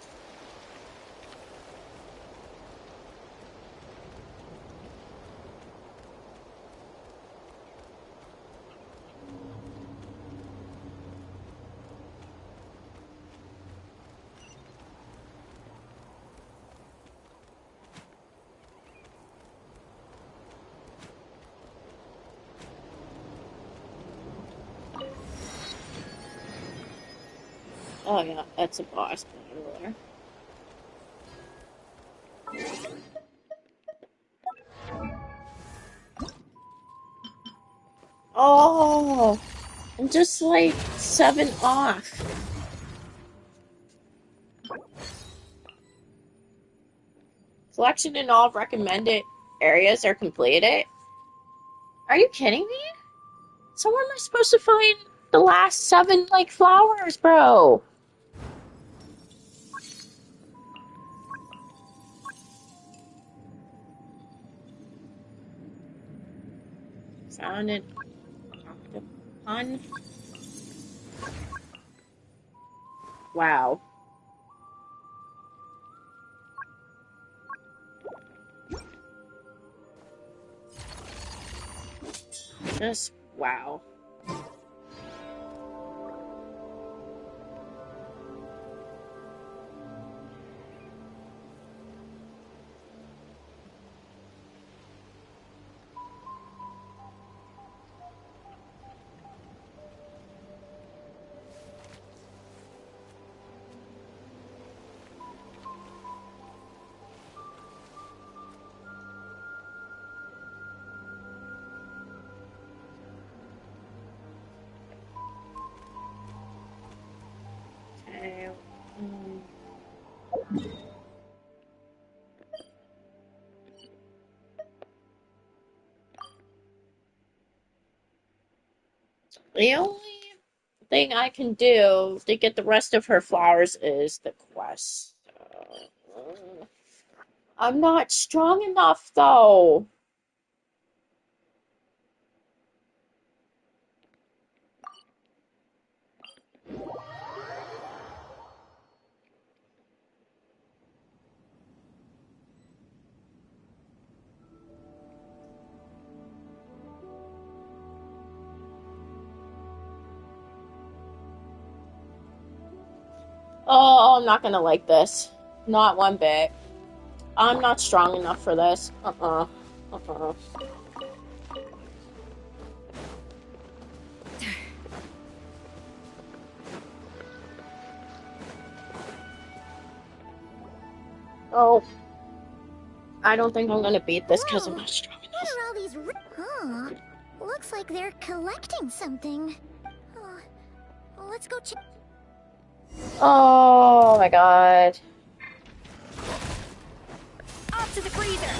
Oh yeah, that's a boss battle there. Oh, I'm just like 7 off. Selection in all recommended areas are completed. Are you kidding me? So where am I supposed to find the last 7, like, flowers, bro? Found an octopon. Wow. Just wow. Okay. The only thing I can do to get the rest of her flowers is the quest. I'm not strong enough, though. Oh, I'm not gonna like this. Not one bit. I'm not strong enough for this. Oh. I don't think I'm gonna beat this because I'm not strong enough. What are all these? Huh? Looks like they're collecting something. Oh, let's go check. Oh my god. Off to the freezer.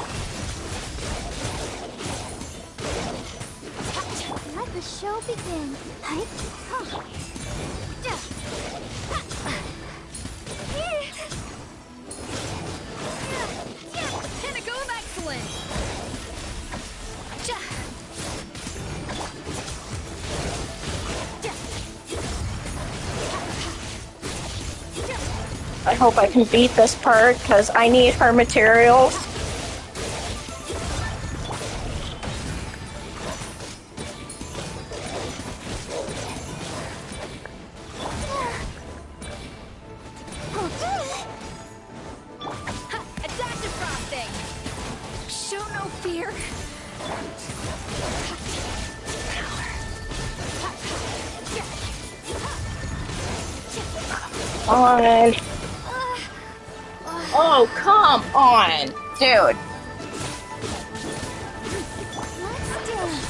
Let the show begin. Pinnacle of excellence. I hope I can beat this part because I need her materials. Adaptive frosting. Show no fear. On. Oh, come on, dude. Let's do it.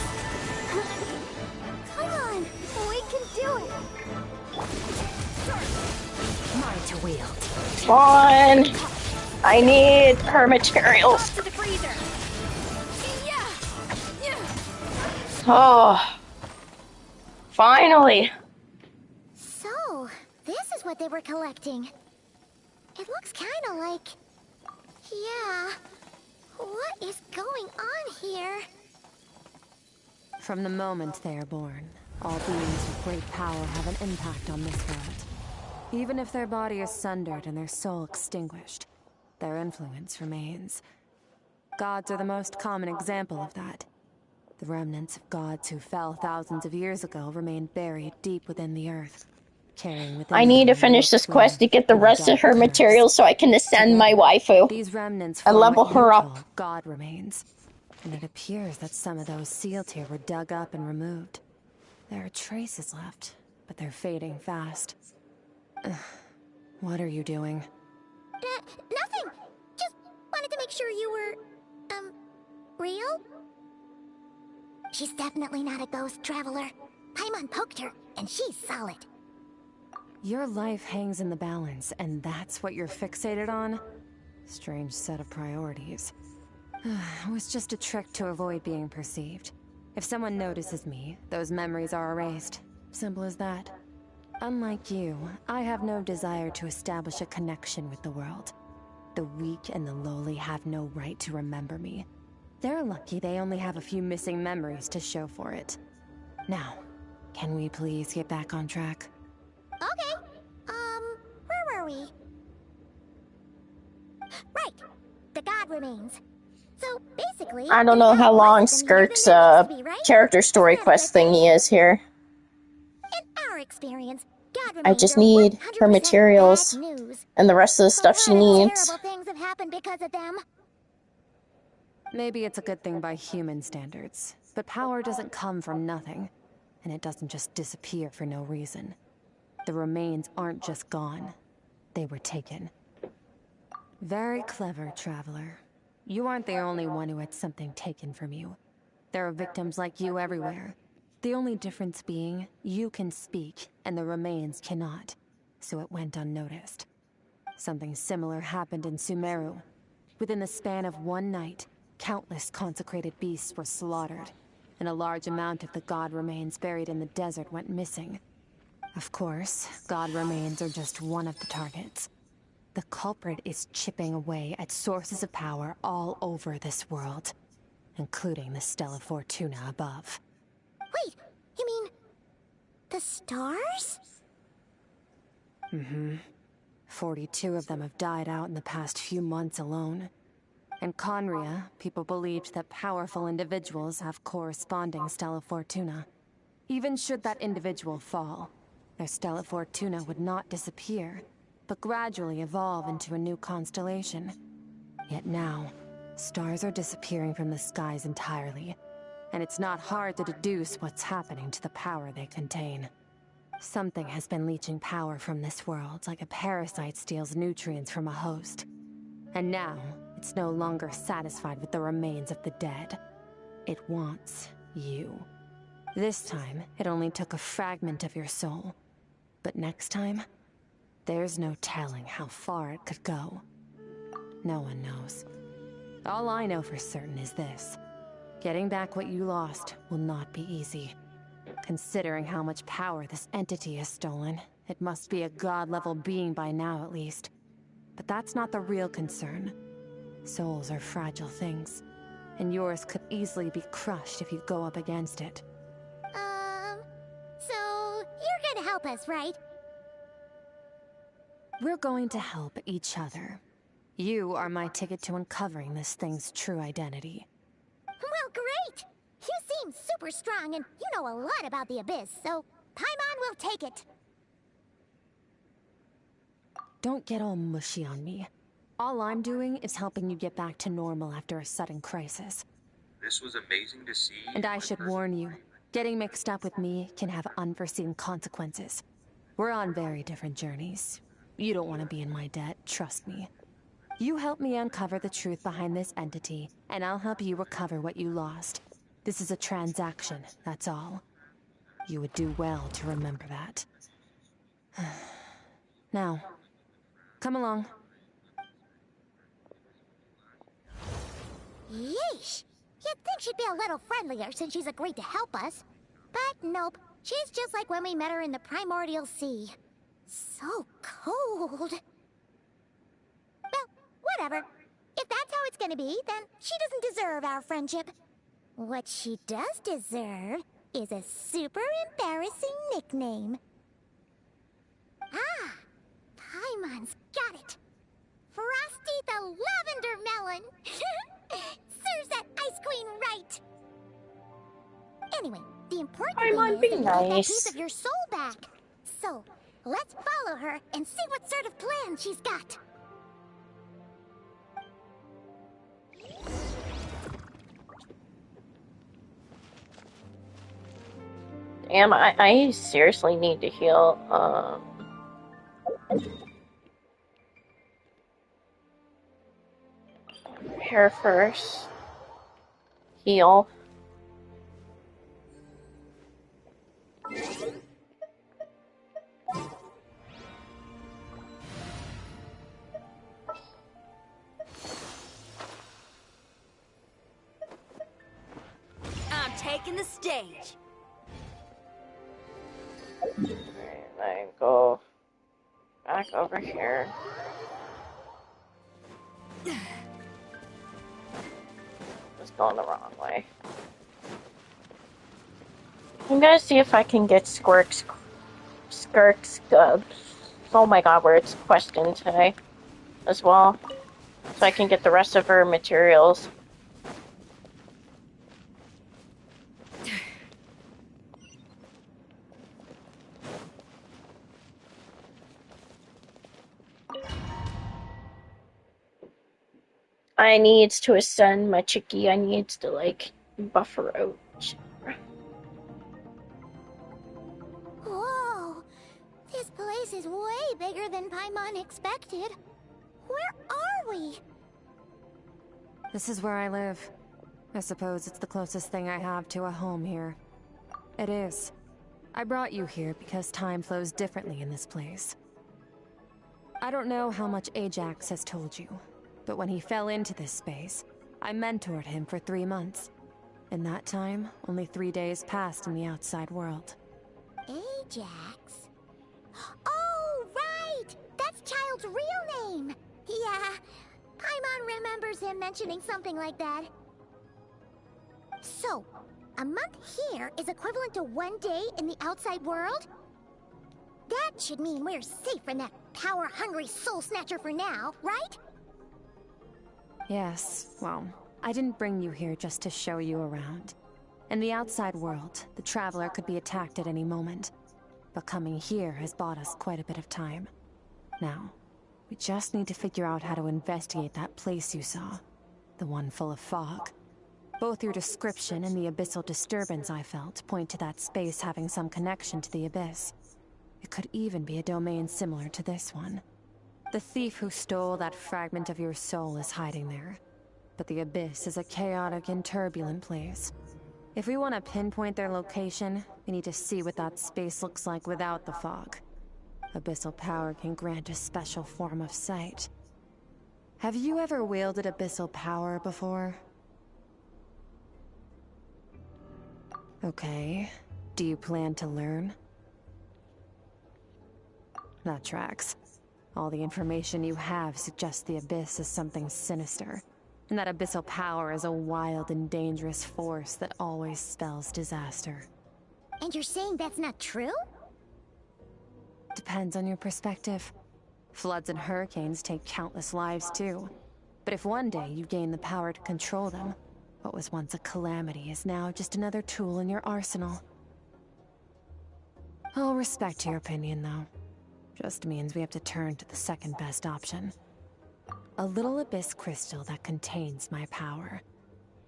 Come on, we can do it. Mine to wield. On. I need her materials. To the freezer. Oh, finally. So, this is what they were collecting. It looks kinda like... Yeah. What is going on here? From the moment they are born, all beings with great power have an impact on this world. Even if their body is sundered and their soul extinguished, their influence remains. Gods are the most common example of that. The remnants of gods who fell thousands of years ago remain buried deep within the earth, carrying within I need to them an finish this twin quest to get the and a rest of dark her curse. materials so I can ascend my Together, waifu these remnants and form level what you her call up. god remains. And it appears that some of those sealed here were dug up and removed. There are traces left, but they're fading fast. What are you doing? Nothing! Just wanted to make sure you were... real? She's definitely not a ghost traveler. Paimon poked her, and she's solid. Your life hangs in the balance, and that's what you're fixated on? Strange set of priorities. It was just a trick to avoid being perceived. If someone notices me, those memories are erased. Simple as that. Unlike you, I have no desire to establish a connection with the world. The weak and the lowly have no right to remember me. They're lucky they only have a few missing memories to show for it. Now, can we please get back on track? Okay. Where were we? Right. The god remains. So, basically... I don't know how long Skirk's character story quest thingy is here. In our experience, god I remains just are need her 100% materials bad news. and the rest of the stuff she A lot of needs. terrible things have happened because of them. Maybe it's a good thing by human standards, but power doesn't come from nothing, and it doesn't just disappear for no reason. The remains aren't just gone, they were taken. Very clever, Traveler. You aren't the only one who had something taken from you. There are victims like you everywhere. The only difference being, you can speak, and the remains cannot, so it went unnoticed. Something similar happened in Sumeru. Within the span of one night, countless consecrated beasts were slaughtered, and a large amount of the god remains buried in the desert went missing. Of course, god remains are just one of the targets. The culprit is chipping away at sources of power all over this world, including the Stella Fortuna above. Wait, you mean... the stars? Mm-hmm. 42 of them have died out in the past few months alone. In Conria, people believed that powerful individuals have corresponding Stella Fortuna. Even should that individual fall, their Stella Fortuna would not disappear, but gradually evolve into a new constellation. Yet now, stars are disappearing from the skies entirely, and it's not hard to deduce what's happening to the power they contain. Something has been leeching power from this world like a parasite steals nutrients from a host. And now, it's no longer satisfied with the remains of the dead. It wants you. This time, it only took a fragment of your soul. But next time, there's no telling how far it could go. No one knows. All I know for certain is this. Getting back what you lost will not be easy. Considering how much power this entity has stolen, it must be a god-level being by now at least. But that's not the real concern. Souls are fragile things, and yours could easily be crushed if you go up against it. So you're gonna help us, right? We're going to help each other. You are my ticket to uncovering this thing's true identity. Well, great! You seem super strong, and you know a lot about the Abyss, so Paimon will take it. Don't get all mushy on me. All I'm doing is helping you get back to normal after a sudden crisis. This was amazing to see. And I should warn you, getting mixed up with me can have unforeseen consequences. We're on very different journeys. You don't want to be in my debt, trust me. You help me uncover the truth behind this entity, and I'll help you recover what you lost. This is a transaction, that's all. You would do well to remember that. Now, come along. Yeesh! You'd think she'd be a little friendlier since she's agreed to help us. But nope, she's just like when we met her in the Primordial Sea. So cold. Well, whatever. If that's how it's gonna be, then she doesn't deserve our friendship. What she does deserve is a super embarrassing nickname. Ah! Paimon's got it. Frosty the Lavender Melon! Serves that Ice Queen right! Anyway, the important thing Paimon, is be that you get that piece nice. of your soul back. So, let's follow her and see what sort of plan she's got. Damn, I seriously need to heal. Here first. Heal. I'm taking the stage. Alright, I go back over here. Just going the wrong way. I'm gonna see if I can get Skirk's oh my god, where it's questioned today as well. So I can get the rest of her materials. I needs to ascend my chickie. I needs to like buff her out. Whoa! This place is way bigger than Paimon expected. Where are we? This is where I live. I suppose it's the closest thing I have to a home here. It is. I brought you here because time flows differently in this place. I don't know how much Ajax has told you, but when he fell into this space, I mentored him for 3 months. In that time, only 3 days passed in the outside world. Ajax? Oh, right! That's Child's real name! Yeah, Paimon remembers him mentioning something like that. So, a month here is equivalent to 1 day in the outside world? That should mean we're safe from that power-hungry soul snatcher for now, right? Yes, well, I didn't bring you here just to show you around. In the outside world, the Traveler could be attacked at any moment. But coming here has bought us quite a bit of time. Now, we just need to figure out how to investigate that place you saw. The one full of fog. Both your description and the abyssal disturbance I felt point to that space having some connection to the Abyss. It could even be a domain similar to this one. The thief who stole that fragment of your soul is hiding there. But the Abyss is a chaotic and turbulent place. If we want to pinpoint their location, we need to see what that space looks like without the fog. Abyssal power can grant a special form of sight. Have you ever wielded abyssal power before? Okay. Do you plan to learn? That tracks. All the information you have suggests the Abyss is something sinister, and that abyssal power is a wild and dangerous force that always spells disaster. And you're saying that's not true? Depends on your perspective. Floods and hurricanes take countless lives too. But if one day you gain the power to control them, what was once a calamity is now just another tool in your arsenal. I'll respect your opinion, though. Just means we have to turn to the second best option. A little abyss crystal that contains my power.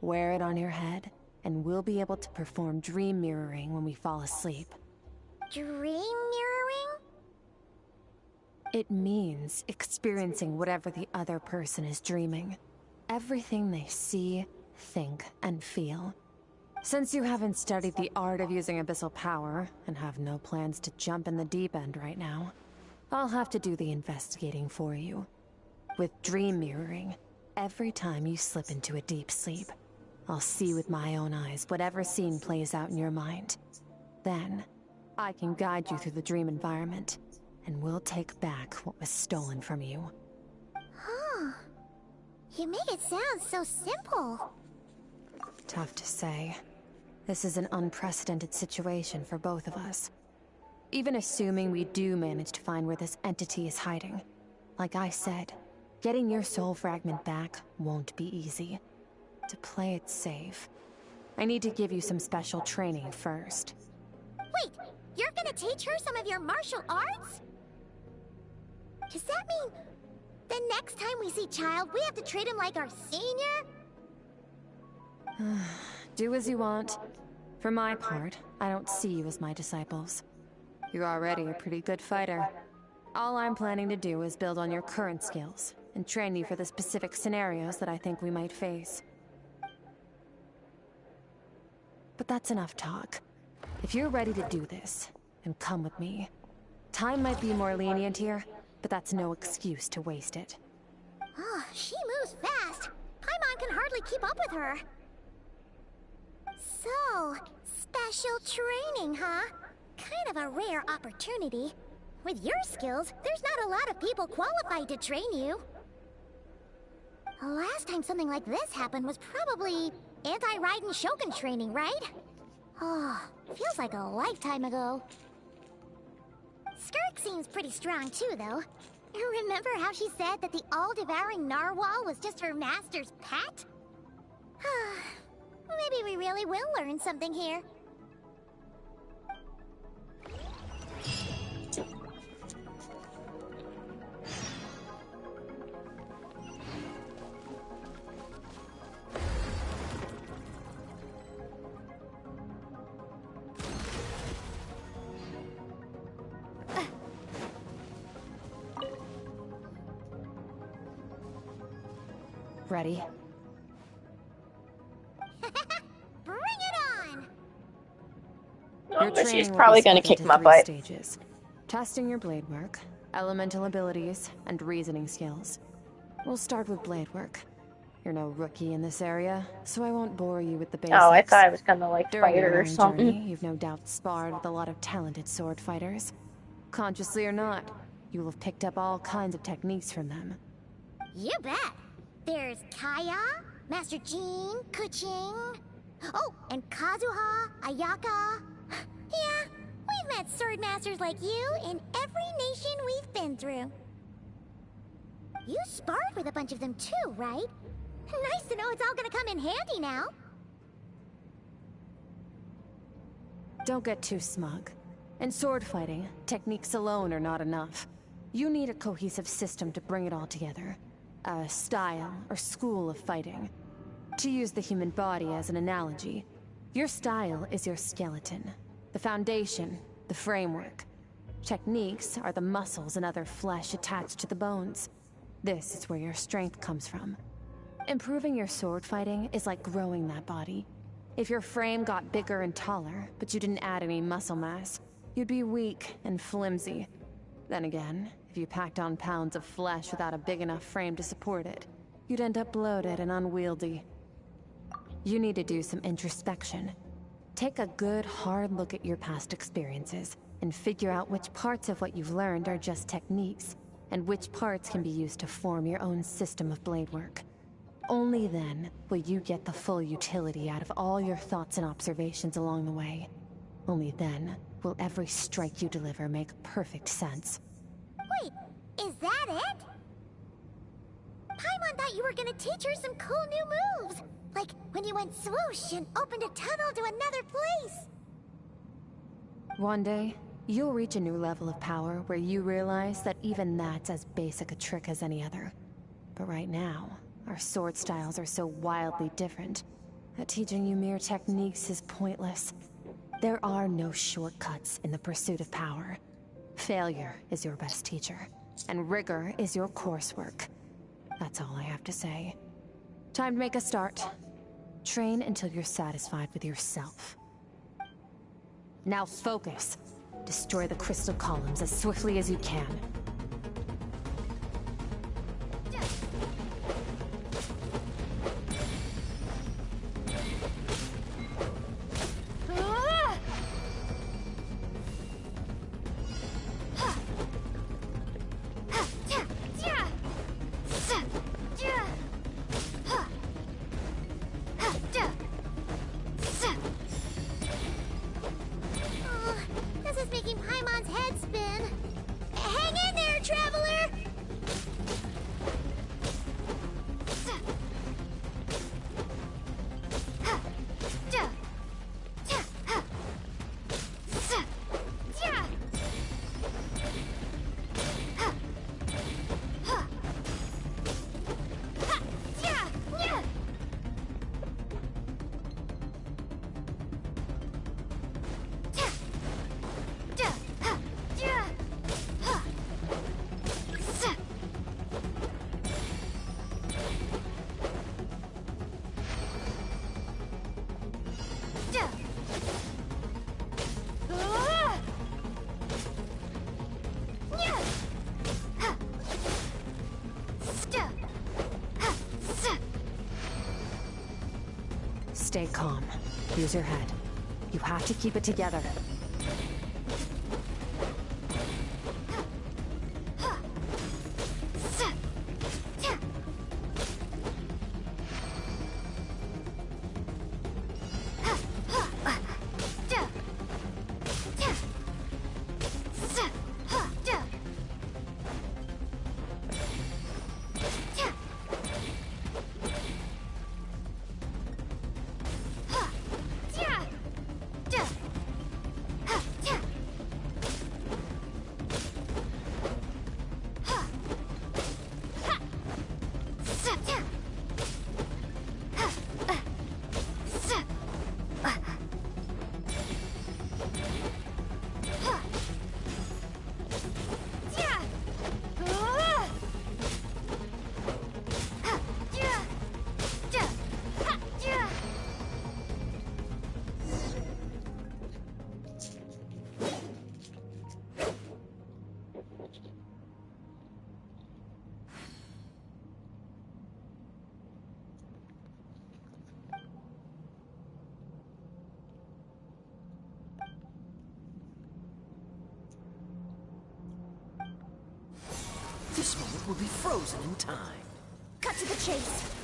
Wear it on your head, and we'll be able to perform dream mirroring when we fall asleep. Dream mirroring? It means experiencing whatever the other person is dreaming. Everything they see, think, and feel. Since you haven't studied the art of using abyssal power, and have no plans to jump in the deep end right now, I'll have to do the investigating for you. With dream mirroring, every time you slip into a deep sleep. I'll see with my own eyes whatever scene plays out in your mind. Then, I can guide you through the dream environment, and we'll take back what was stolen from you. Huh. You make it sound so simple. Tough to say. This is an unprecedented situation for both of us. Even assuming we do manage to find where this entity is hiding, like I said, getting your soul fragment back won't be easy. To play it safe, I need to give you some special training first. Wait, you're gonna teach her some of your martial arts? Does that mean the next time we see Child, we have to treat him like our senior? Do as you want. For my part, I don't see you as my disciples. You're already a pretty good fighter. All I'm planning to do is build on your current skills and train you for the specific scenarios that I think we might face. But that's enough talk. If you're ready to do this, then come with me. Time might be more lenient here, but that's no excuse to waste it. Oh, she moves fast. Paimon can hardly keep up with her. So, special training, huh? Kind of a rare opportunity. With your skills, there's not a lot of people qualified to train you. The last time something like this happened was probably anti-Raiden Shogun training, right? Oh, feels like a lifetime ago. Skirk seems pretty strong too, though. Remember how she said that the all-devouring narwhal was just her master's pet? Maybe we really will learn something here. Ready? Bring it on! Your But she's training will probably be going to split kick into my 3 butt. stages. Testing your blade work, elemental abilities, and reasoning skills. We'll start with blade work. You're no rookie in this area, so I won't bore you with the basics. Oh, I thought I was going to, like, During fight your her or own something. journey, you've no doubt sparred with a lot of talented sword fighters. Consciously or not, you will have picked up all kinds of techniques from them. You bet! There's Kaya, Master Jean, Kuching... Oh, and Kazuha, Ayaka... Yeah, we've met sword masters like you in every nation we've been through. You sparred with a bunch of them too, right? Nice to know it's all gonna come in handy now. Don't get too smug. In sword fighting, techniques alone are not enough. You need a cohesive system to bring it all together. A style or school of fighting. To use the human body as an analogy, your style is your skeleton, the foundation, the framework. Techniques are the muscles and other flesh attached to the bones. This is where your strength comes from. Improving your sword fighting is like growing that body. If your frame got bigger and taller, but you didn't add any muscle mass, you'd be weak and flimsy. Then again, if you packed on pounds of flesh without a big enough frame to support it, you'd end up bloated and unwieldy. You need to do some introspection. Take a good, hard look at your past experiences and figure out which parts of what you've learned are just techniques, and which parts can be used to form your own system of blade work. Only then will you get the full utility out of all your thoughts and observations along the way. Only then will every strike you deliver make perfect sense. Wait, is that it? Paimon thought you were gonna teach her some cool new moves. Like when you went swoosh and opened a tunnel to another place. One day, you'll reach a new level of power where you realize that even that's as basic a trick as any other. But right now, our sword styles are so wildly different that teaching you mere techniques is pointless. There are no shortcuts in the pursuit of power. Failure is your best teacher, and rigor is your coursework. That's all I have to say. Time to make a start. Train until you're satisfied with yourself. Now focus. Destroy the crystal columns as swiftly as you can. Stay calm. Use your head. You have to keep it together. This moment will be frozen in time. Cut to the chase.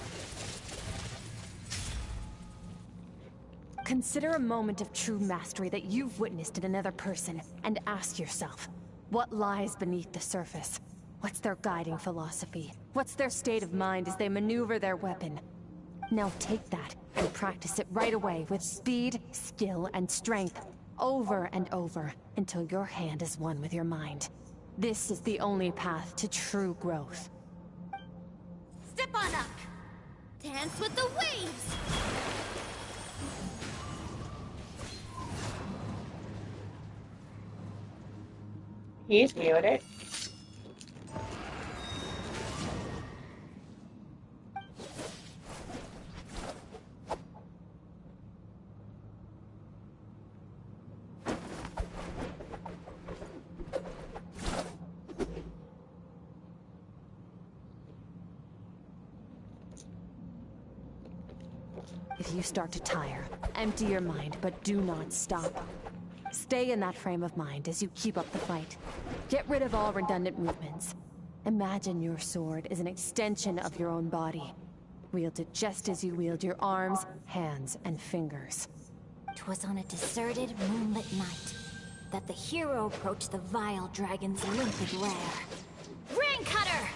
Consider a moment of true mastery that you've witnessed in another person, and ask yourself, what lies beneath the surface? What's their guiding philosophy? What's their state of mind as they maneuver their weapon? Now take that and practice it right away with speed, skill, and strength, over and over, until your hand is one with your mind. This is the only path to true growth. Step on up! Dance with the waves! He's muted. If you start to tire, empty your mind, but do not stop. Stay in that frame of mind as you keep up the fight. Get rid of all redundant movements. Imagine your sword is an extension of your own body. Wield it just as you wield your arms, hands, and fingers. 'Twas on a deserted, moonlit night that the hero approached the vile dragon's limpid lair. Rain Cutter!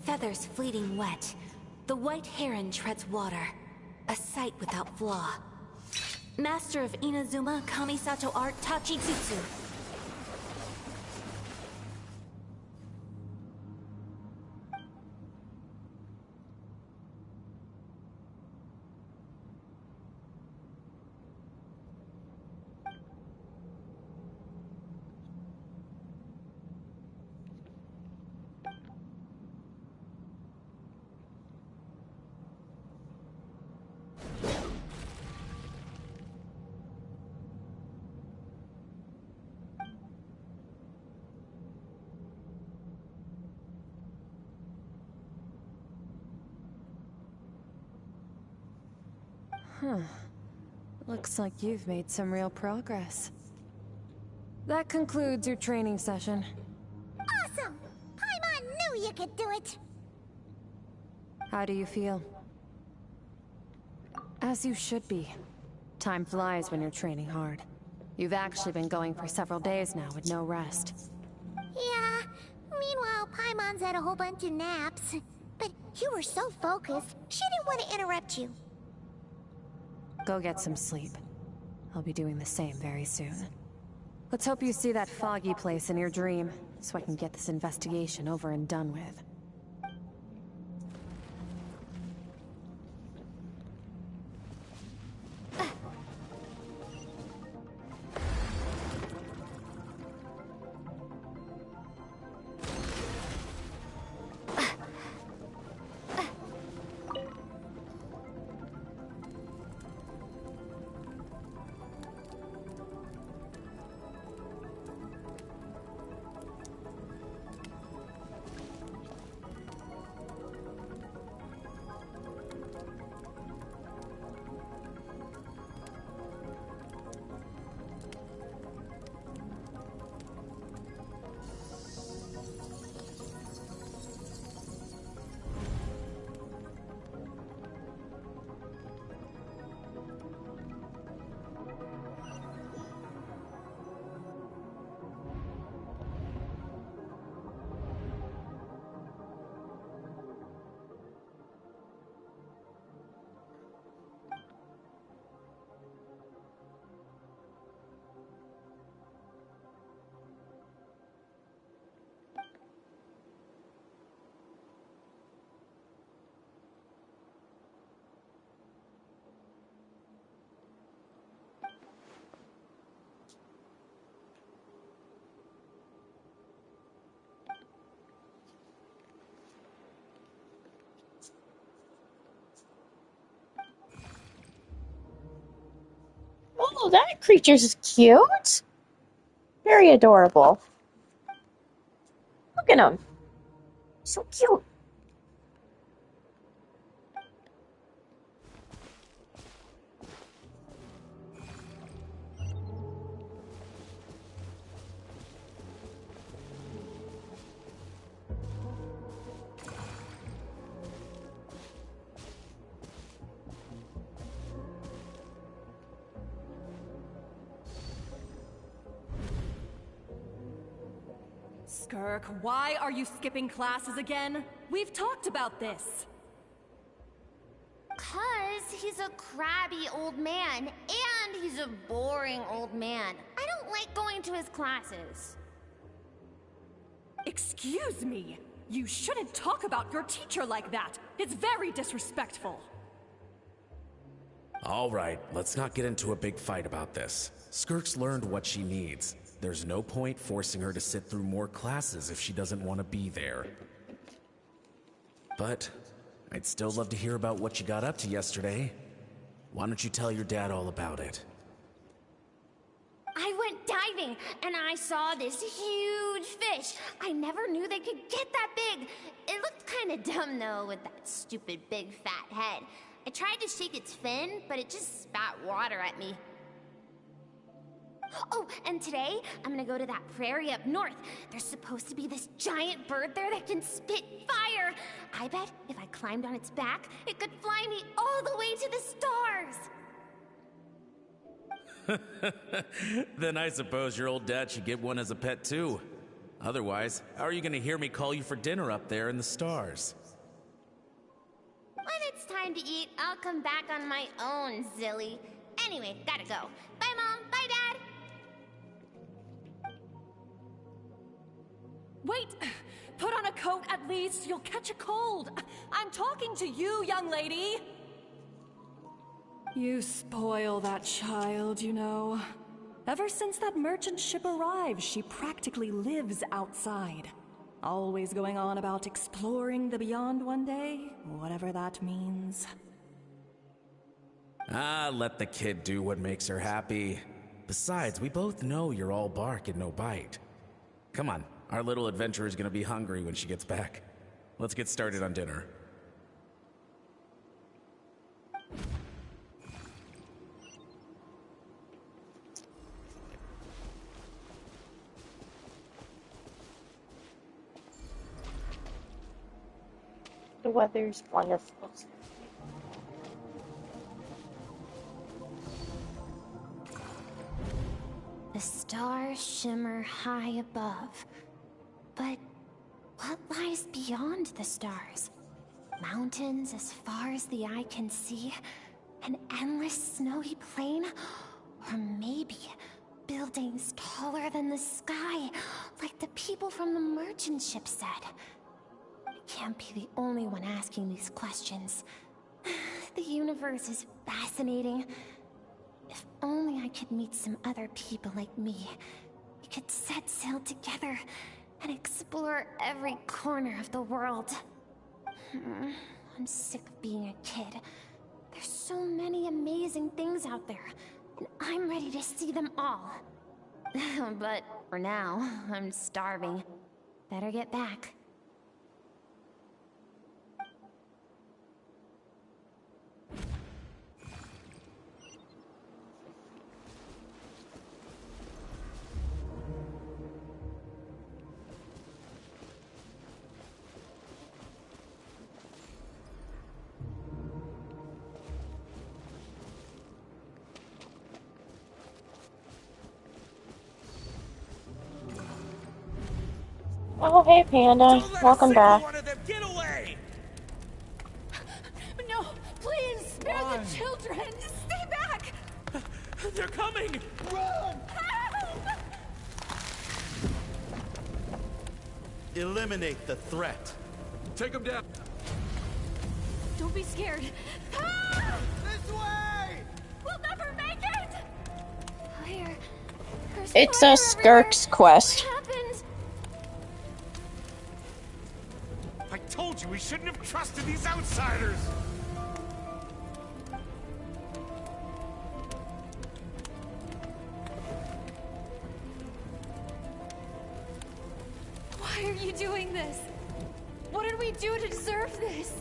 Feathers fleeting wet, the white heron treads water, a sight without flaw. Master of Inazuma Kamisato art Tachijutsu. Huh. Looks like you've made some real progress. That concludes your training session. Awesome! Paimon knew you could do it! How do you feel? As you should be. Time flies when you're training hard. You've actually been going for several days now with no rest. Yeah, meanwhile Paimon's had a whole bunch of naps. But you were so focused, she didn't want to interrupt you. Go get some sleep. I'll be doing the same very soon. Let's hope you see that foggy place in your dream, so I can get this investigation over and done with. that creature's cute. Very adorable. Look at him. So cute. Skirk, why are you skipping classes again? We've talked about this. 'Cause he's a crabby old man, and he's a boring old man. I don't like going to his classes. Excuse me! You shouldn't talk about your teacher like that! It's very disrespectful! All right, let's not get into a big fight about this. Skirk's learned what she needs. There's no point forcing her to sit through more classes if she doesn't want to be there. But I'd still love to hear about what you got up to yesterday. Why don't you tell your dad all about it? I went diving, and I saw this huge fish. I never knew they could get that big. It looked kind of dumb, though, with that stupid big fat head. I tried to shake its fin, but it just spat water at me. Oh, and today, I'm gonna go to that prairie up north. There's supposed to be this giant bird there that can spit fire. I bet if I climbed on its back, it could fly me all the way to the stars. Then I suppose your old dad should get one as a pet too. Otherwise, how are you gonna hear me call you for dinner up there in the stars? When it's time to eat, I'll come back on my own, Zilly. Anyway, gotta go. Bye, Mom. Bye, Dad. Wait! Put on a coat at least, you'll catch a cold! I'm talking to you, young lady! You spoil that child, you know. Ever since that merchant ship arrived, she practically lives outside. Always going on about exploring the beyond one day, whatever that means. Ah, let the kid do what makes her happy. Besides, we both know you're all bark and no bite. Come on, our little adventurer is gonna be hungry when she gets back. Let's get started on dinner. The weather's wonderful. The stars shimmer high above. But what lies beyond the stars? Mountains as far as the eye can see? An endless snowy plain? Or maybe buildings taller than the sky, like the people from the merchant ship said? I can't be the only one asking these questions. The universe is fascinating. If only I could meet some other people like me. We could set sail together and explore every corner of the world. I'm sick of being a kid. There's so many amazing things out there, and I'm ready to see them all. But for now, I'm starving. Better get back. Oh, hey, Panda. Welcome back. Get away! No, please, spare the children! Stay back! They're coming! Run! Eliminate the threat. Take them down. Don't be scared. This way! We'll never make it! Fire. There's It's fire a Skirk's quest. What happened? I told you we shouldn't have trusted these outsiders! doing this? What did we do to deserve this?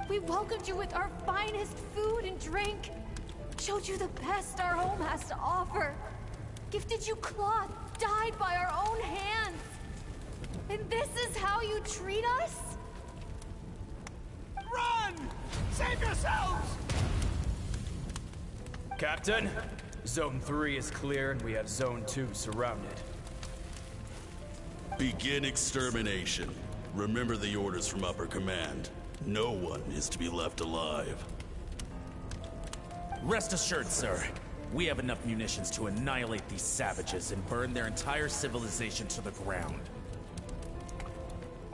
We welcomed you with our finest food and drink, showed you the best our home has to offer, gifted you cloth dyed by our own hands. And this is how you treat us? Run! Save yourselves! Captain, Zone 3 is clear and we have Zone 2 surrounded. Begin extermination. Remember the orders from upper command. No one is to be left alive. Rest assured, sir. We have enough munitions to annihilate these savages and burn their entire civilization to the ground.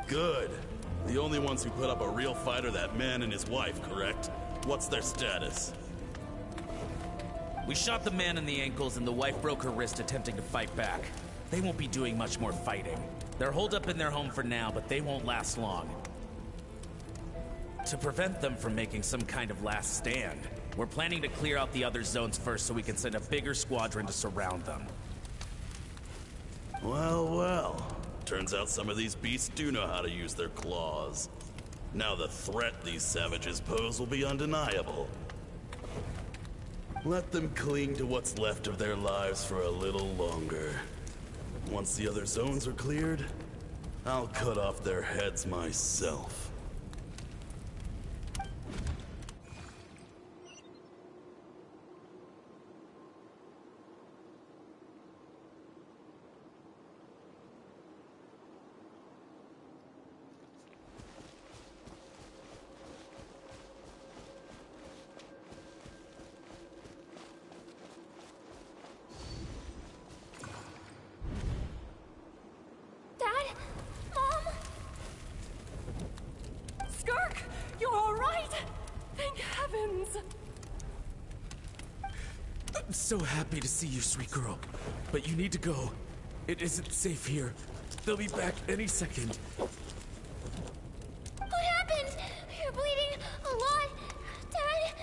Good. The only ones who put up a real fight are that man and his wife, correct? What's their status? We shot the man in the ankles and the wife broke her wrist attempting to fight back. They won't be doing much more fighting. They're holed up in their home for now, but they won't last long. To prevent them from making some kind of last stand, we're planning to clear out the other zones first so we can send a bigger squadron to surround them. Well, well. Turns out some of these beasts do know how to use their claws. Now the threat these savages pose will be undeniable. Let them cling to what's left of their lives for a little longer. Once the other zones are cleared, I'll cut off their heads myself. Dad? Mom? Skirk, you're all right? Thank heavens. I'm so happy to see you, sweet girl. But you need to go. It isn't safe here. They'll be back any second. What happened? You're bleeding a lot, Dad.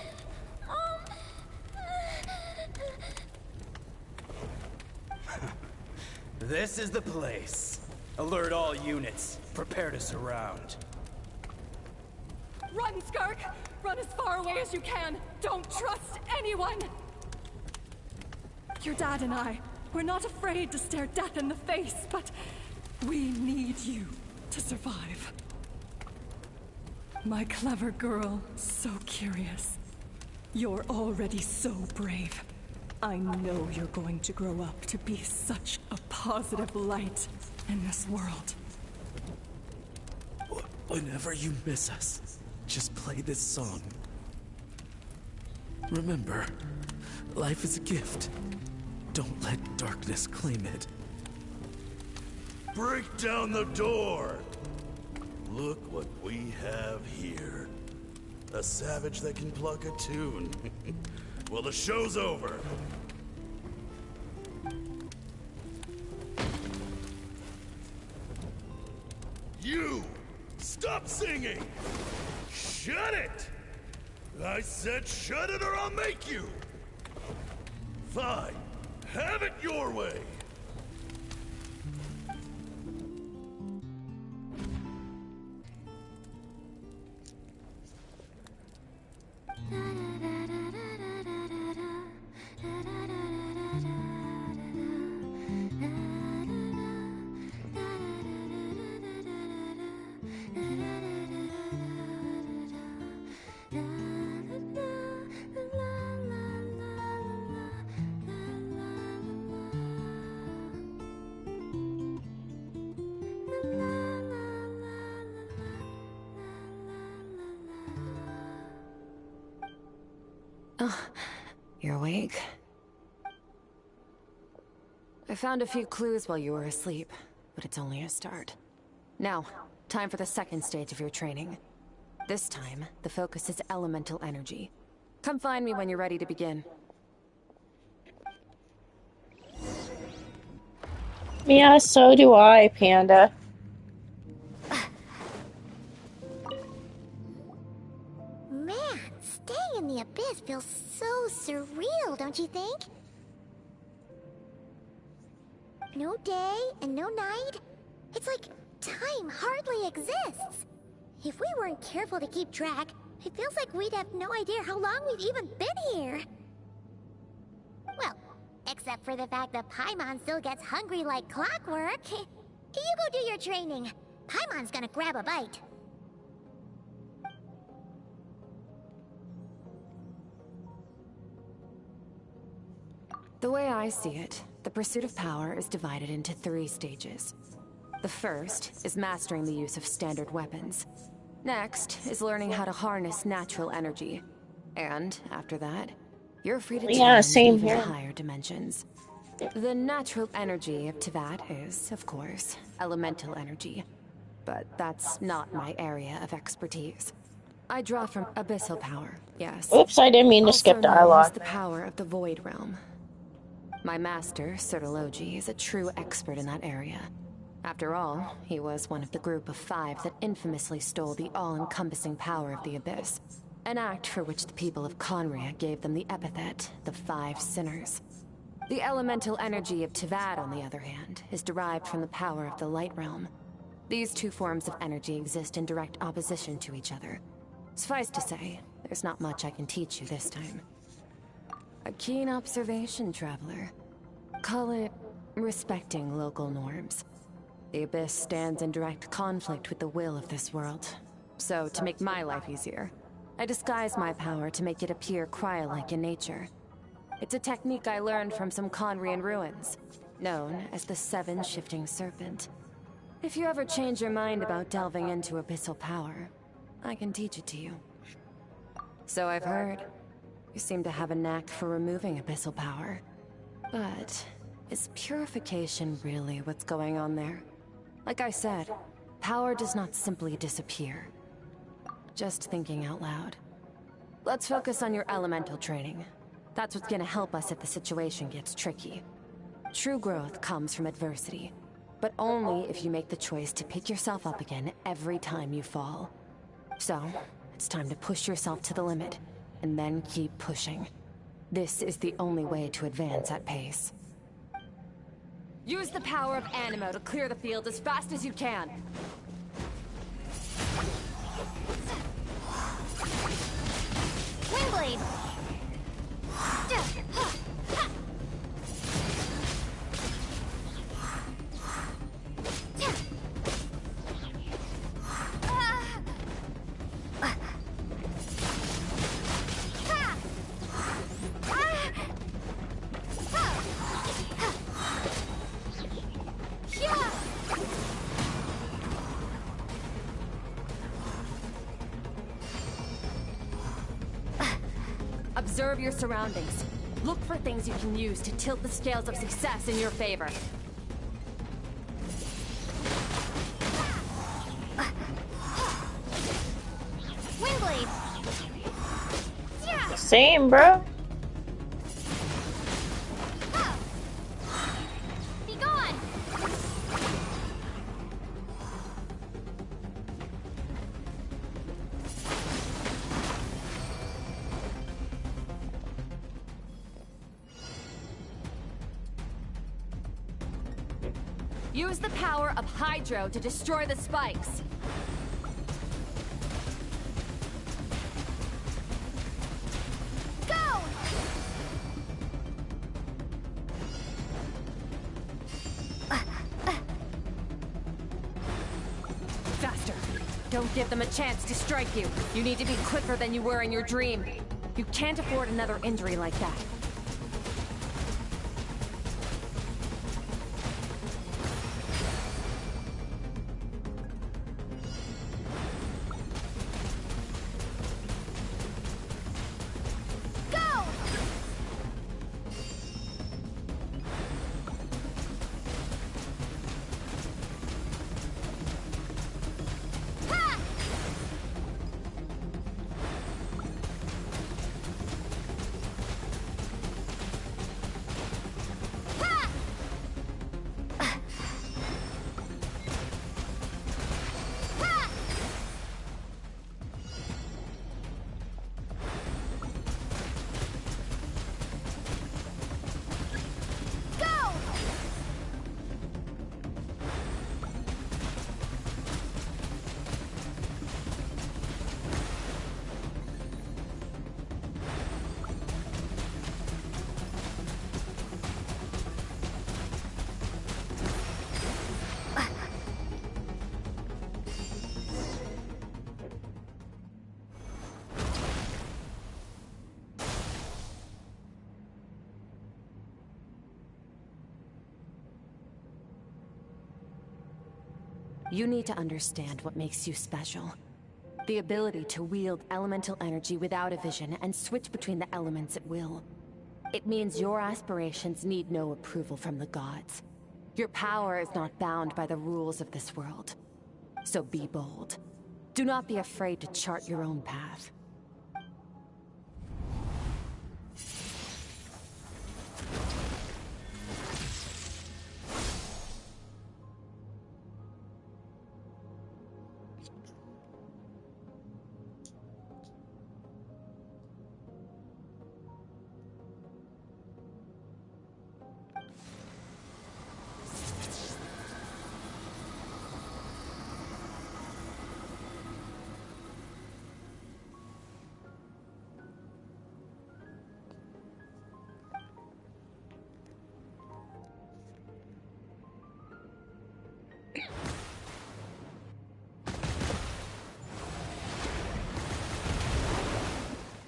This is the place. Alert all units. Prepare to surround. Run, Skirk! Run as far away as you can! Don't trust anyone! Your dad and I, we're not afraid to stare death in the face, but we need you to survive. My clever girl, so curious. You're already so brave. I know you're going to grow up to be such a positive light in this world. Whenever you miss us, just play this song. Remember, life is a gift. Don't let darkness claim it. Break down the door! Look what we have here. A savage that can pluck a tune. Well, the show's over. You! Stop singing! Shut it! I said shut it or I'll make you! Fine. Have it your way! You're awake? I found a few clues while you were asleep, but it's only a start. Now, time for the second stage of your training. This time, the focus is elemental energy. Come find me when you're ready to begin. Yeah, so do I, Panda. Man, staying in the abyss feels so surreal, don't you think? No day and no night, It's like time hardly exists. If we weren't careful to keep track, it feels like we'd have no idea how long we've even been here. Well, except for the fact that Paimon still gets hungry like clockwork. You go do your training. Paimon's gonna grab a bite. The way I see it, the pursuit of power is divided into 3 stages. The first is mastering the use of standard weapons. Next is learning how to harness natural energy. And after that, you're free to challenge same even here. higher dimensions. The natural energy of Teyvat is, of course, elemental energy. But that's not my area of expertise. I draw from abyssal power, yes. Oops, I didn't mean to skip Also known as dialogue. the power of the Void Realm. My master, Sirtologi, is a true expert in that area. After all, he was one of the group of 5 that infamously stole the all-encompassing power of the Abyss. An act for which the people of Conria gave them the epithet, the 5 Sinners. The elemental energy of Teyvat, on the other hand, is derived from the power of the Light Realm. These 2 forms of energy exist in direct opposition to each other. Suffice to say, there's not much I can teach you this time. A keen observation, traveler. Call it respecting local norms. The Abyss stands in direct conflict with the will of this world. So, to make my life easier, I disguise my power to make it appear cryo-like in nature. It's a technique I learned from some Conrian ruins, known as the 7 Shifting Serpent. If you ever change your mind about delving into abyssal power, I can teach it to you. So I've heard. You seem to have a knack for removing abyssal power. But is purification really what's going on there? Like I said, power does not simply disappear. Just thinking out loud. Let's focus on your elemental training. That's what's gonna help us if the situation gets tricky. True growth comes from adversity, but only if you make the choice to pick yourself up again every time you fall. So, it's time to push yourself to the limit, and then keep pushing. This is the only way to advance at pace. Use the power of Animo to clear the field as fast as you can. Windblade! Observe your surroundings. Look for things you can use to tilt the scales of success in your favor. Windblade! Same, bro. Be gone! Use the power of Hydro to destroy the spikes. Go! Faster. Don't give them a chance to strike you. You need to be quicker than you were in your dream. You can't afford another injury like that. Go! Ha! You need to understand what makes you special. The ability to wield elemental energy without a vision and switch between the elements at will. It means your aspirations need no approval from the gods. Your power is not bound by the rules of this world. So be bold. Do not be afraid to chart your own path.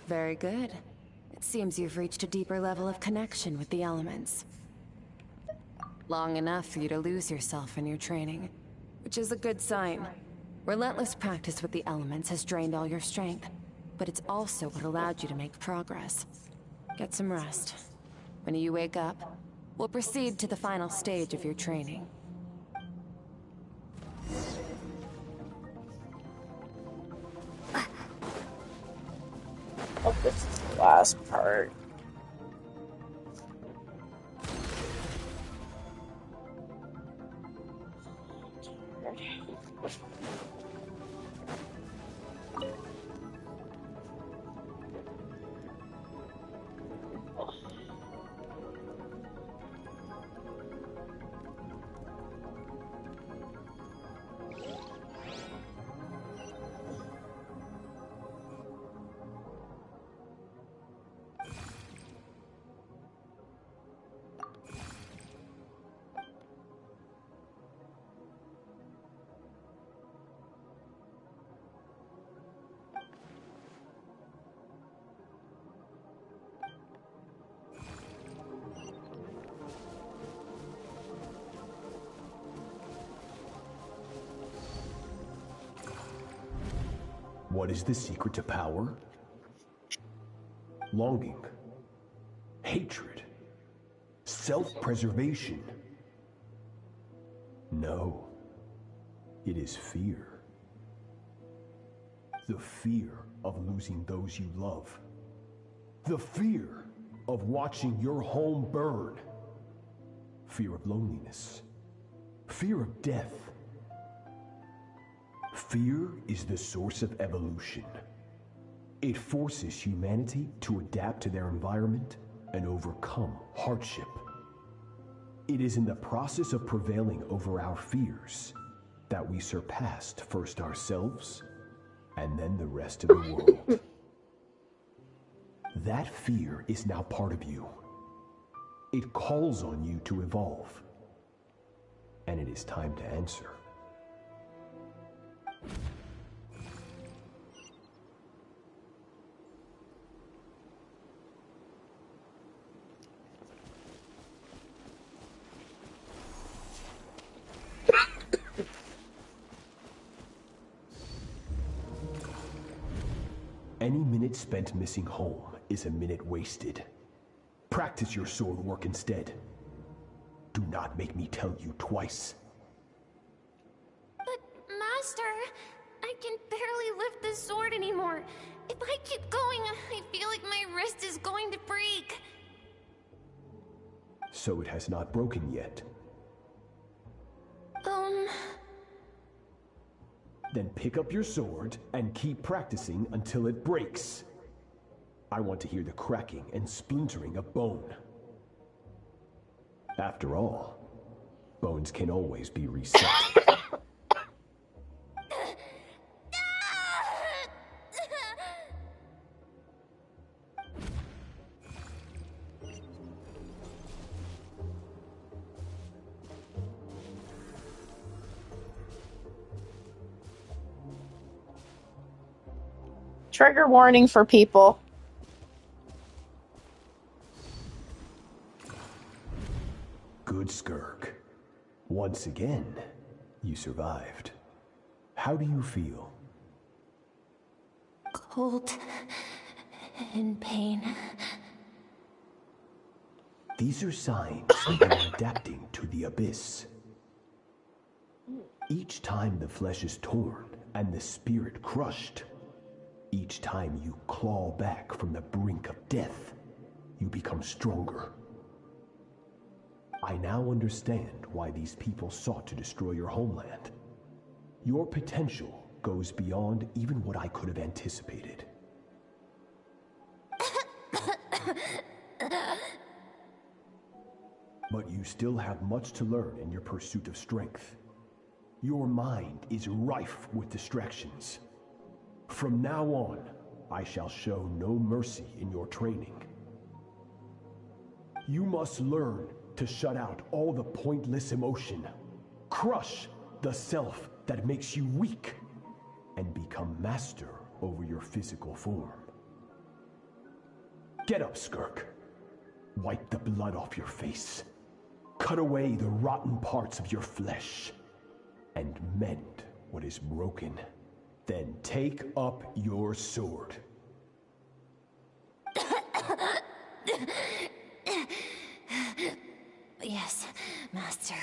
Very good. It seems you've reached a deeper level of connection with the elements. Long enough for you to lose yourself in your training, which is a good sign. Relentless practice with the elements has drained all your strength, but it's also what allowed you to make progress. Get some rest. When you wake up, we'll proceed to the final stage of your training. Oh, this is the last part. What is the secret to power? Longing, hatred, self-preservation. No, it is fear. The fear of losing those you love. The fear of watching your home burn. Fear of loneliness. Fear of death. Fear is the source of evolution. It forces humanity to adapt to their environment and overcome hardship. It is in the process of prevailing over our fears that we surpassed first ourselves and then the rest of the world. That fear is now part of you. It calls on you to evolve. And it is time to answer. Any minute spent missing home is a minute wasted. Practice your sword work instead. Do not make me tell you twice. But, Master, I can barely lift this sword anymore. If I keep going, I feel like my wrist is going to break. So it has not broken yet. Then pick up your sword and keep practicing until it breaks. I want to hear the cracking and splintering of bone. After all, bones can always be reset. Trigger warning for people. Good, Skirk. Once again, You survived. How do you feel? Cold. In pain. These are signs that you are adapting to the abyss. Each time the flesh is torn and the spirit crushed, each time you claw back from the brink of death, you become stronger. I now understand why these people sought to destroy your homeland. Your potential goes beyond even what I could have anticipated. But you still have much to learn in your pursuit of strength. Your mind is rife with distractions. From now on, I shall show no mercy in your training. You must learn to shut out all the pointless emotion, crush the self that makes you weak, and become master over your physical form. Get up, Skirk. Wipe the blood off your face. Cut away the rotten parts of your flesh. And mend what is broken. Then take up your sword. Yes, Master.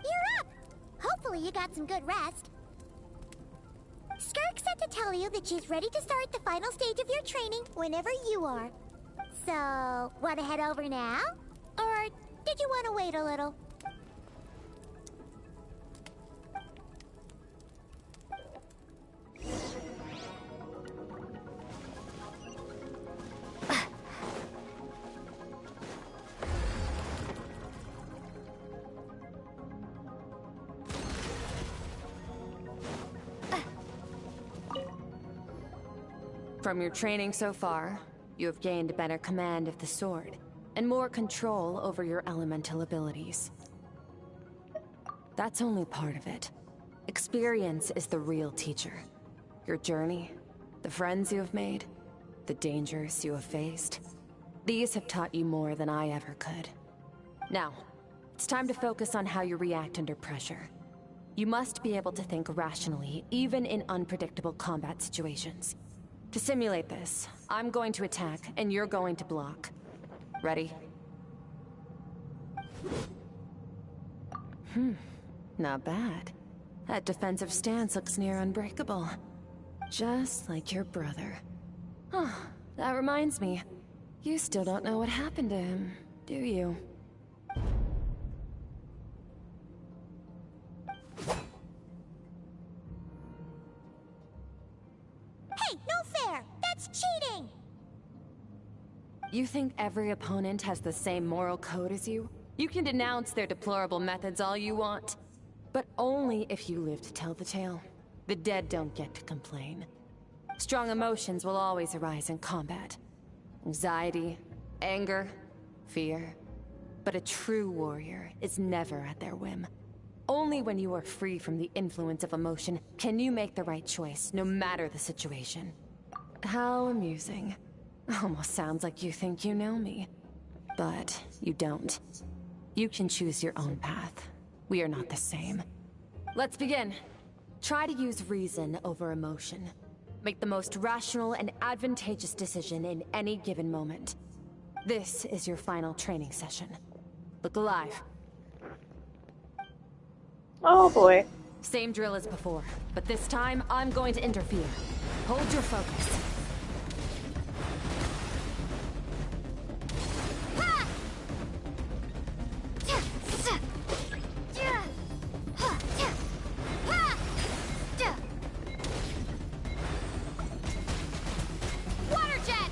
You're up! Hopefully you got some good rest. Skirk said to tell you that she's ready to start the final stage of your training whenever you are. So, want to head over now? Or did you want to wait a little? From your training so far, you have gained better command of the sword, and more control over your elemental abilities. That's only part of it. Experience is the real teacher. Your journey, the friends you have made, the dangers you have faced. These have taught you more than I ever could. Now, it's time to focus on how you react under pressure. You must be able to think rationally, even in unpredictable combat situations. To simulate this, I'm going to attack, and you're going to block. Ready? Not bad. That defensive stance looks near unbreakable. Just like your brother. Huh, that reminds me. You still don't know what happened to him, do you? Hey, no fair! That's cheating! You think every opponent has the same moral code as you? You can denounce their deplorable methods all you want. But only if you live to tell the tale. The dead don't get to complain. Strong emotions will always arise in combat. Anxiety, anger, fear. But a true warrior is never at their whim. Only when you are free from the influence of emotion can you make the right choice, no matter the situation. How amusing. Almost sounds like you think you know me. But you don't. You can choose your own path. We are not the same. Let's begin. Try to use reason over emotion. Make the most rational and advantageous decision in any given moment. This is your final training session. Look alive. Oh boy. Same drill as before, but this time I'm going to interfere. Hold your focus. Water jet!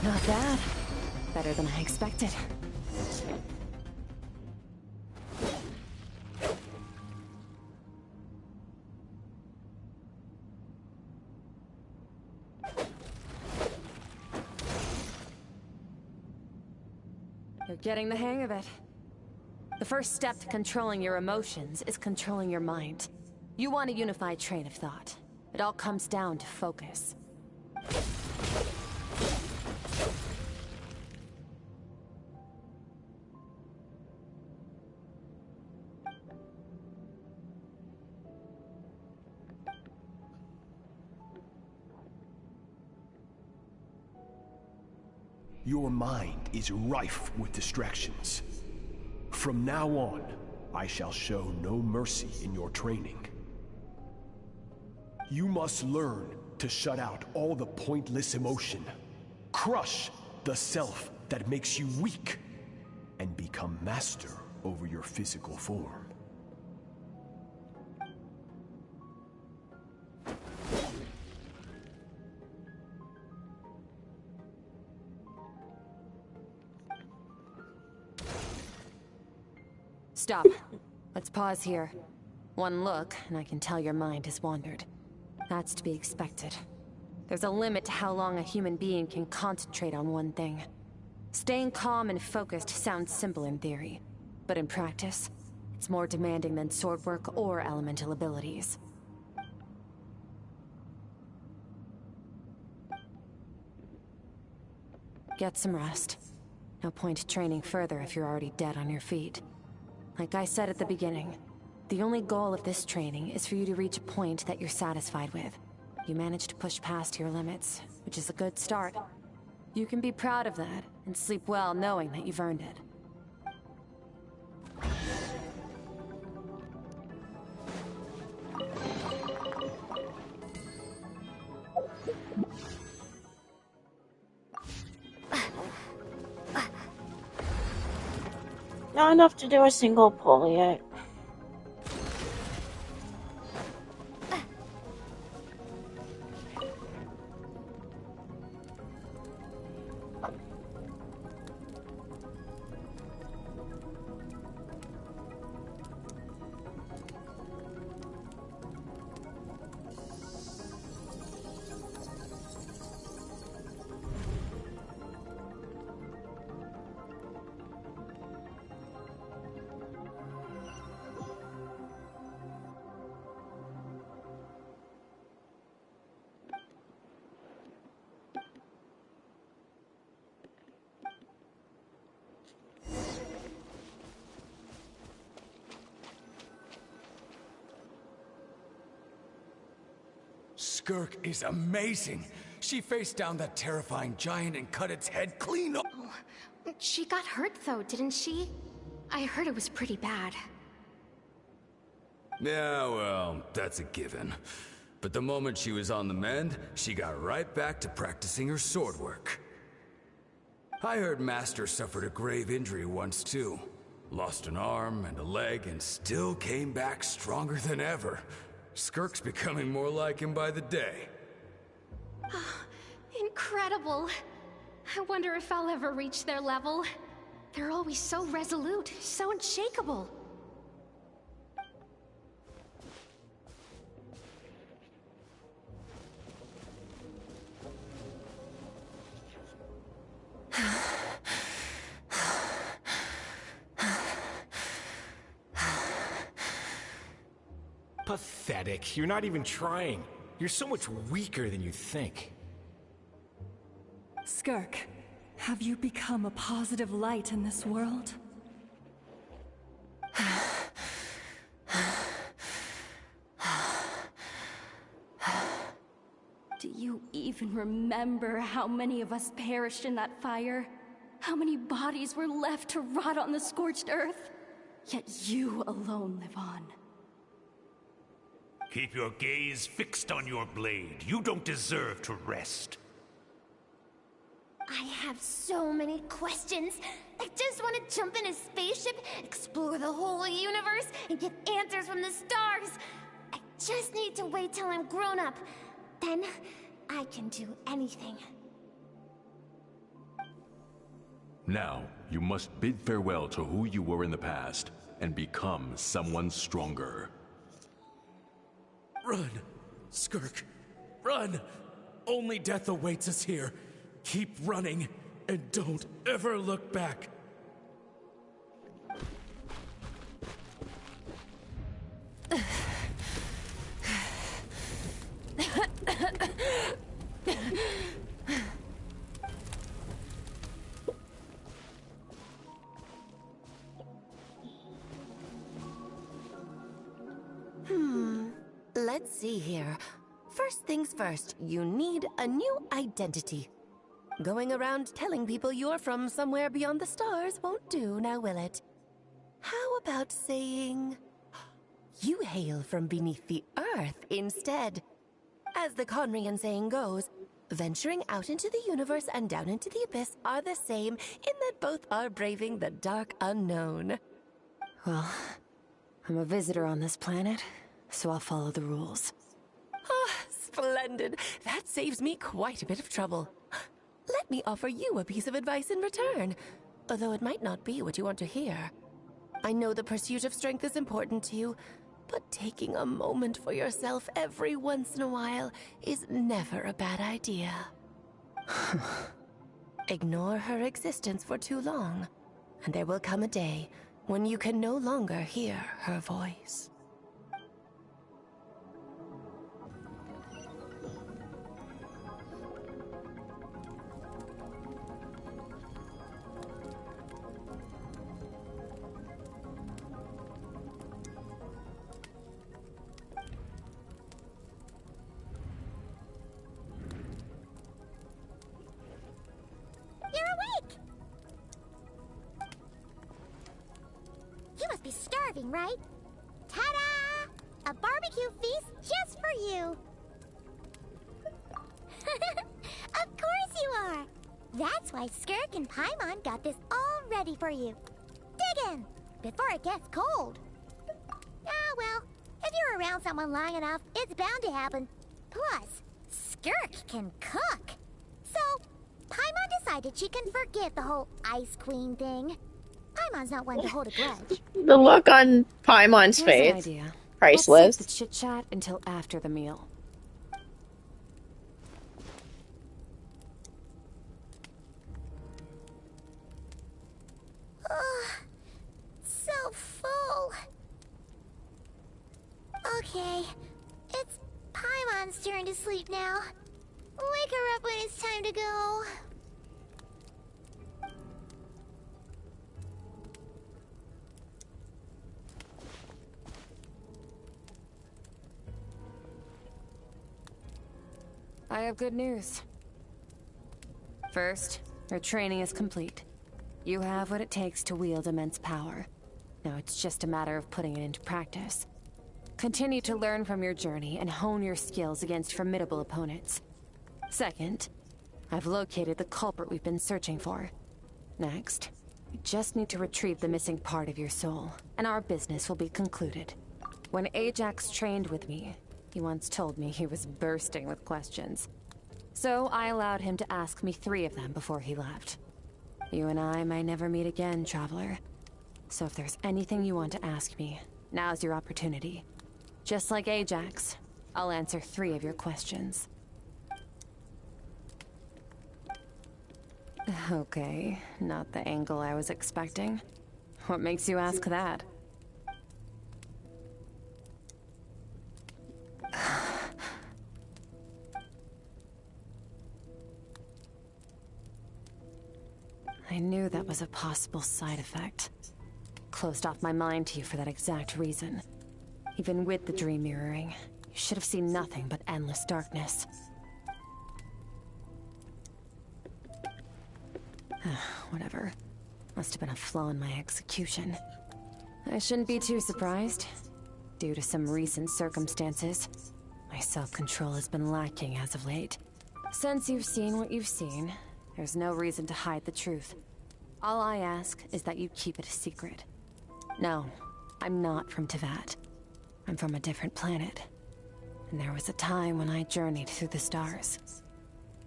Not bad. Better than I expected. You're getting the hang of it. The first step to controlling your emotions is controlling your mind. You want a unified train of thought. It all comes down to focus. Your mind is rife with distractions. From now on, I shall show no mercy in your training. You must learn to shut out all the pointless emotion, crush the self that makes you weak, and become master over your physical form. Stop. Let's pause here. One look, and I can tell your mind has wandered. That's to be expected. There's a limit to how long a human being can concentrate on one thing. Staying calm and focused sounds simple in theory, but in practice, it's more demanding than sword work or elemental abilities. Get some rest. No point training further if you're already dead on your feet. Like I said at the beginning, the only goal of this training is for you to reach a point that you're satisfied with. You managed to push past your limits, which is a good start. You can be proud of that, and sleep well knowing that you've earned it. Not enough to do a single pull yet. Skirk is amazing. She faced down that terrifying giant and cut its head clean off. Oh, she got hurt though, didn't she? I heard it was pretty bad. Yeah, well, that's a given. But the moment she was on the mend, she got right back to practicing her sword work. I heard Master suffered a grave injury once too. Lost an arm and a leg and still came back stronger than ever. Skirk's becoming more like him by the day. Incredible. I wonder if I'll ever reach their level. They're always so resolute, so unshakable. Pathetic. You're not even trying. You're so much weaker than you think. Skirk, have you become a positive light in this world? Do you even remember how many of us perished in that fire? How many bodies were left to rot on the scorched earth? Yet you alone live on. Keep your gaze fixed on your blade. You don't deserve to rest. I have so many questions. I just want to jump in a spaceship, explore the whole universe, and get answers from the stars. I just need to wait till I'm grown up. Then, I can do anything. Now, you must bid farewell to who you were in the past and become someone stronger. Run! Skirk! Run! Only death awaits us here. Keep running, and don't ever look back. Let's see here. First things first, you need a new identity. Going around telling people you're from somewhere beyond the stars won't do, now will it? How about saying you hail from beneath the earth instead? As the Conrian saying goes, venturing out into the universe and down into the abyss are the same in that both are braving the dark unknown. Well, I'm a visitor on this planet, so I'll follow the rules. Ah, splendid. That saves me quite a bit of trouble. Let me offer you a piece of advice in return, although it might not be what you want to hear. I know the pursuit of strength is important to you, but taking a moment for yourself every once in a while is never a bad idea. Ignore her existence for too long, and there will come a day when you can no longer hear her voice. Be starving, right? Ta-da! A barbecue feast just for you! Of course you are! That's why Skirk and Paimon got this all ready for you. Dig in, before it gets cold. Ah, well, if you're around someone long enough, it's bound to happen. Plus, Skirk can cook. So, Paimon decided she can forget the whole Ice Queen thing. Paimon's not one to hold a grudge. The look on Paimon's Here's an face. idea. Priceless. Let's save the chit-chat until after the meal. So full. Okay, it's Paimon's turn to sleep now. Wake her up when it's time to go. I have good news. First, your training is complete. You have what it takes to wield immense power. Now it's just a matter of putting it into practice. Continue to learn from your journey and hone your skills against formidable opponents. Second, I've located the culprit we've been searching for. Next, you just need to retrieve the missing part of your soul, and our business will be concluded. When Ajax trained with me, he once told me he was bursting with questions. So I allowed him to ask me 3 of them before he left. You and I may never meet again, Traveler. So if there's anything you want to ask me, now's your opportunity. Just like Ajax, I'll answer 3 of your questions. Okay, not the angle I was expecting. What makes you ask that? I knew that was a possible side effect. Closed off my mind to you for that exact reason. Even with the dream mirroring, you should have seen nothing but endless darkness. Whatever. Must have been a flaw in my execution. I shouldn't be too surprised. Due to some recent circumstances, my self-control has been lacking as of late. Since you've seen what you've seen, there's no reason to hide the truth. All I ask is that you keep it a secret. No, I'm not from Teyvat. I'm from a different planet. And there was a time when I journeyed through the stars.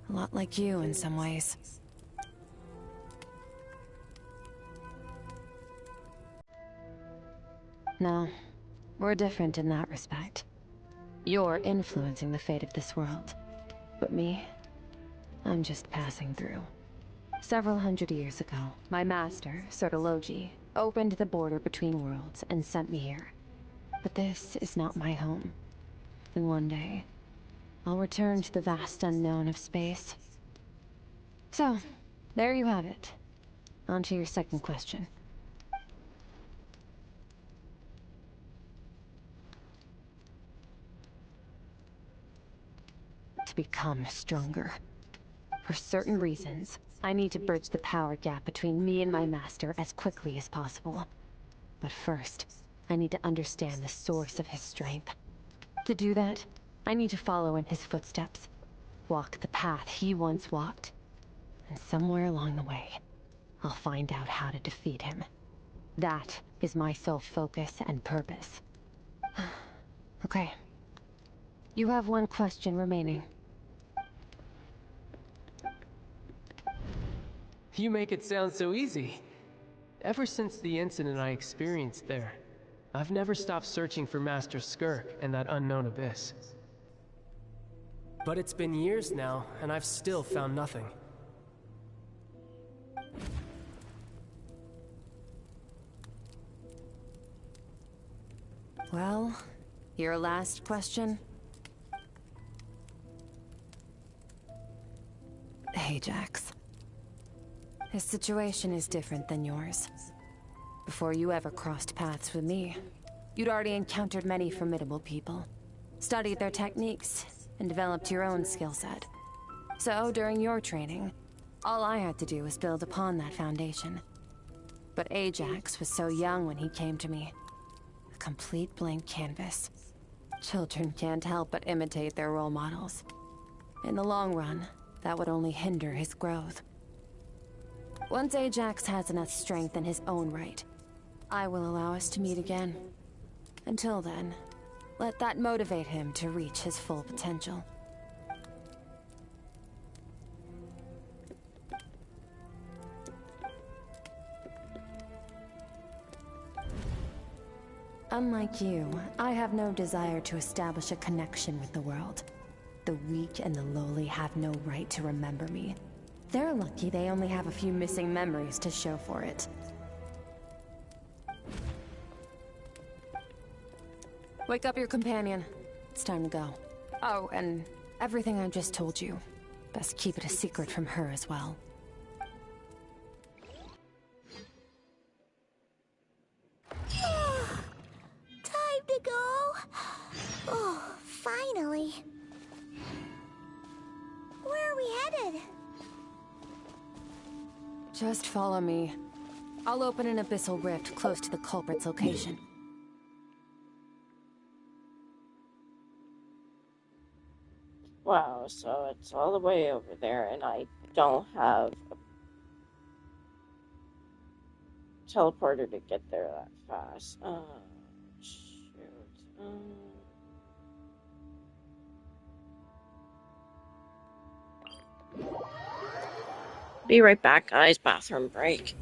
A lot like you in some ways. No, we're different in that respect. You're influencing the fate of this world. But me, I'm just passing through. Several hundred years ago, my master, Sirtologi, opened the border between worlds and sent me here. But this is not my home. And one day, I'll return to the vast unknown of space. So, there you have it. On to your second question. To become stronger. For certain reasons, I need to bridge the power gap between me and my master as quickly as possible. But first, I need to understand the source of his strength. To do that, I need to follow in his footsteps. Walk the path he once walked. And somewhere along the way, I'll find out how to defeat him. That is my sole focus and purpose. Okay. You have one question remaining. You make it sound so easy. Ever since the incident I experienced there, I've never stopped searching for Master Skirk and that unknown abyss. But it's been years now, and I've still found nothing. Well, your last question? Ajax. His situation is different than yours. Before you ever crossed paths with me, you'd already encountered many formidable people, studied their techniques, and developed your own skill set. So, during your training, all I had to do was build upon that foundation. But Ajax was so young when he came to me. A complete blank canvas. Children can't help but imitate their role models. In the long run, that would only hinder his growth. Once Ajax has enough strength in his own right, I will allow us to meet again. Until then, let that motivate him to reach his full potential. Unlike you, I have no desire to establish a connection with the world. The weak and the lowly have no right to remember me. They're lucky they only have a few missing memories to show for it. Wake up your companion. It's time to go. Oh, and everything I just told you. Best keep it a secret from her as well. Time to go. Oh, finally. Where are we headed? Just follow me. I'll open an abyssal rift close to the culprit's location. Wow, so it's all the way over there, and I don't have a teleporter to get there that fast. Shoot. Be right back, guys. Bathroom break.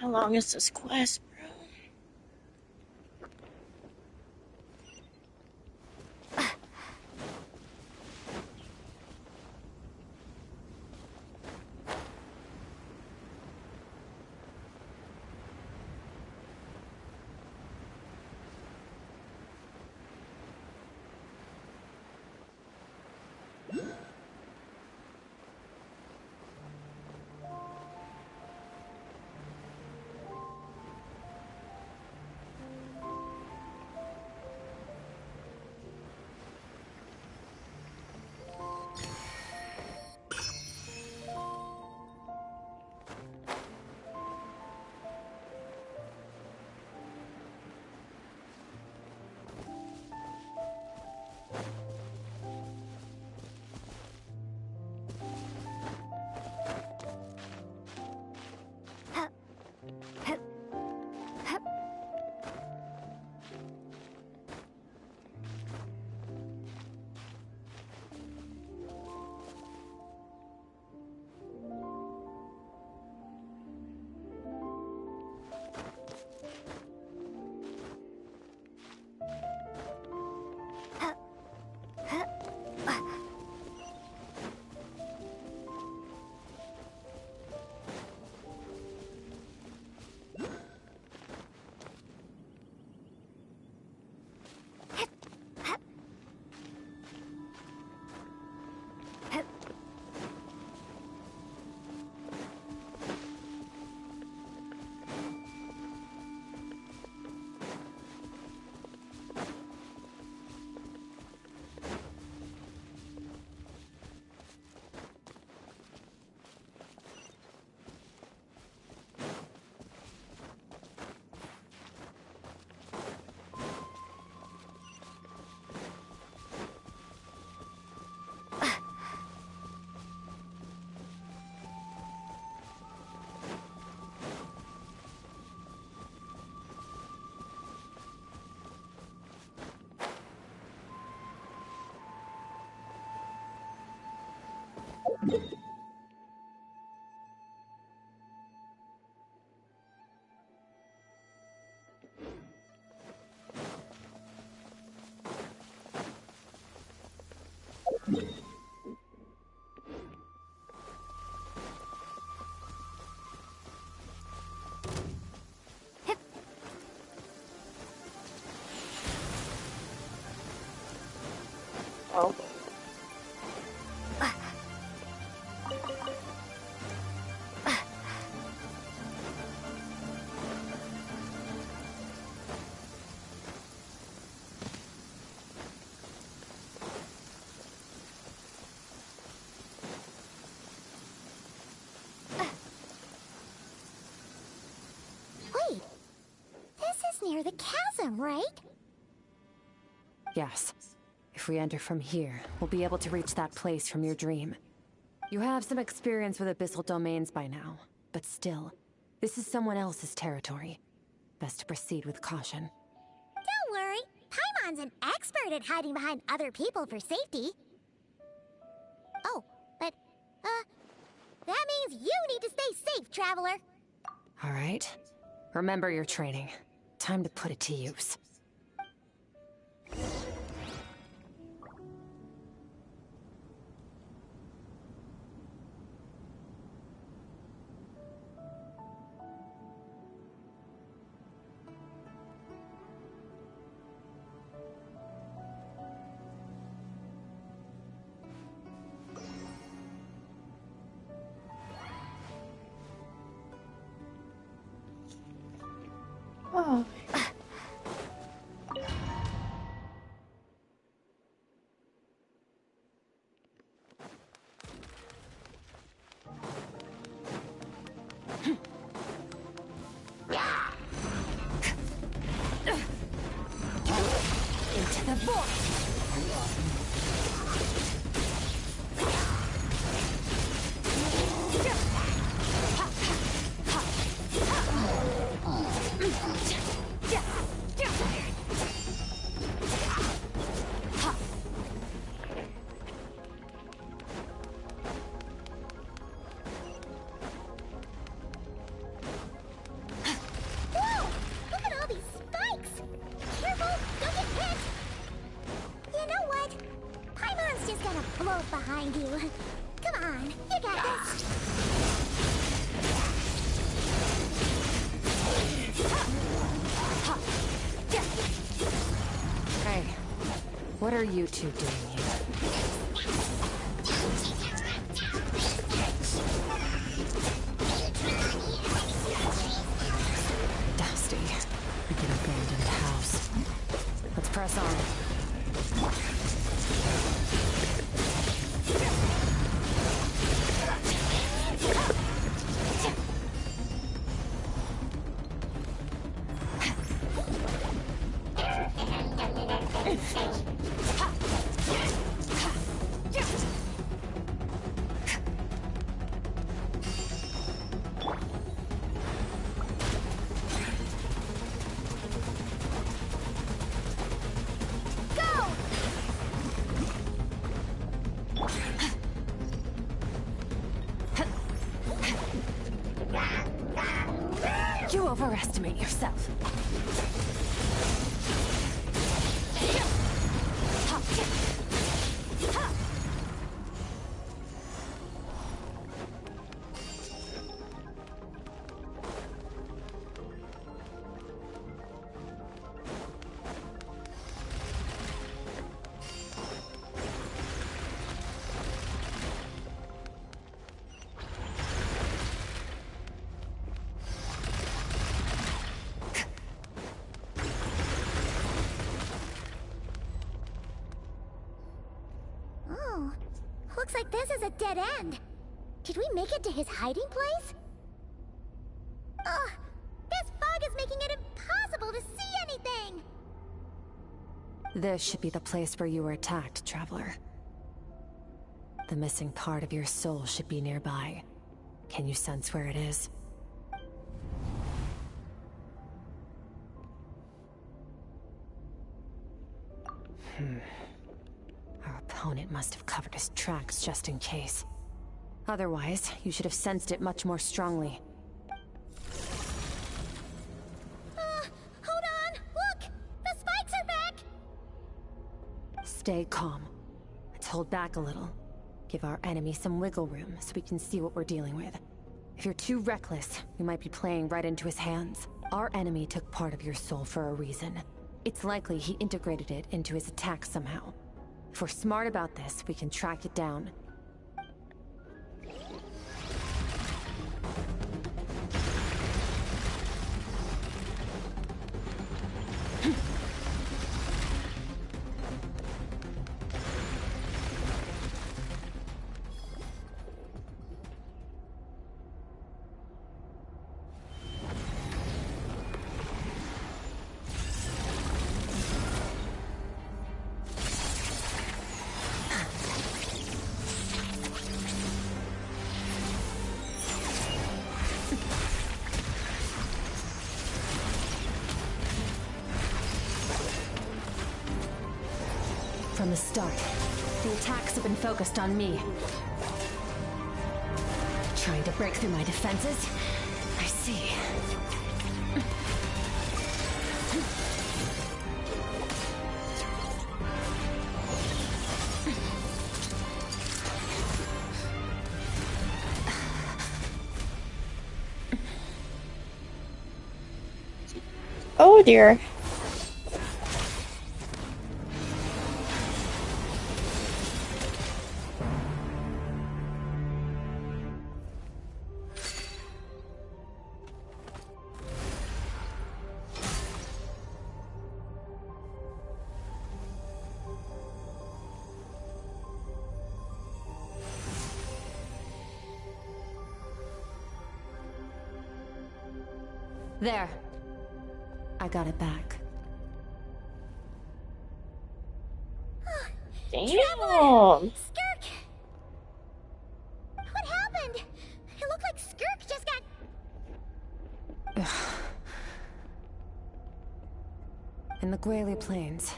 How long is this quest, bro? Oh. Wait, this is near the chasm, right? Yes. If we enter from here, we'll be able to reach that place from your dream. You have some experience with abyssal domains by now, but still, this is someone else's territory. Best to proceed with caution. Don't worry, Paimon's an expert at hiding behind other people for safety. Oh, but, that means you need to stay safe, traveler. All right. Remember your training. Time to put it to use. Oh. Into the void! What are you two doing here? Dusty. Like an abandoned house. Let's press on. You overestimate yourself. Oh, looks like this is a dead end. Did we make it to his hiding place? Ugh, this fog is making it impossible to see anything! This should be the place where you were attacked, Traveler. The missing part of your soul should be nearby. Can you sense where it is? Our opponent must have covered his tracks just in case. Otherwise, you should have sensed it much more strongly. Hold on! Look! The spikes are back! Stay calm. Let's hold back a little. Give our enemy some wiggle room so we can see what we're dealing with. If you're too reckless, we might be playing right into his hands. Our enemy took part of your soul for a reason. It's likely he integrated it into his attack somehow. If we're smart about this, we can track it down. From the start, the attacks have been focused on me. Trying to break through my defenses? I see. Oh dear. There. I got it back. Damn. Skirk! What happened? It looked like Skirk just got... In the Gwali Plains,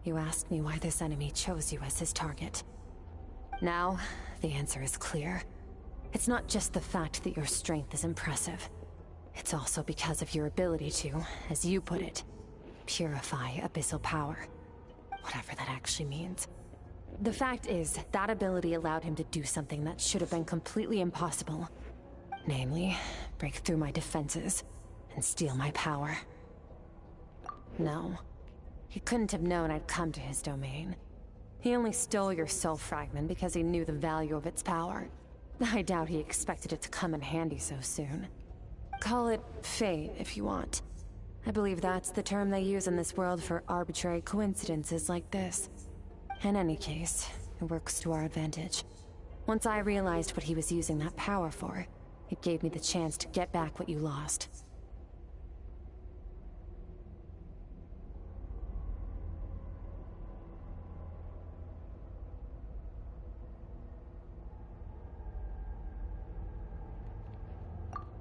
you asked me why this enemy chose you as his target. Now, the answer is clear. It's not just the fact that your strength is impressive. It's also because of your ability to, as you put it, purify abyssal power. Whatever that actually means. The fact is, that ability allowed him to do something that should have been completely impossible. Namely, break through my defenses and steal my power. No. He couldn't have known I'd come to his domain. He only stole your soul fragment because he knew the value of its power. I doubt he expected it to come in handy so soon. Call it fate, if you want. I believe that's the term they use in this world for arbitrary coincidences like this. In any case, it works to our advantage. Once I realized what he was using that power for, it gave me the chance to get back what you lost.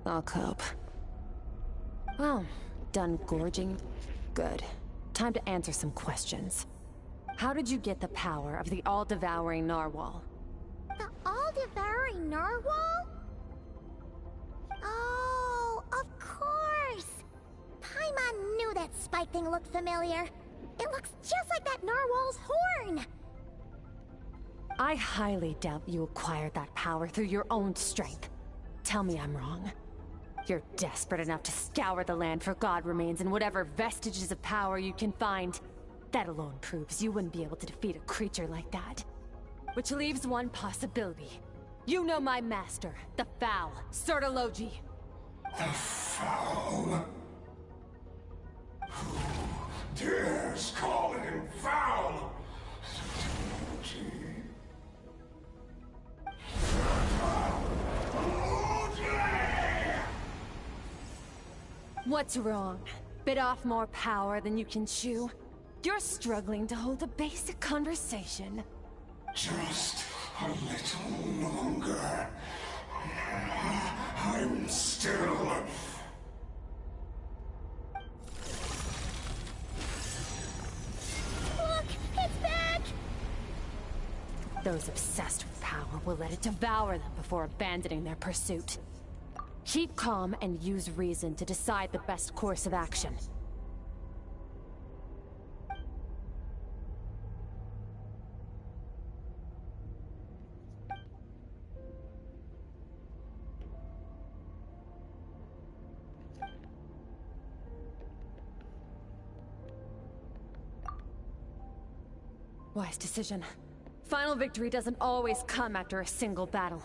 I'll cope. Well, done gorging? Good. Time to answer some questions. How did you get the power of the all-devouring narwhal? The all-devouring narwhal? Oh, of course! Paimon knew that spike thing looked familiar. It looks just like that narwhal's horn! I highly doubt you acquired that power through your own strength. Tell me I'm wrong. You're desperate enough to scour the land for god remains and whatever vestiges of power you can find. That alone proves you wouldn't be able to defeat a creature like that. Which leaves one possibility. You know my master, the Foul, Sertologi. The Foul? Who dares call him Foul? What's wrong? Bit off more power than you can chew? You're struggling to hold a basic conversation. Just a little longer. I'm still... Look! It's back! Those obsessed with power will let it devour them before abandoning their pursuit. Keep calm and use reason to decide the best course of action. Wise decision. Final victory doesn't always come after a single battle.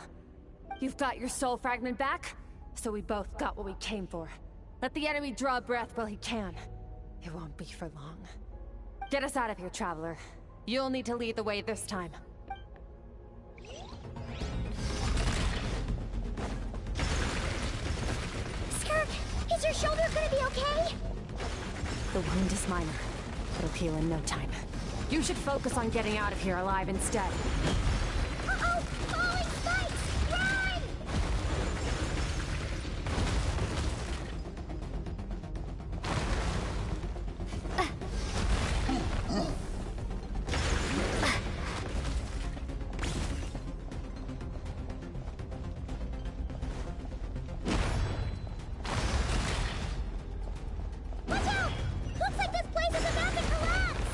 You've got your soul fragment back, so we both got what we came for. Let the enemy draw breath while he can. It won't be for long. Get us out of here, Traveler. You'll need to lead the way this time. Skirk, is your shoulder gonna be okay? The wound is minor. It'll heal in no time. You should focus on getting out of here alive instead. Uh-oh! Falling spikes! Run! Watch out! Looks like this place is about to collapse!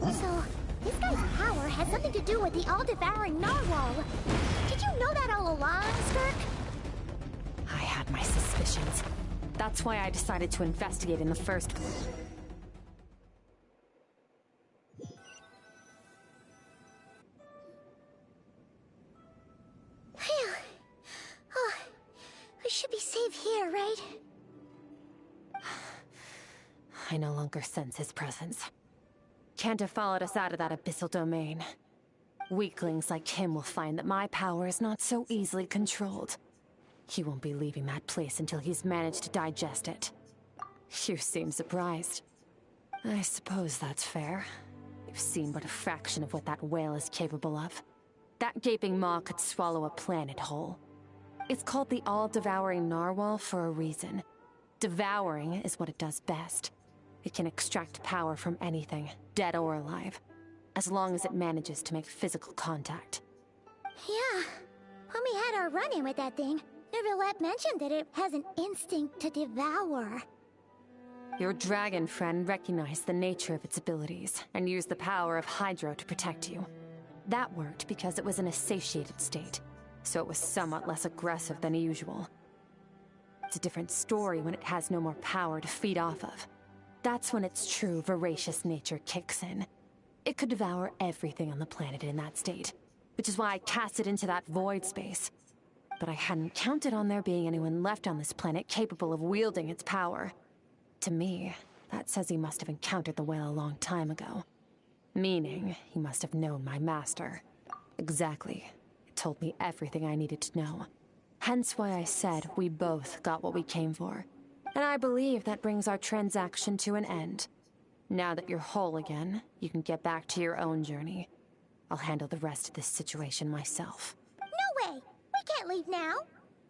So, this guy's power has something to do with the all-devouring narwhal. Did you know that all along, Skirk? I had my suspicions. That's why I decided to investigate in the first place. Phew. Oh, we should be safe here, right? I no longer sense his presence. Can't have followed us out of that abyssal domain. Weaklings like him will find that my power is not so easily controlled. He won't be leaving that place until he's managed to digest it. You seem surprised. I suppose that's fair. You've seen but a fraction of what that whale is capable of. That gaping maw could swallow a planet whole. It's called the all-devouring narwhal for a reason. Devouring is what it does best. It can extract power from anything, dead or alive, as long as it manages to make physical contact. Yeah. When we had our run-in with that thing, Neuvillette mentioned that it has an instinct to devour. Your dragon friend recognized the nature of its abilities and used the power of Hydro to protect you. That worked because it was in a satiated state, so it was somewhat less aggressive than usual. It's a different story when it has no more power to feed off of. That's when its true, voracious nature kicks in. It could devour everything on the planet in that state, which is why I cast it into that void space. But I hadn't counted on there being anyone left on this planet capable of wielding its power. To me, that says he must have encountered the whale a long time ago. Meaning, he must have known my master. Exactly. It told me everything I needed to know. Hence why I said we both got what we came for. And I believe that brings our transaction to an end. Now that you're whole again, you can get back to your own journey. I'll handle the rest of this situation myself. No way! We can't leave now!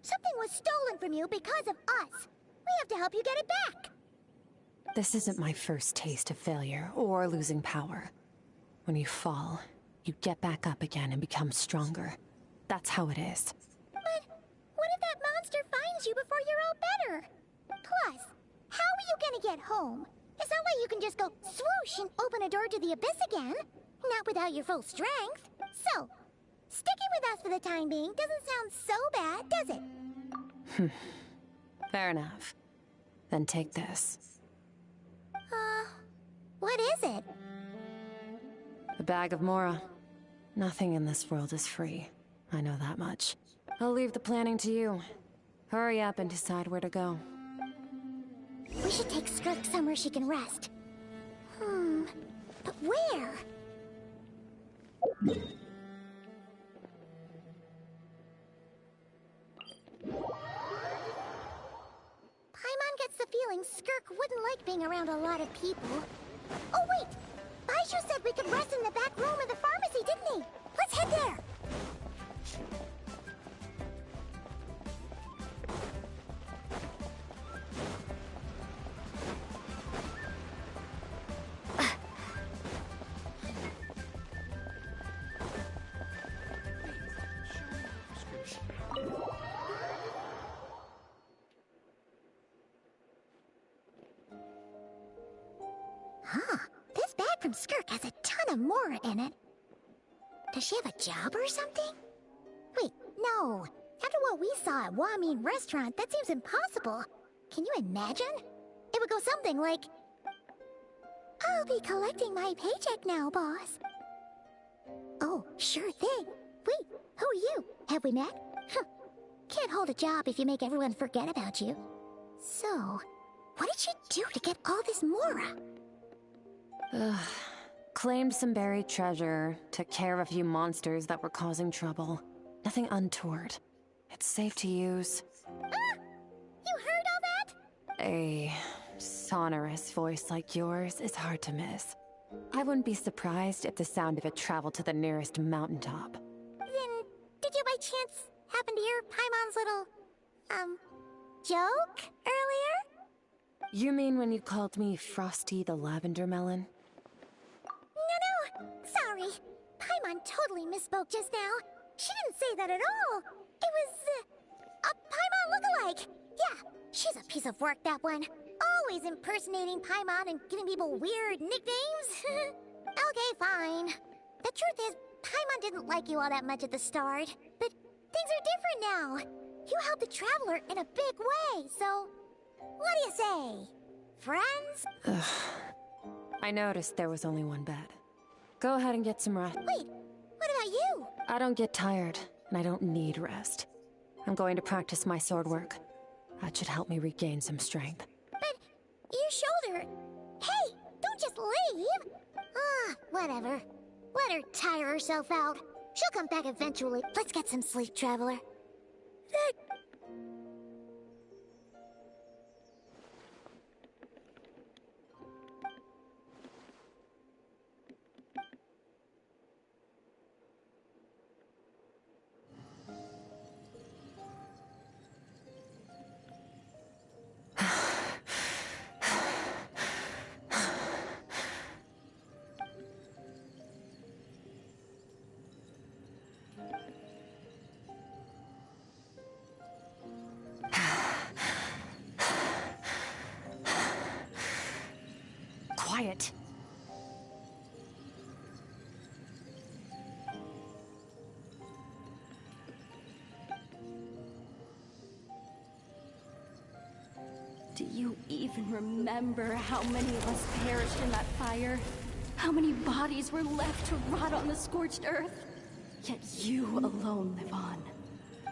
Something was stolen from you because of us! We have to help you get it back! This isn't my first taste of failure or losing power. When you fall, you get back up again and become stronger. That's how it is. But what if that monster finds you before you're all better? Plus, how are you gonna get home? It's not like you can just go swoosh and open a door to the abyss again. Not without your full strength. So, sticking with us for the time being doesn't sound so bad, does it? Fair enough. Then take this. What is it? A bag of Mora. Nothing in this world is free. I know that much. I'll leave the planning to you. Hurry up and decide where to go. We should take Skirk somewhere she can rest. But where? Paimon gets the feeling Skirk wouldn't like being around a lot of people. Oh wait! Baishu said we could rest in the back room of the pharmacy, didn't he? Let's head there! This bag from Skirk has a ton of Mora in it. Does she have a job or something? Wait, no. After what we saw at Wamin Restaurant, that seems impossible. Can you imagine? It would go something like, I'll be collecting my paycheck now, boss. Oh, sure thing. Wait, who are you? Have we met? Can't hold a job if you make everyone forget about you. So, what did she do to get all this Mora? Claimed some buried treasure, took care of a few monsters that were causing trouble. Nothing untoward. It's safe to use. You heard all that? A sonorous voice like yours is hard to miss. I wouldn't be surprised if the sound of it traveled to the nearest mountaintop. Then, did you by chance happen to hear Paimon's little, joke earlier? You mean when you called me Frosty the Lavender Melon? No, sorry. Paimon totally misspoke just now. She didn't say that at all. It was, a Paimon lookalike. Yeah, she's a piece of work, that one. Always impersonating Paimon and giving people weird nicknames. Okay, fine. The truth is, Paimon didn't like you all that much at the start. But things are different now. You helped the Traveler in a big way, so... What do you say? Friends? I noticed there was only one bed. Go ahead and get some rest. Wait, what about you? I don't get tired, and I don't need rest. I'm going to practice my sword work. That should help me regain some strength. But your shoulder... Hey, don't just leave! Whatever. Let her tire herself out. She'll come back eventually. Let's get some sleep, Traveler. Quiet. Do you even remember how many of us perished in that fire? How many bodies were left to rot on the scorched earth? Yet you alone live on.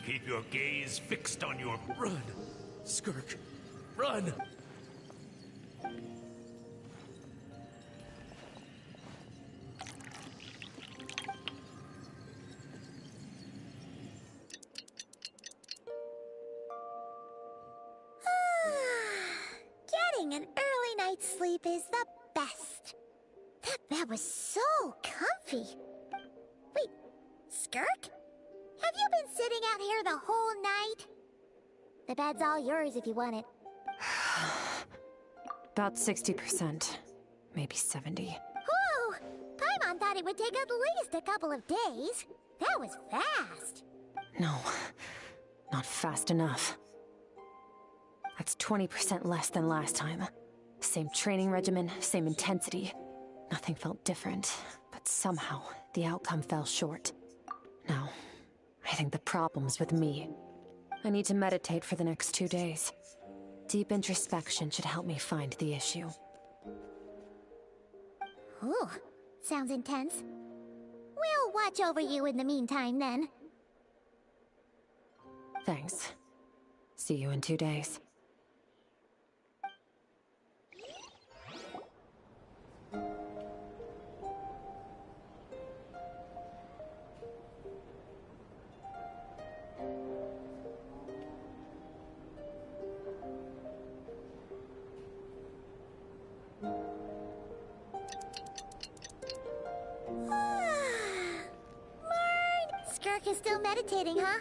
Keep your gaze fixed on your... Run! Skirk, run! Getting an early night's sleep is the best. That bed was so comfy. Wait, Skirk? Have you been sitting out here the whole night? The bed's all yours if you want it. About 60%. Maybe 70. Whew! Paimon thought it would take at least a couple of days. That was fast. No, not fast enough. That's 20% less than last time. Same training regimen, same intensity. Nothing felt different, but somehow the outcome fell short. No, I think the problem's with me. I need to meditate for the next 2 days. Deep introspection should help me find the issue. Ooh, sounds intense. We'll watch over you in the meantime, then. Thanks. See you in 2 days. Skirk is still meditating, huh?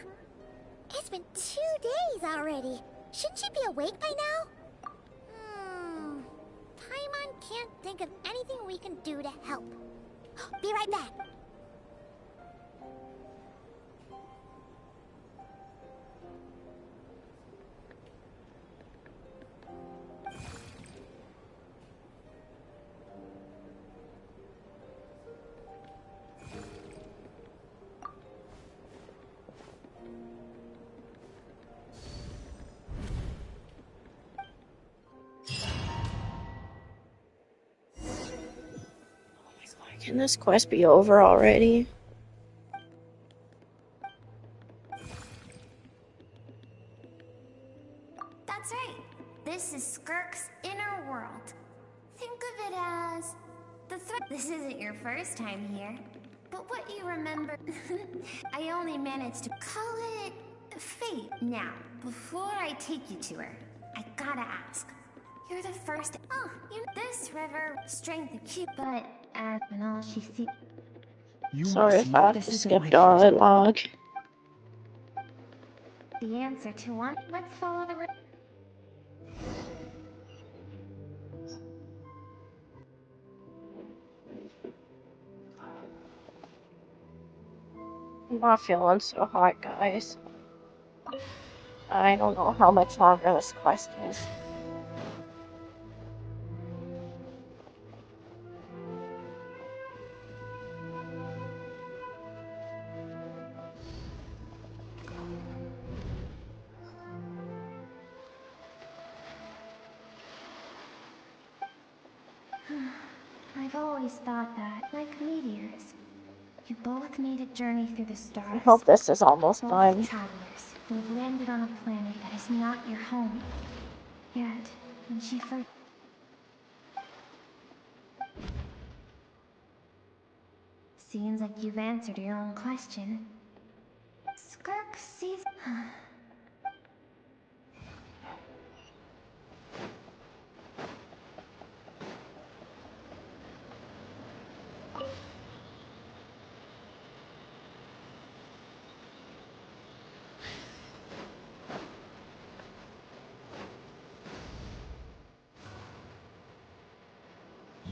It's been 2 days already. Shouldn't she be awake by now? Paimon can't think of anything we can do to help. Be right back. Can this quest be over already? That's right. This is Skirk's inner world. Think of it as the threat. This isn't your first time here, but what you remember, I only managed to call it fate. Now, before I take you to her, I gotta ask. You're the first. Oh, this river strength acute, but as and all she sees. Sorry if I skipped dialogue. The answer to one. Let's follow the river. I'm not feeling so hot, guys. I don't know how much longer this quest is. I've always thought that, like meteors, you both made a journey through the stars. I hope this is almost Both done. travelers who have landed on a planet that is not your home. Yet, when she first... Seems like you've answered your own question. Skirk sees...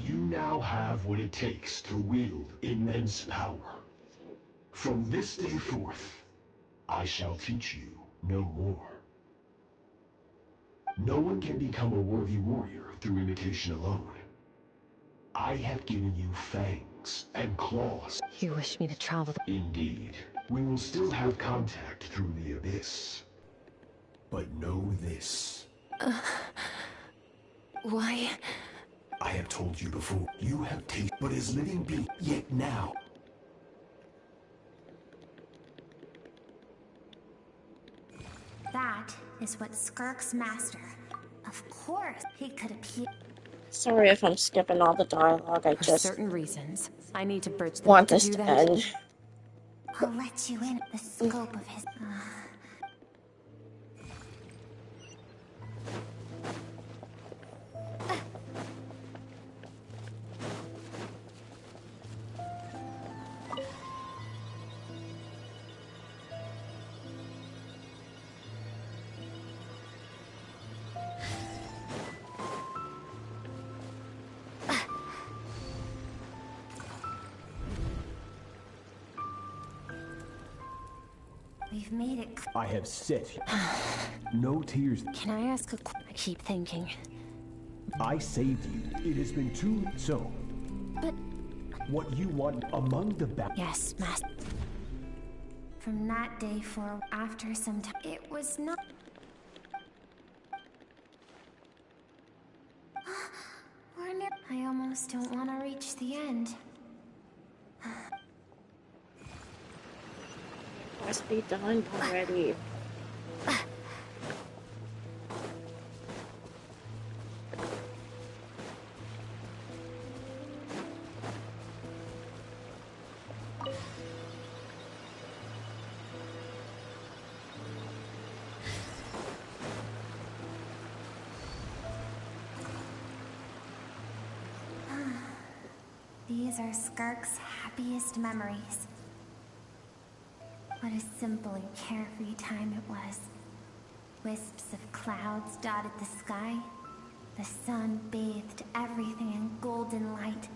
You now have what it takes to wield immense power. From this day forth, I shall teach you no more. No one can become a worthy warrior through imitation alone. I have given you fangs and claws. You wish me to travel the... Indeed. We will still have contact through the abyss. But know this. Why? I have told you before, you have taste, but as living being, yet now. That is what Skirk's master. Of course, he could appear. Sorry if I'm skipping all the dialogue, I For just certain reasons, I need to bridge the want to this do to that. end. I'll let you in the scope of his. We've made it. I have said no tears. Can I ask a I keep thinking. I saved you. It has been too so. But what you want among the Yes, master. From that day forward, after some time, it was not. We're near. I almost don't want to reach the end. Must be done already. These are Skirk's happiest memories. What a simple and carefree time it was. Wisps of clouds dotted the sky. The sun bathed everything in golden light.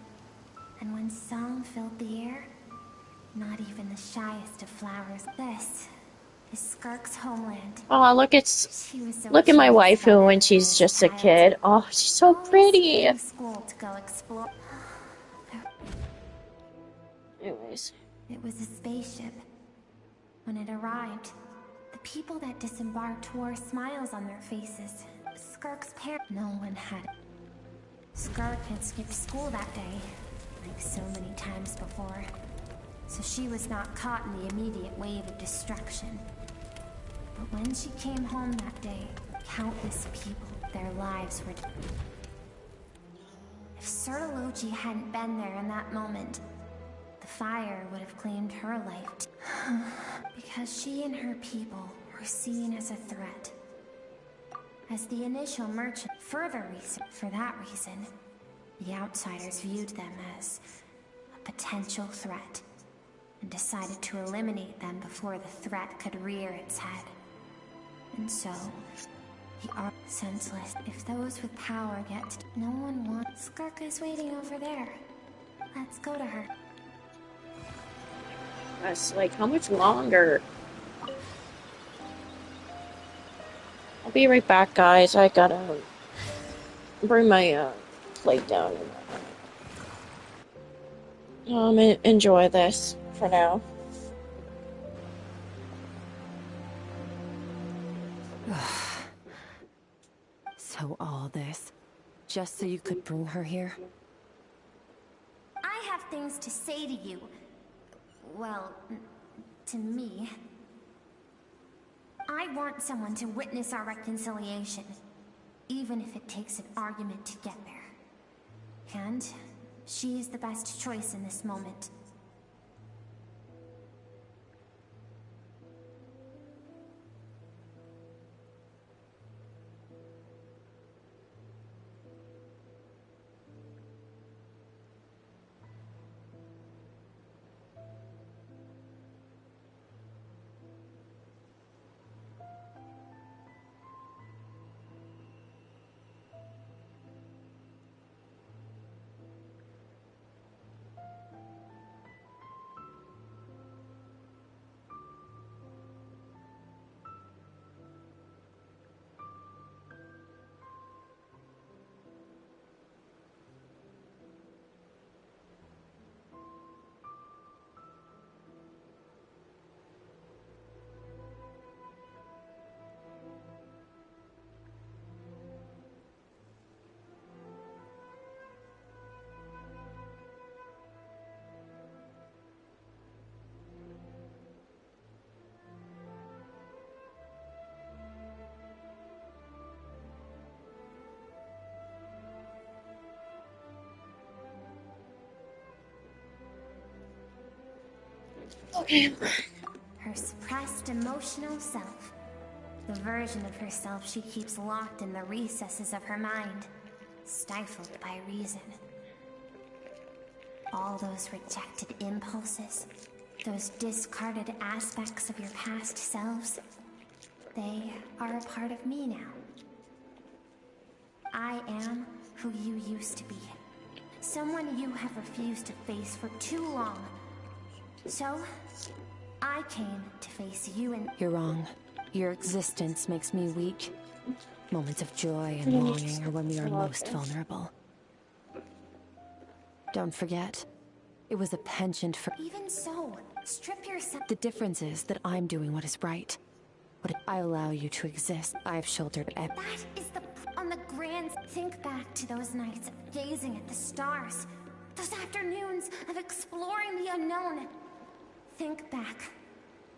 And when song filled the air, not even the shyest of flowers. This is Skirk's homeland. Oh, look, look at my waifu when she's just a kid. Oh, she's so pretty. Skipping school to go explore. Anyways. It was a spaceship. When it arrived, the people that disembarked wore smiles on their faces. Skirk's parents. No one had it. Skirk had skipped school that day, like so many times before, so she was not caught in the immediate wave of destruction. But when she came home that day, countless people, their lives were. If Sertology hadn't been there in that moment, the fire would have claimed her life. Because she and her people were seen as a threat. As the initial merchant, for that reason, the outsiders viewed them as a potential threat and decided to eliminate them before the threat could rear its head. And so, the are senseless. If those with power get no one wants. Skirk is waiting over there. Let's go to her. That's like, how much longer? I'll be right back, guys. I gotta bring my plate down. Enjoy this for now. So all this, just so you could bring her here? I have things to say to you. Well, to me. I want someone to witness our reconciliation, even if it takes an argument to get there. And she is the best choice in this moment. Okay. Her suppressed emotional self. The version of herself she keeps locked in the recesses of her mind, stifled by reason. All those rejected impulses, those discarded aspects of your past selves, they are a part of me now. I am who you used to be. Someone you have refused to face for too long. So, I came to face you and— You're wrong. Your existence makes me weak. Moments of joy and longing are when we are most vulnerable. Don't forget, it was a penchant for— Even so, strip yourself— The difference is that I'm doing what is right. But I allow you to exist. I've shouldered That is the— On the grand— Think back to those nights of gazing at the stars. Those afternoons of exploring the unknown. Think back,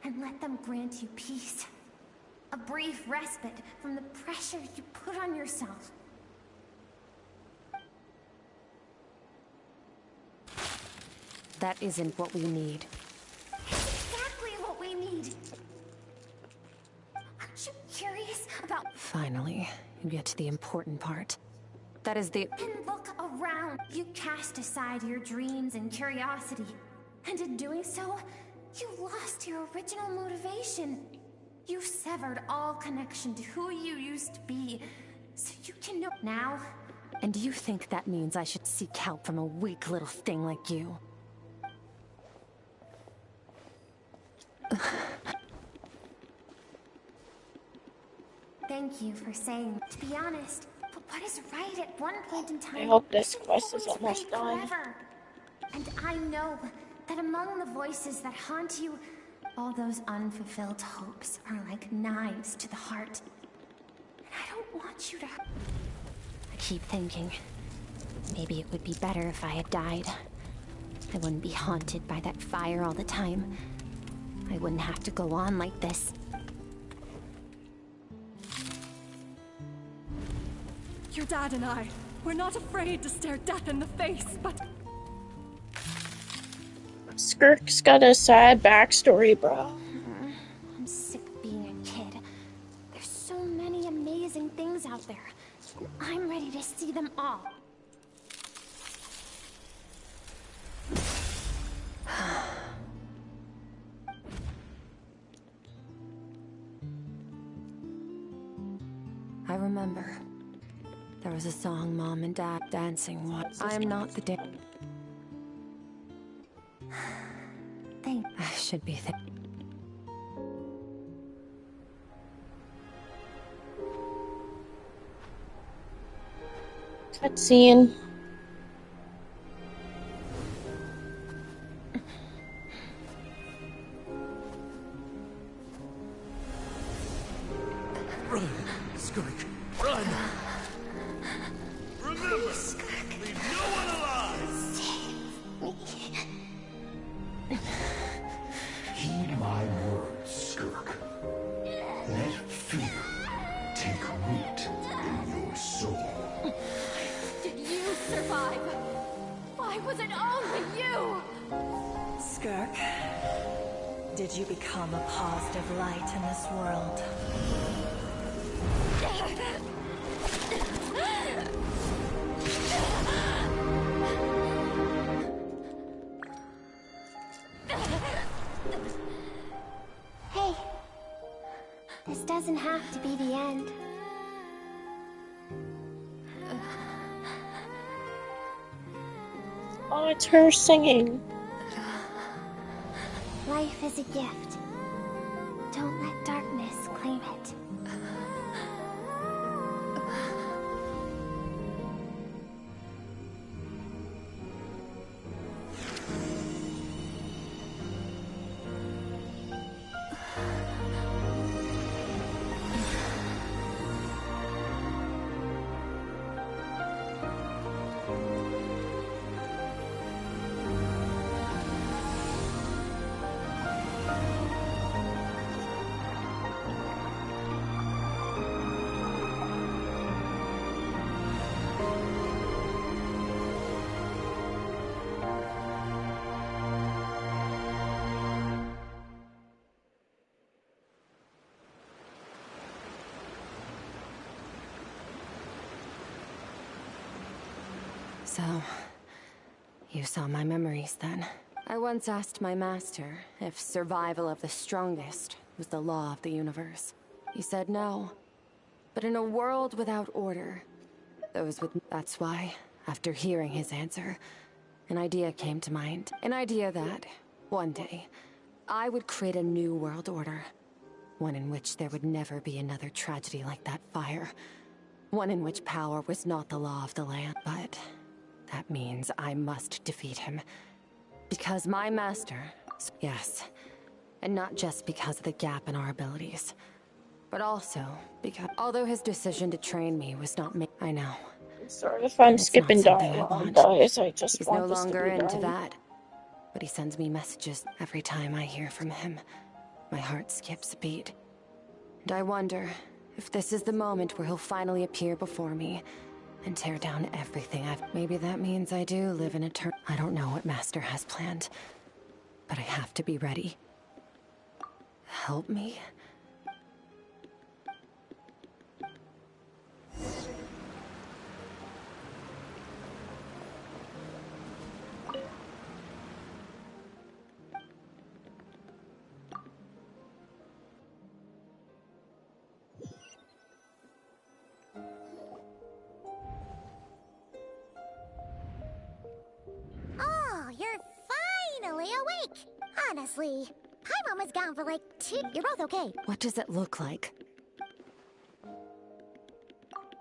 and let them grant you peace. A brief respite from the pressure you put on yourself. That isn't what we need. Exactly what we need. Aren't you curious about— Finally, you get to the important part. That is the— And look around. You cast aside your dreams and curiosity. And in doing so, you lost your original motivation. You severed all connection to who you used to be, so you can know now. And do you think that means I should seek help from a weak little thing like you? Thank you for saying. To be honest, but what is right at one point in time— I hope this quest is always almost right done. forever. And I know that among the voices that haunt you, all those unfulfilled hopes are like knives to the heart. And I don't want you to— I keep thinking, maybe it would be better if I had died. I wouldn't be haunted by that fire all the time. I wouldn't have to go on like this. Your dad and I, we're not afraid to stare death in the face, but... Skirk's got a sad backstory, bro. I'm sick of being a kid. There's so many amazing things out there. And I'm ready to see them all. I remember. There was a song Mom and Dad dancing. I am not the I should be Cutscene. Run, Skirk, run! Remember, leave no one alive! Heed my words, Skirk. Let fear take root in your soul. Did you survive? Why was it only you? Skirk, did you become a positive light in this world? Hey, this doesn't have to be the end. Oh, it's her singing. Life is a gift. Don't let darkness claim it. So, you saw my memories then. I once asked my master if survival of the strongest was the law of the universe. He said no. But in a world without order, that's why, after hearing his answer, an idea came to mind. An idea that, one day, I would create a new world order. One in which there would never be another tragedy like that fire. One in which power was not the law of the land. But that means I must defeat him. Because my master... Yes. And not just because of the gap in our abilities. But also because... Although his decision to train me was not made... I know. Sorry if I'm It's skipping not something I dialogue, want. guys. I just He's want no this to longer be into done. that. But he sends me messages every time I hear from him. My heart skips a beat. And I wonder if this is the moment where he'll finally appear before me and tear down everything I've... Maybe that means I do live in a I don't know what Master has planned, but I have to be ready. Help me? Oh, you're finally awake! Honestly, Paimon was gone for like 2... You're both okay. What does it look like?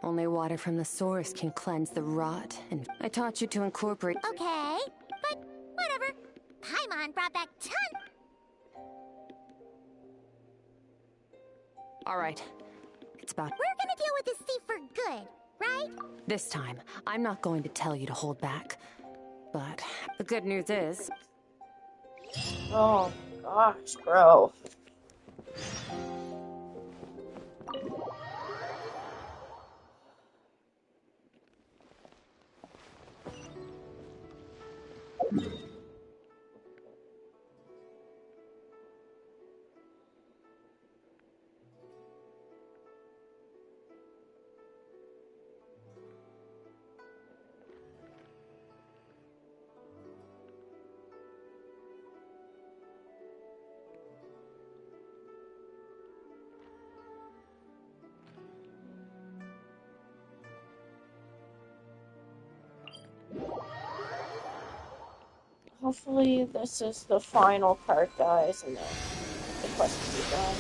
Only water from the source can cleanse the rot, and I taught you to incorporate... Okay, but whatever. Paimon brought back ton... Alright. It's about... We're gonna deal with this thief for good, right? This time, I'm not going to tell you to hold back. But the good news is... Oh, gosh, bro. Hopefully this is the final part, guys, and then the quest will be done.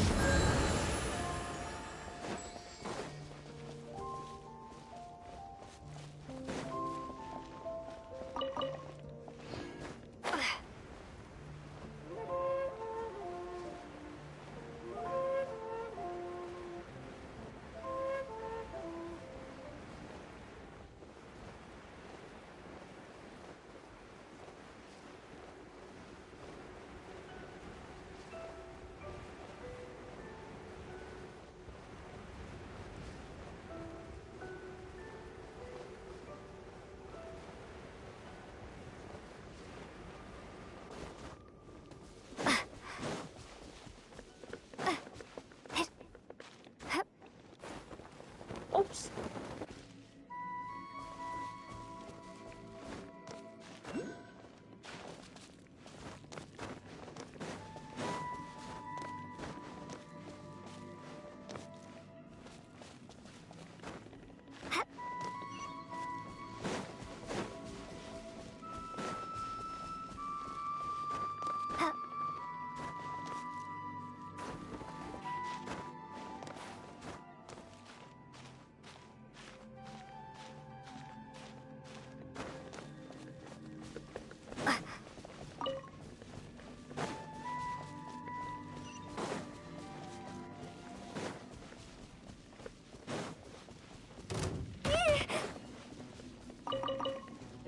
Oops.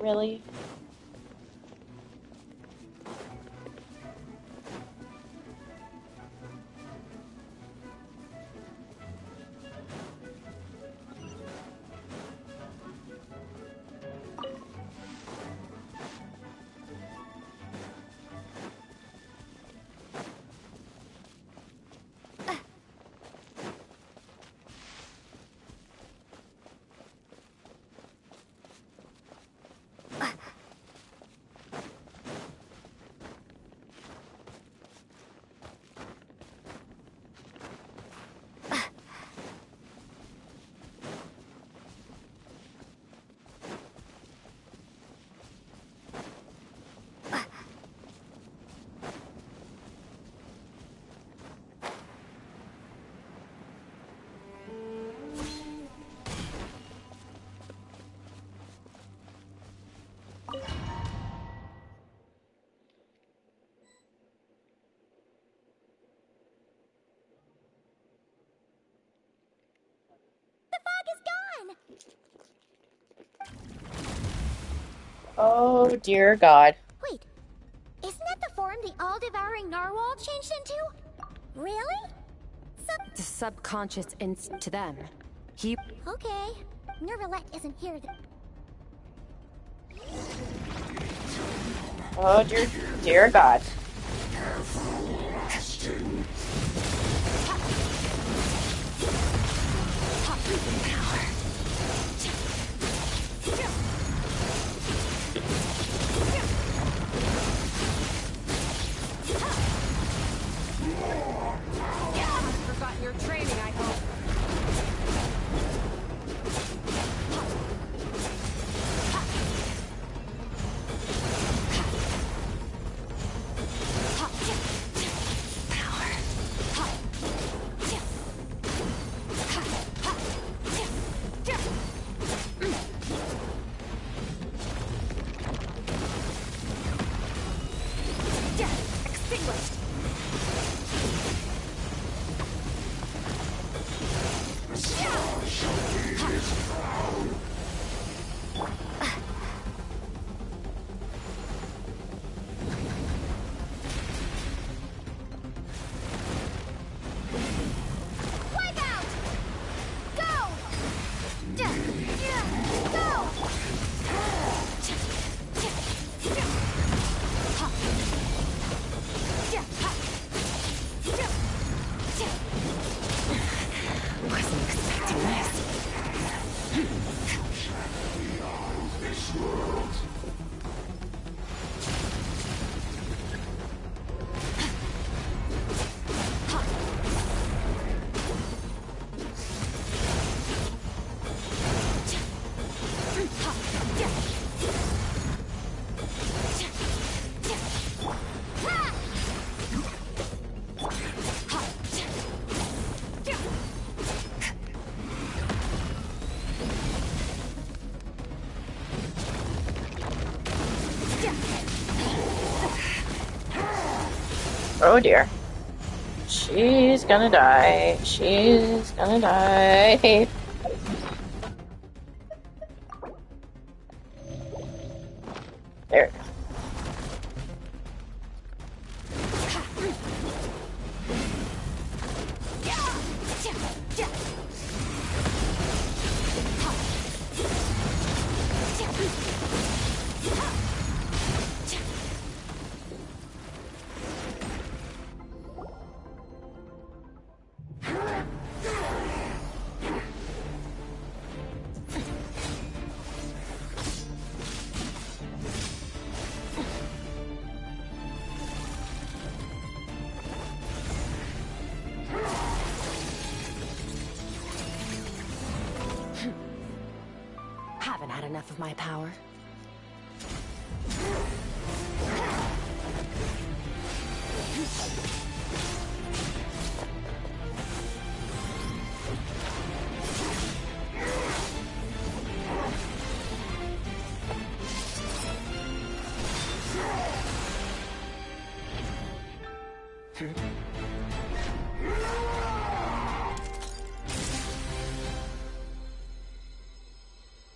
Really? Oh, dear God. Wait, isn't that the form the all-devouring narwhal changed into? Really? The subconscious to them. He. Okay. Nervalette isn't here. Oh, dear God. Forgotten your training, I hope. Oh, dear. She's gonna die. She's gonna die. There we go. Haven't had enough of my power.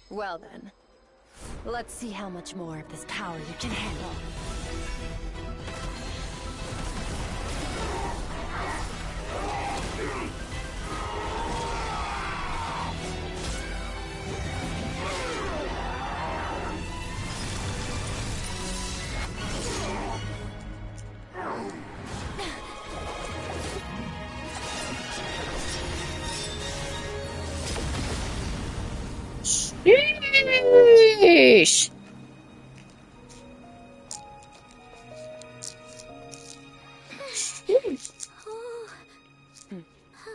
Well then, let's see how much more of this power you can handle. Sheesh.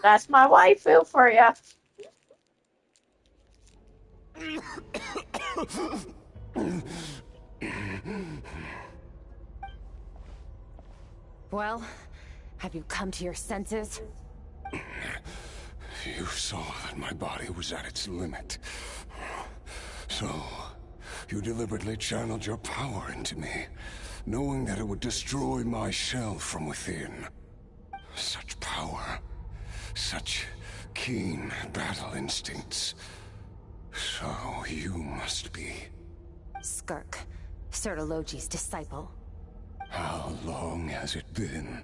That's my waifu for you. Well, have you come to your senses? You saw that my body was at its limit. So, you deliberately channeled your power into me, knowing that it would destroy my shell from within. Such power, such keen battle instincts. So you must be... Skirk, Sertologi's disciple. How long has it been?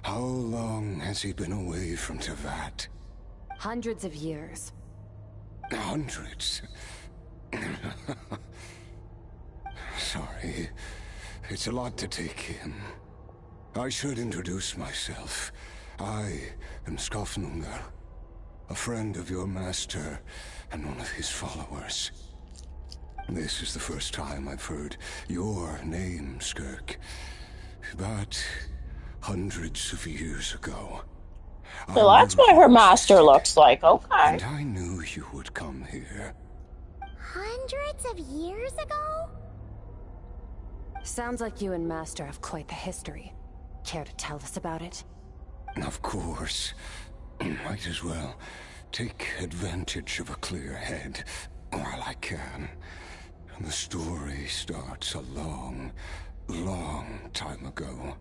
How long has he been away from Tevat? Hundreds of years. Hundreds? Sorry. It's a lot to take in. I should introduce myself. I am Skofnungar, a friend of your master and one of his followers. This is the first time I've heard your name, Skirk. But hundreds of years ago... So that's what her master looks like, okay. And I knew you would come here. Hundreds of years ago? Sounds like you and Master have quite the history. Care to tell us about it? Of course. Might as well take advantage of a clear head while I can. The story starts a long, long time ago.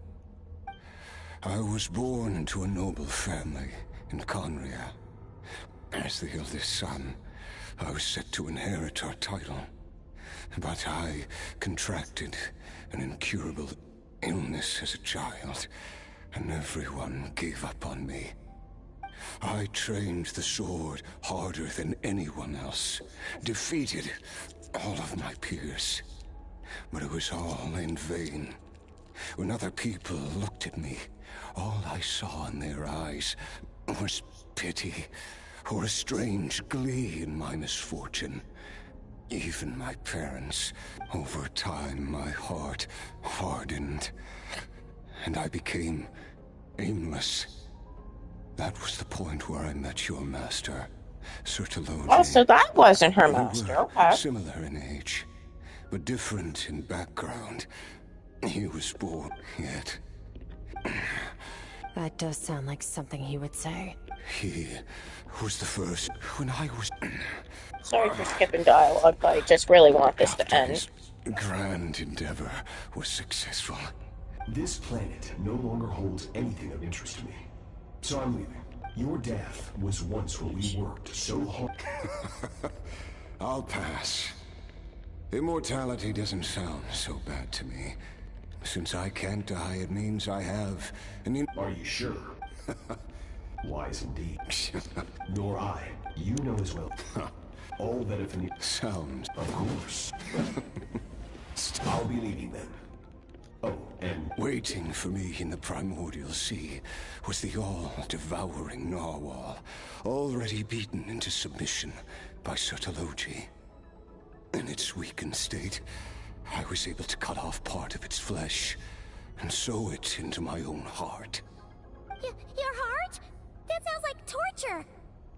I was born into a noble family in Conria. As the eldest son, I was set to inherit our title. But I contracted an incurable illness as a child, and everyone gave up on me. I trained the sword harder than anyone else, defeated all of my peers. But it was all in vain. When other people looked at me, all I saw in their eyes was pity, or a strange glee in my misfortune. Even my parents. Over time, my heart hardened, and I became aimless. That was the point where I met your master, Sertologi. Oh, so that wasn't her master, okay. Similar in age, but different in background. He was born, yet... That does sound like something he would say. He was the first when I was... Sorry for skipping dialogue, but I just really want this to end. Grand endeavor was successful. This planet no longer holds anything of interest to me. So I'm leaving. Your death was once where we worked so hard. I'll pass. Immortality doesn't sound so bad to me. Since I can't die, it means I have an... Are you sure? Wise indeed. Nor I. You know as well. All that if any... Sounds... Of course. I'll be leaving then. Oh, and... Waiting for me in the primordial sea was the all-devouring narwhal, already beaten into submission by Sertologi. In its weakened state, I was able to cut off part of its flesh and sew it into my own heart. Your heart? That sounds like torture.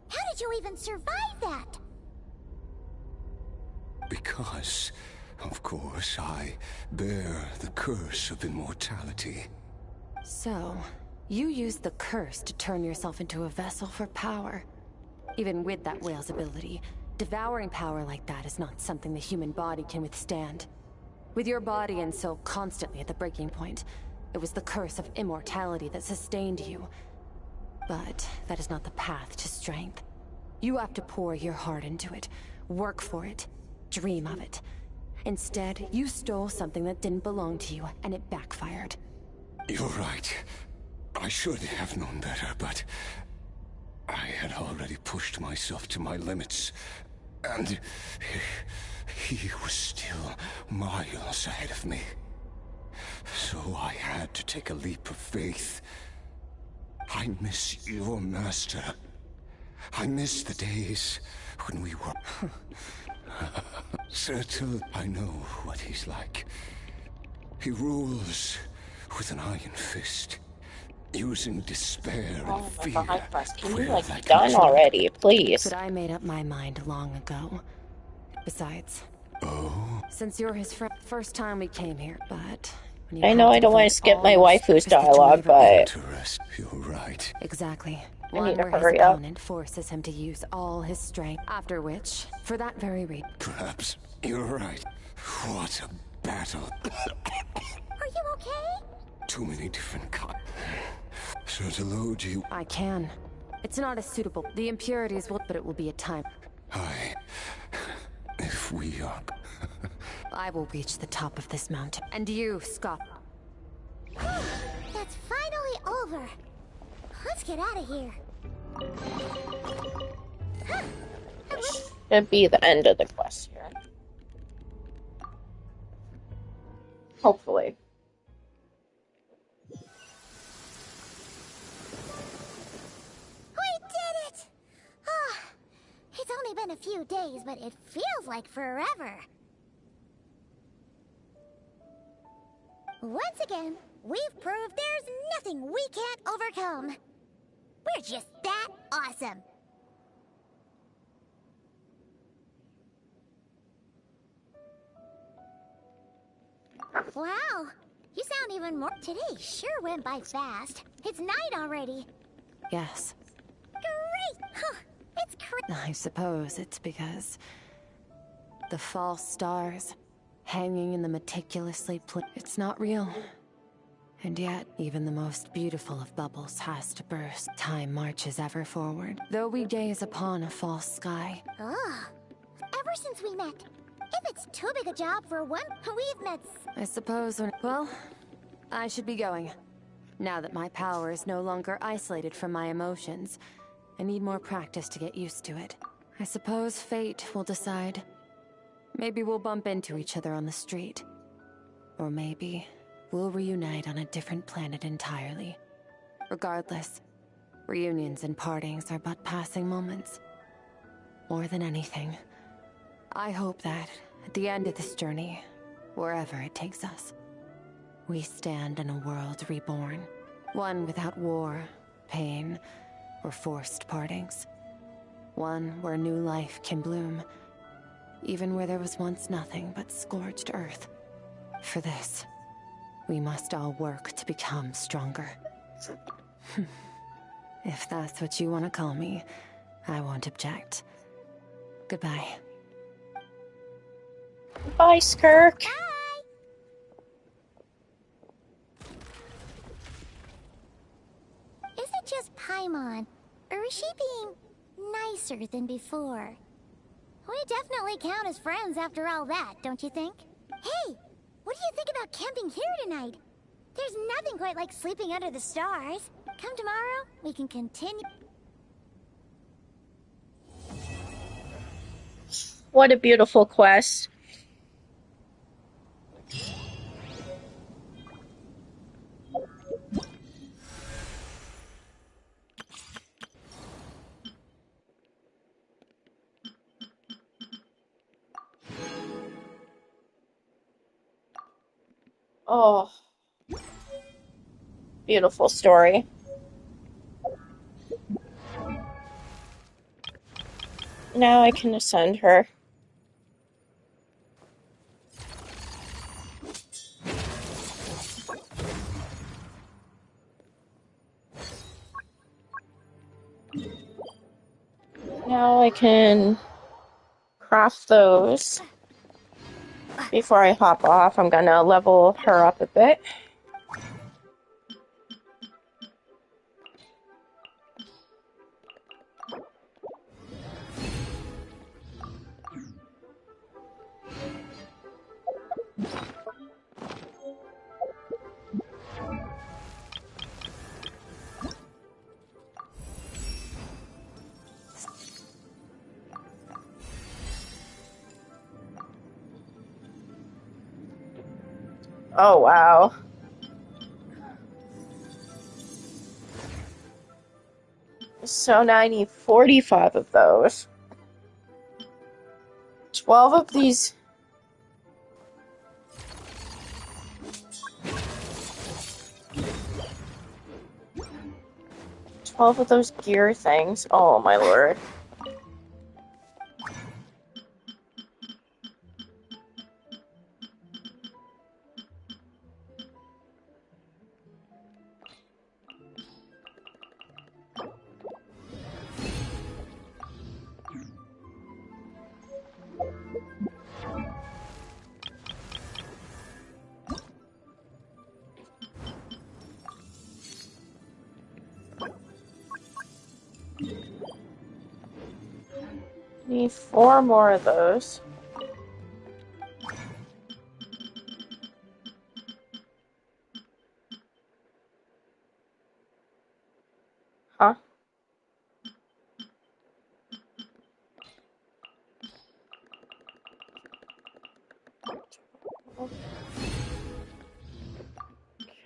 How did you even survive that? Because, of course, I bear the curse of immortality. So, you used the curse to turn yourself into a vessel for power. Even with that whale's ability, devouring power like that is not something the human body can withstand. With your body and soul constantly at the breaking point, it was the curse of immortality that sustained you. But that is not the path to strength. You have to pour your heart into it, work for it, dream of it. Instead, you stole something that didn't belong to you, and it backfired. You're right. I should have known better, but... I had already pushed myself to my limits, and... He was still miles ahead of me. So I had to take a leap of faith. I miss your master. I miss the days when we were... Sertal, I know what he's like. He rules with an iron fist, using despair and fear. Oh my god, can you be done already, please? But I made up my mind long ago. Besides, since you're his friend, first time we came here, but when you I know I don't want to skip my waifu's dialogue, but you're right. Exactly. I One need to where his hurry up. opponent forces him to use all his strength. After which, for that very reason, Perhaps you're right. What a battle! Are you okay? Too many different Sertologi. I can. It's not as suitable. The impurities will, but it will be a time. if we, I will reach the top of this mountain. And you, Scott. That's finally over. Let's get out of here. Should be the end of the quest here. Hopefully. We did it! Ah, it's only been a few days, but it feels like forever. Once again, we've proved there's nothing we can't overcome. We're just that awesome. Wow, you sound even more. Today sure went by fast. It's night already. Yes. Great! Huh, it's crazy. I suppose it's because the false stars hanging in the meticulously it's not real. And yet, even the most beautiful of bubbles has to burst. Time marches ever forward, though we gaze upon a false sky. Ugh. Ever since we met, if it's too big a job for one, we've met. I suppose well, I should be going. Now that my power is no longer isolated from my emotions, I need more practice to get used to it. I suppose fate will decide. Maybe we'll bump into each other on the street. Or maybe we'll reunite on a different planet entirely. Regardless, reunions and partings are but passing moments. More than anything, I hope that, at the end of this journey, wherever it takes us, we stand in a world reborn. One without war, pain, or forced partings. One where new life can bloom, even where there was once nothing but scorched earth. For this, we must all work to become stronger. If that's what you want to call me, I won't object. Goodbye. Bye, Skirk. Is it just Paimon, or is she being nicer than before? We definitely count as friends after all that, don't you think? Hey, what do you think about camping here tonight? There's nothing quite like sleeping under the stars. Come tomorrow, we can continue. What a beautiful quest. Oh, beautiful story. Now I can ascend her. Now I can craft those. Before I hop off, I'm gonna level her up a bit. Oh, wow. So now I need 45 of those. 12 of these. 12 of those gear things. Oh, my lord. Need 4 more of those. Huh?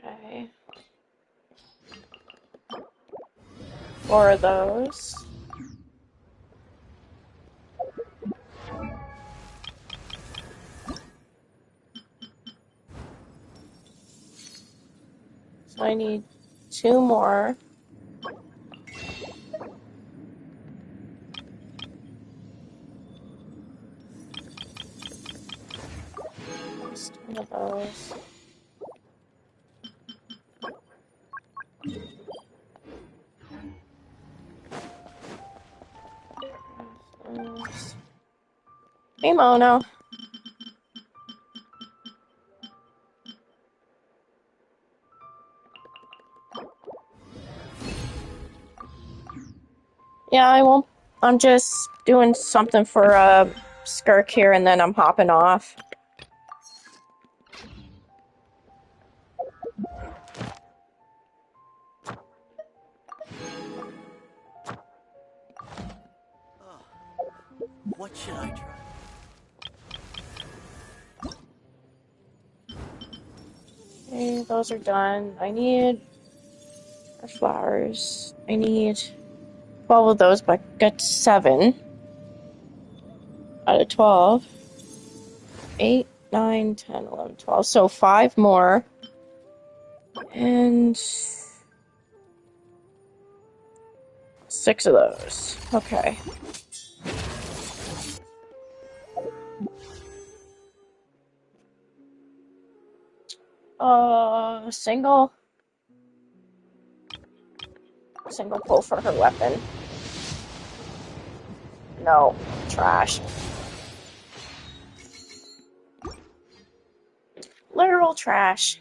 Okay. 4 of those. So I need 2 more. Just 1 of those. Hey, Mono. Yeah, I won't. I'm just doing something for Skirk here, and then I'm hopping off. What should I try? Okay, those are done. I need flowers. I need 12 of those, but I got 7 out of 12. 8, 9, 10, 11, 12. So 5 more. And 6 of those. Okay. Single pull for her weapon. No, trash. Literal trash.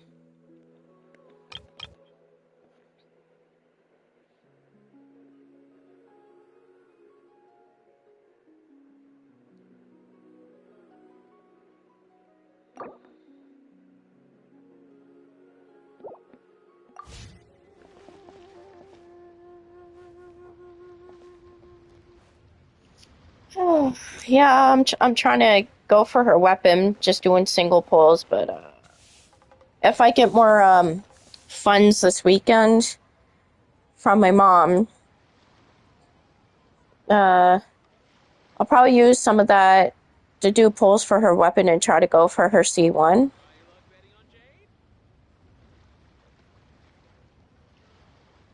Oh, yeah, I'm trying to go for her weapon, just doing single pulls, but if I get more funds this weekend from my mom, I'll probably use some of that to do pulls for her weapon and try to go for her C1.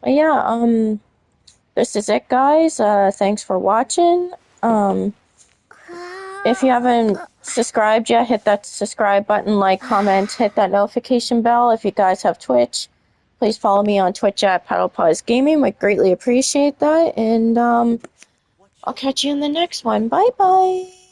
But yeah, this is it, guys. Thanks for watching. If you haven't subscribed yet, hit that subscribe button, like, comment, hit that notification bell. If you guys have Twitch, please follow me on Twitch at PaddlePaws Gaming. I greatly appreciate that. And I'll catch you in the next one. Bye bye.